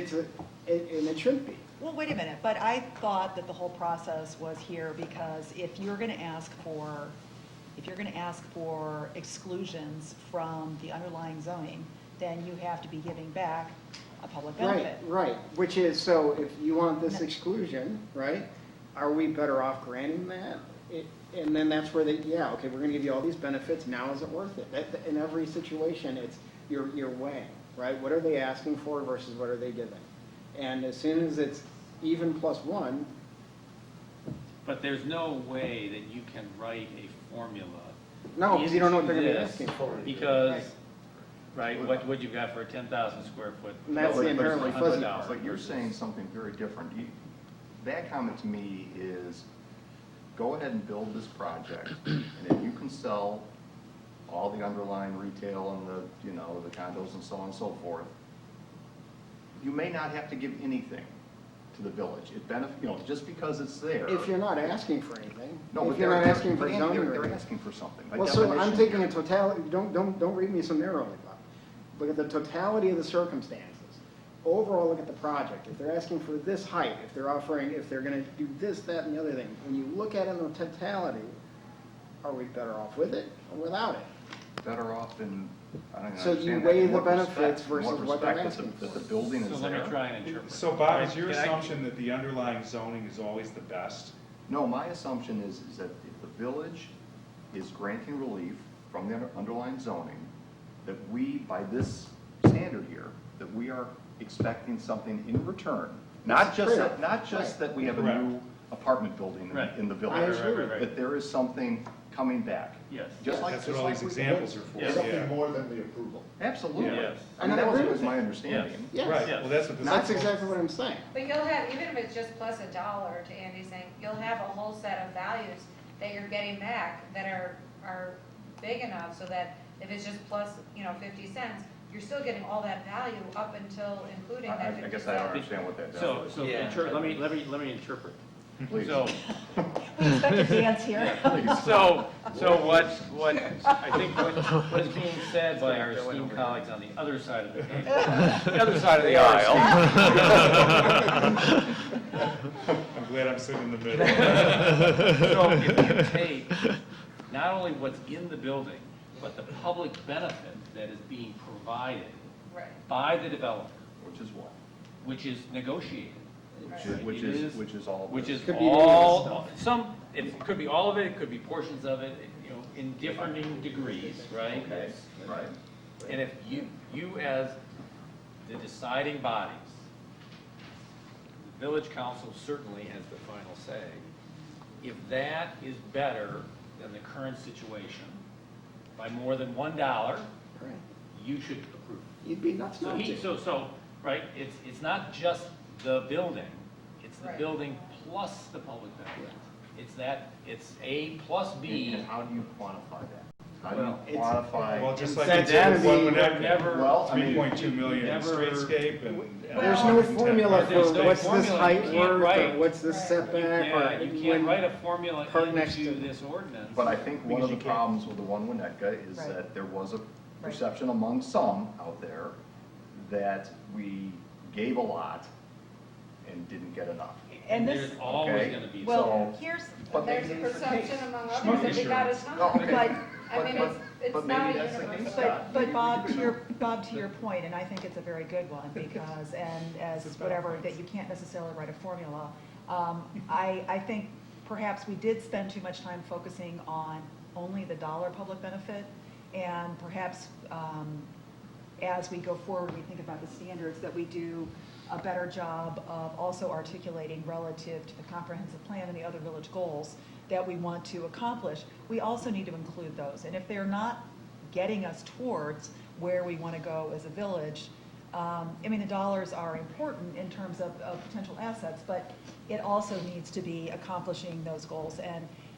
it shouldn't be. Well, wait a minute, but I thought that the whole process was here because if you're gonna ask for exclusions from the underlying zoning, then you have to be giving back a public benefit. Right, which is, so if you want this exclusion, right, are we better off granting that? And then that's where yeah, okay, we're gonna give you all these benefits, now is it worth it? In every situation, it's, you're weighing, right? What are they asking for versus what are they giving? And as soon as it's even plus one, But there's no way that you can write a formula. no, because you don't know what they're gonna be into this, asking for. Because, right, what you've got for a 10,000 square foot. And that's No, the but- inherently but- fuzzy but- part. But you're saying something very different. That comment to me is, go ahead and build this project, and if you can sell all the underlying retail and the, you know, the condos and so on and so forth, you may not have to give anything to the village. It you know, just because it's there. If you're not asking for anything, No, but if you're not asking for zoning they're relief. asking for something. by Well, so I'm definition. taking a totality, don't read me so narrowly, Bob. Look at the totality of the circumstances. Overall, look at the project. If they're asking for this height, if they're gonna do this, that, and the other thing, when you look at it in the totality, are we better off with it or without it? Better off in, I don't even So you understand that. weigh In the what benefits respect? In versus what they're respect asking that for. the building So is let there? me try and interpret. So Bob, is your Can I- assumption that the underlying zoning is always the best? No, my assumption is that if the village is granting relief from the underlying zoning, that we, by this standard here, that we are expecting something in return. Not just, that we have a new apartment building Right. in the I village. agree. Right. That there is something coming back. Yes. Just like, That's what all these examples are for, Something yeah. more than the approval. Absolutely. Yes. I mean, And I that was agree always with my that. understanding. Yes. Right, Yes. well, that's what this is. That's exactly what I'm saying. But you'll have, even if it's just plus $1, to Andy's saying, you'll have a whole set of values that you're getting back that are big enough so that if it's just plus, 50 cents, you're still getting all that value up until including that 50 I cents. guess I don't understand what that does. So let me interpret. Please. So, We expect a dance here. so what I think what is being said by our esteemed colleagues on the other side of the other side of the aisle. I'm glad I'm sitting in the middle. So if you take not only what's in the building, but the public benefit that is being provided Right. by the developer, Which is what? which is negotiated. Which is all. Which is Could be all, it could be all of it, it could be portions of it, in differing degrees, right? Okay, right. And if you as the deciding bodies, the village council certainly has the final say. If that is better than the current situation by more than $1, Right. you should approve. You'd be nuts So not to. so, right, it's not just the building, it's the Right. building plus the public benefit. It's A plus B. And how do you quantify that? How do Well, you quantify? Well, just like That's it's gotta one be- Winnetka, never- Well, I mean, 3.2 million in never- streetscape and. There's no formula There's for no what's this formula. height You can't worth, write- or what's this Right. setback, Yeah, or you when- can't write a formula park next into to- this ordinance. But I think one of the Because you can't- problems with the one Winnetka is Right. that there was a perception among some out there that we gave a lot and didn't get enough. And this, There's always okay. gonna be. well, So- here's, But There's a maybe it's the case. perception among others that we got a ton. Oh, okay. but, I mean, it's But not maybe a that's the case, universal. Scott. but Bob, to your point, and I think it's a very good one, because, and as whatever, that you can't necessarily write a formula. I think perhaps we did spend too much time focusing on only the dollar public benefit, and perhaps, as we go forward, we think about the standards, that we do a better job of also articulating relative to the comprehensive plan and the other village goals that we want to accomplish. We also need to include those, and if they're not getting us towards where we want to go as a village, the dollars are important in terms of potential assets, but it also needs to be accomplishing those goals.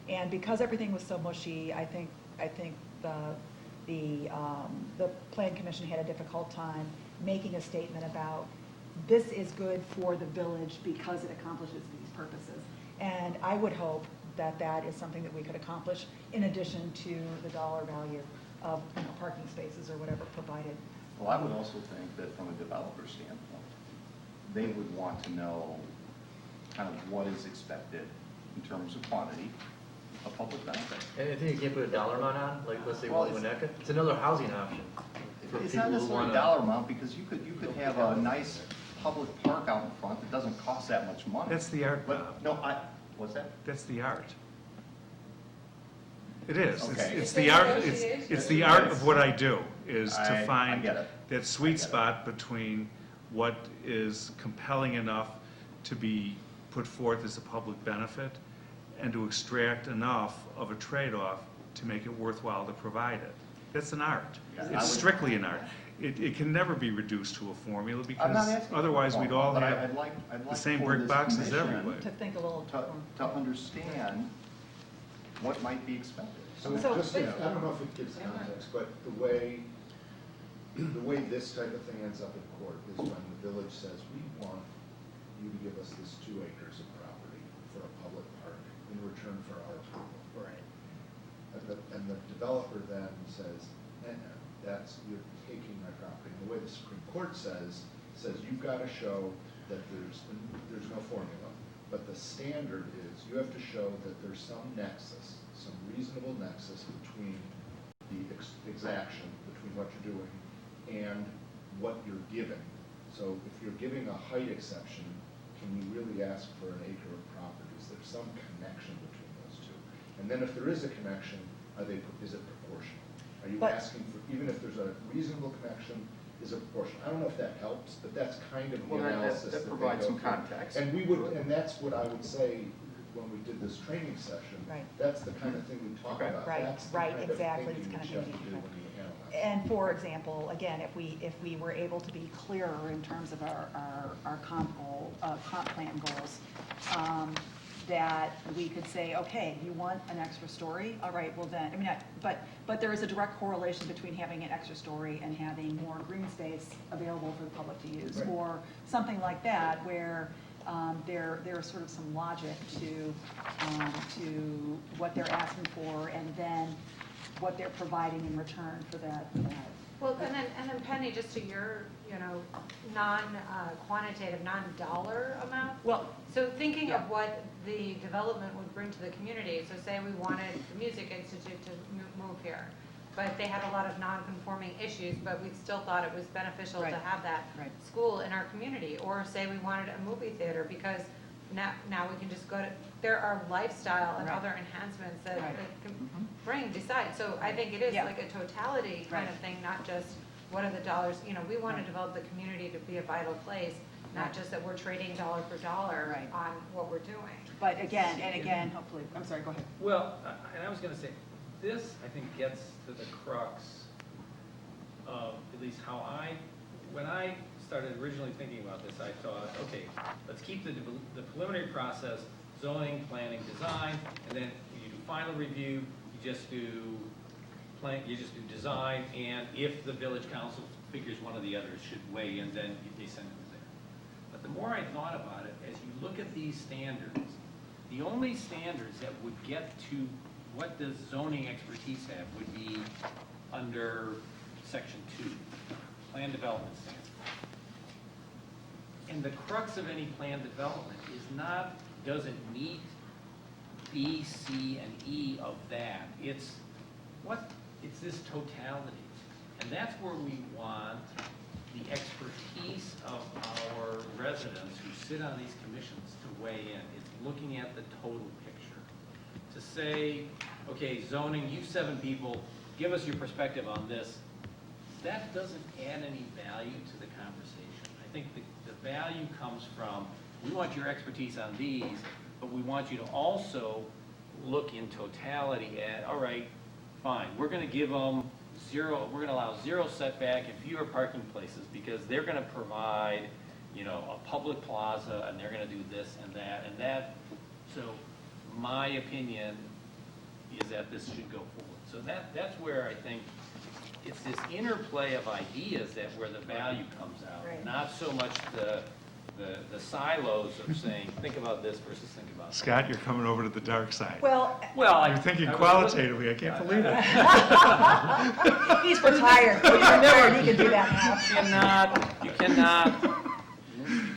And because everything was so mushy, I think the Plan Commission had a difficult time making a statement about this is good for the village because it accomplishes these purposes. And I would hope that that is something that we could accomplish in addition to the dollar value of parking spaces or whatever provided. Well, I would also think that from a developer standpoint, they would want to know kind of what is expected in terms of quantity of public benefit. And I think you can't put a dollar amount on, like, let's say, Well, one it's- Winnetka, it's another housing option. for It's people not who necessarily a wanna- dollar amount, because you could have a nice public park out in front that doesn't cost that much money. That's the art, Bob. But, no, what's that? That's the art. It is. Okay. It's the art, it's the art of what I do, is to I find get it. that I sweet get it. spot between what is compelling enough to be put forth as a public benefit and to extract enough of a trade-off to make it worthwhile to provide it. That's an art. Yeah, I It's would- strictly an art. It can never be reduced to a formula I'm not because asking for otherwise we'd all but have I'd like the same for brick this boxes commission everywhere. To think a little. To understand what might be expected. I mean, So- just, I don't know if it gives context, but the way this type of thing ends up in court is when the village says, we want you to give us this 2 acres of property for a public park in return for our approval. Right. And the developer then says, you're taking my property. And the way the Supreme Court says you've got to show that there's no formula, but the standard is you have to show that there's some nexus, some reasonable nexus between the exaction, between what you're doing and what you're giving. So if you're giving a height exception, can you really ask for an acre of property? Is there some connection between those two? And then if there is a connection, is it proportional? Are you But- asking for, even if there's a reasonable connection, is a proportion. I don't know if that helps, but that's kind of the Well, that analysis. that they provides go some through. context. And we would, and that's what I would say when we did this training session. Right. That's the kind of thing we talk Okay. about. Right, That's the right, kind of exactly. thinking It's that gonna you have be to do when you analyze. And for example, again, if we were able to be clearer in terms of our comp plan goals, that we could say, okay, you want an extra story? All right, well then, I mean, but there is a direct correlation between having an extra story and having more green space available for the public to use, Right. or something like that, where there is sort of some logic to what they're asking for, and then what they're providing in return for that. Well, and then Penny, just to your, non-quantitative, non-dollar amount. Well, So thinking of what the development would bring to the community, so say we wanted the Music Institute to move here, but they had a lot of non-conforming issues, but we still thought it was beneficial to Right. have that Right. school in our community. Or say we wanted a movie theater, because now we can just go to, there are lifestyle and Right. other enhancements that Right. that can bring besides. So I think it is Yeah. like a totality kind of Right. thing, not just what are the dollars, we want to develop the community to be a vital place, not Right. just that we're trading dollar for dollar Right. on what we're doing. but again, hopefully, I'm sorry, go ahead. Well, and I was gonna say, this, I think, gets to the crux of at least how when I started originally thinking about this, I thought, okay, let's keep the preliminary process, zoning, planning, design, and then when you do final review, you just do design, and if the village council figures one of the others should weigh in, then they send it there. But the more I thought about it, as you look at these standards, the only standards that would get to what does zoning expertise have would be under section 2, plan development standards. And the crux of any plan development is not, does it meet B, C, and E of that? It's this totality. And that's where we want the expertise of our residents who sit on these commissions to weigh in. It's looking at the total picture. To say, okay, zoning, you 7 people, give us your perspective on this, that doesn't add any value to the conversation. I think the value comes from, we want your expertise on these, but we want you to also look in totality at, all right, fine, we're going to give them we're going to allow 0 setback and fewer parking places because they're going to provide, a public plaza, and they're going to do this and that. So my opinion is that this should go forward. So that's where I think it's this interplay of ideas that where the value comes out, Right. not so much the silos of saying, think about this versus think about that. Scott, you're coming over to the dark side. Well, You're thinking qualitatively, I can't believe it. he's retired, he's retired, he can do that now. You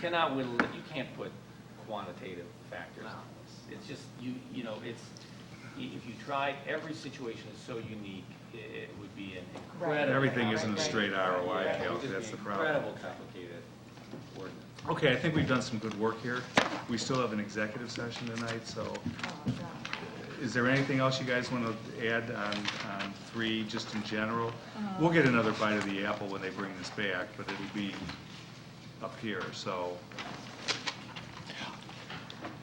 cannot whittle it, you can't put quantitative factors on this. It's just, if you tried, every situation is so unique, it would be an incredible. Everything isn't a Right. straight ROI Yeah, it would calc, just that's be the problem. Incredible complicated ordinance. Okay, I think we've done some good work here. We still have an executive session tonight, so is there anything else you guys want to add on 3, just in general? We'll get another bite of the apple when they bring this back, but it'll be up here, so.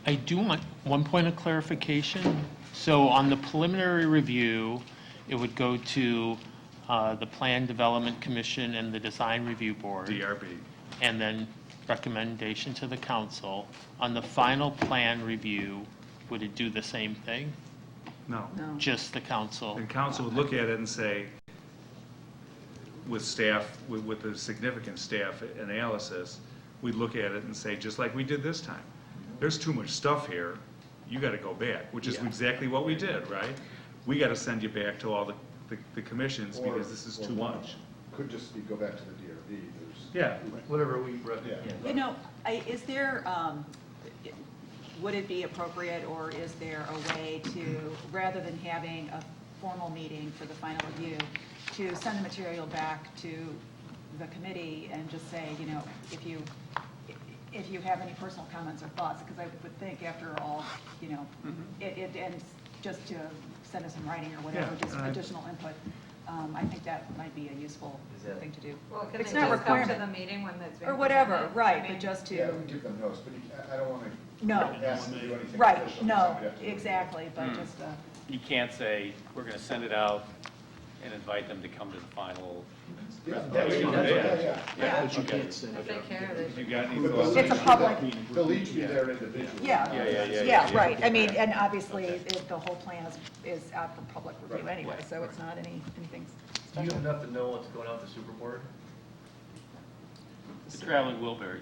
I do want one point of clarification. So on the preliminary review, it would go to the Plan Development Commission and the Design Review Board. DRB. And then recommendation to the council. On the final plan review, would it do the same thing? No. Just the council? And council would look at it and say, with staff, with the significant staff analysis, we'd look at it and say, just like we did this time, there's too much stuff here, you got to go back, which is exactly what we did, right? We got to send you back to all the commissions because this is too much. Could just be go back to the DRB. Yeah. Whatever we, Is there, would it be appropriate, or is there a way to, rather than having a formal meeting for the final review, to send the material back to the committee and just say, if you have any personal comments or thoughts, because I would think after all, and just to send us in writing or whatever, Yeah, just additional input. I think that might be a useful Is that- thing to do. Well, can It's they not just come to requirement. the meeting when that's being Or whatever, presented? right, I mean, but just to, Yeah, we give them notes, but I don't want to no, ask them to do anything right, official. no, Somebody have to do it. exactly, but just, You can't say, we're going to send it out and invite them to come to the final. Yeah, Yeah, we can do that. yeah, But you can't send If it they out. care, they If you should. got any thoughts? It's a public, They'll each be there individually. yeah, right, I mean, and obviously, the whole plan is out for public review Right. anyway, so it's not anything Do you special. have enough to know what's going on with the super board? The traveling Wilburys.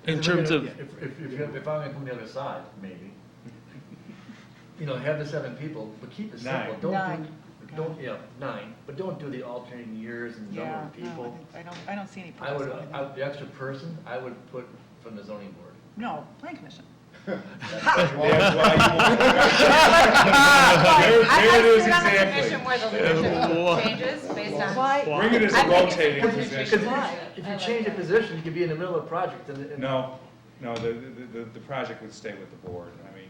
In terms of, If I'm gonna come the other side, maybe, you know, have the 7 people, but keep it simple. 9. Don't Nine. Don't, yeah, 9, but don't do the alternating years and the number Yeah, of people. no, I don't see any I would, purpose. the extra person, I would put from the zoning board. No, plan commission. That's why you want. I There it is sit on a exactly. commission where the leadership changes based on. Why? Bring it as a I think it's rotating because position. Because Why? if you change a position, you could be in the middle of a project and. No, the project would stay with the board. I mean,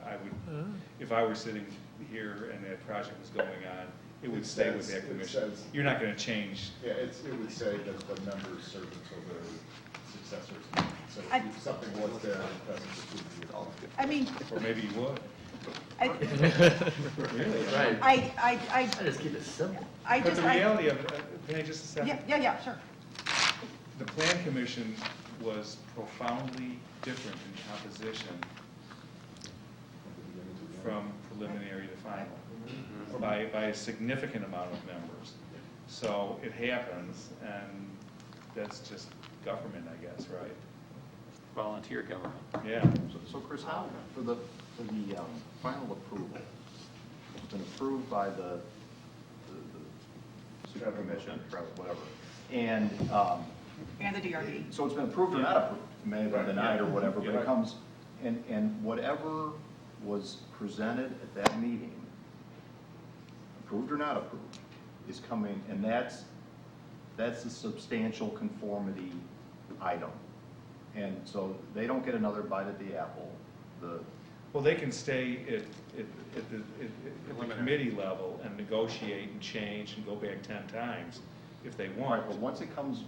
I would, if I were sitting here and that project was going on, it would stay with that commission. You're not gonna change. Yeah, it would say that the members serve until their successors. So I- if something was there, the president would be all. I mean, Or maybe you would. I, Right. I I just keep it simple. I But just, the reality of it, can I just a second? yeah, sure. The plan commission was profoundly different in composition from preliminary to final, by a significant amount of members. So it happens, and that's just government, I guess, right? Volunteer government. Yeah. So Chris, how, for the final approval, it's been approved by the super commission, whatever, and, And the DRB. so it's been approved or not approved, it may have been denied or whatever, but it comes, and whatever was presented at that meeting, approved or not approved, is coming, and that's a substantial conformity item. And so they don't get another bite at the apple. Well, they can stay at the committee level and negotiate and change and go back 10 times if they want. Right, but once it comes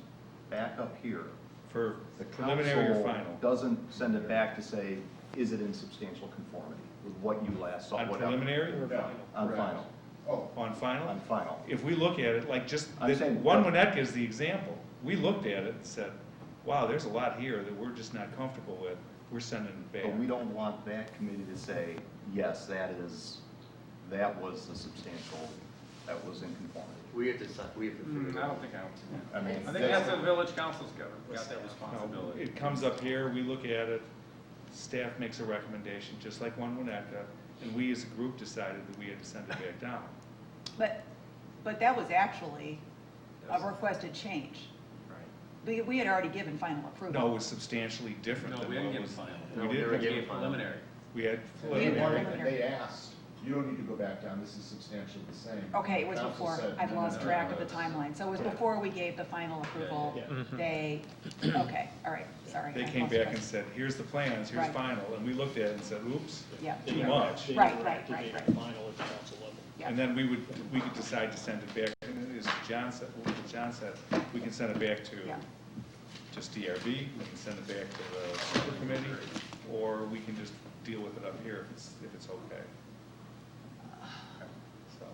back up here, For the preliminary or council final. doesn't send it back to say, is it in substantial conformity with what you last saw, On whatever. preliminary or final? On final, Oh, On final? on final. If we look at it, like just, I'm saying- one Winnetka is the example. We looked at it and said, wow, there's a lot here that we're just not comfortable with. We're sending it back. But we don't want that committee to say, yes, that was a substantial, that was in conformity. We have to figure it I out. don't think I mean, I think that's the village council's got that responsibility. It comes up here, we look at it, staff makes a recommendation, just like one Winnetka, and we as a group decided that we had to send it back down. But that was actually a requested change. We had already given final approval. No, it was substantially different No, than we what didn't give was. final. We No, did, never We gave gave a final. preliminary. we had they preliminary. wanted, they asked, you don't need to go back down, this is substantially the same. Okay, it was Council before, said, I've no, lost no, track no, of the it's- timeline. So it was before we gave the final approval. They, okay, all right, sorry. They I came lost back track. and said, here's the plans, here's Right. final, and we looked at it and said, oops, Yeah. too much. Right. Yep. And then we could decide to send it back, and as John said, we can send it back to Yeah. just DRB, we can send it back to the super committee, or we can just deal with it up here if it's okay. So,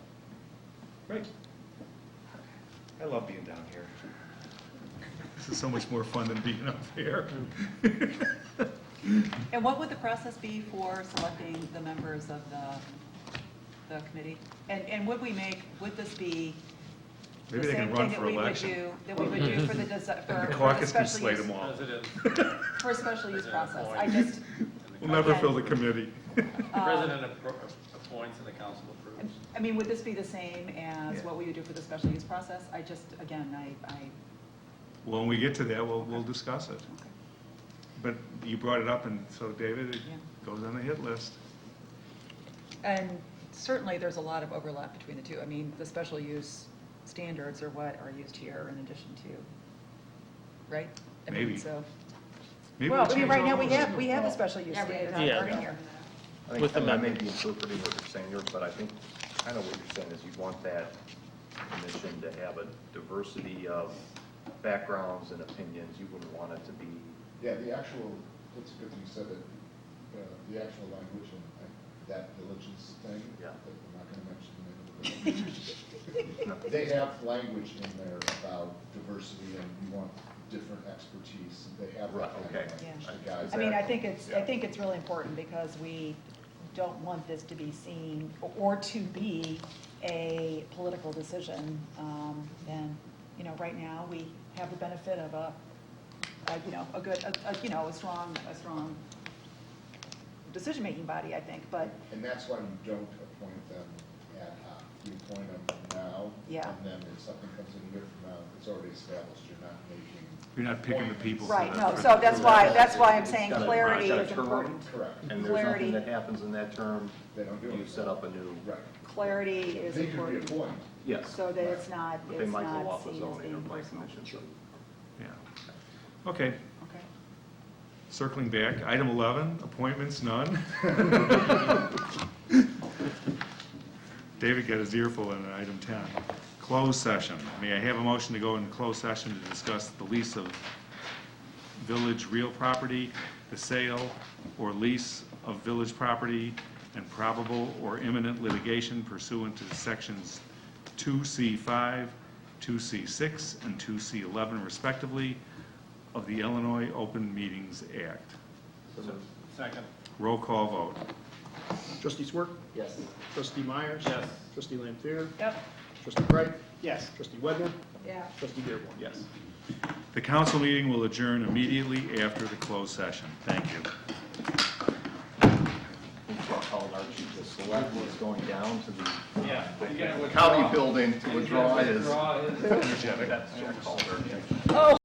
great. I love being down here. This is so much more fun than being up there. And what would the process be for selecting the members of the committee? And would this be the Maybe they same can thing run that for we would election. do, that we would do for the, And the for caucus the can special slate use, them all. President, for a special use process? I appoints. just, We'll never again, fill the committee. the president appoints and the council approves. I mean, would this be the same as Yeah. what we would do for the special use process? I just, again, I When we get to that, we'll discuss it. But you brought it up, and so, David, it Yeah. goes on the hit list. And certainly, there's a lot of overlap between the two. I mean, the special use standards are what are used here in addition to, right? I mean, Maybe. So, Maybe well, I we'll mean, change right all now, those. we have a special use Yeah, we standard have. Yeah. already here. I think With I may amendment. be interpreting what you're saying here, but I think kind of what you're saying is you want that commission to have a diversity of backgrounds and opinions. You wouldn't want it to be, Yeah, the actual, it's good that you said that, the actual language in that villages thing, Yeah. that I'm not gonna mention the name of the village. They have language in there about diversity and you want different expertise, they have Right, that kind of okay. language. Yeah. The guys I mean, I that- think it's really important because we don't want this to be seen or to be a political decision. And, you know, right now, we have the benefit of a strong decision-making body, I think, but, And that's why you don't appoint them ad hoc. You appoint them now. Yeah. And then if something comes in a year from now, it's already established, you're not making. You're not picking the people. for right, the- no, for so the- that's why I'm It's saying got a- clarity it's got a is term. important. Correct. and there's Clarity. nothing that happens in that term, They don't do it. you set up a new, Right. Clarity is They could important, reappoint. yes. so that it's not But they might go off seen of as zoning or being plan personal. commission. Yeah. Okay, Okay. circling back, item 11, appointments, none. David got his earful in item 10. Closed session. May I have a motion to go in closed session to discuss the lease of village real property, the sale or lease of village property, and probable or imminent litigation pursuant to sections 2C5, 2C6, and 2C11 respectively of the Illinois Open Meetings Act. Second. Roll call vote. Trustee Swerk? Yes. Trustee Myers? Yes. Trustee Lampier? Yep, Trustee Wright? Yes. Trustee Wegner? yeah. Trustee Dearborn? Yes. The council meeting will adjourn immediately after the closed session. Thank you. Call Archie, the select was going down to the Yeah. You gotta county withdraw. building to withdraw his. Withdraw his- That's Jack Calder.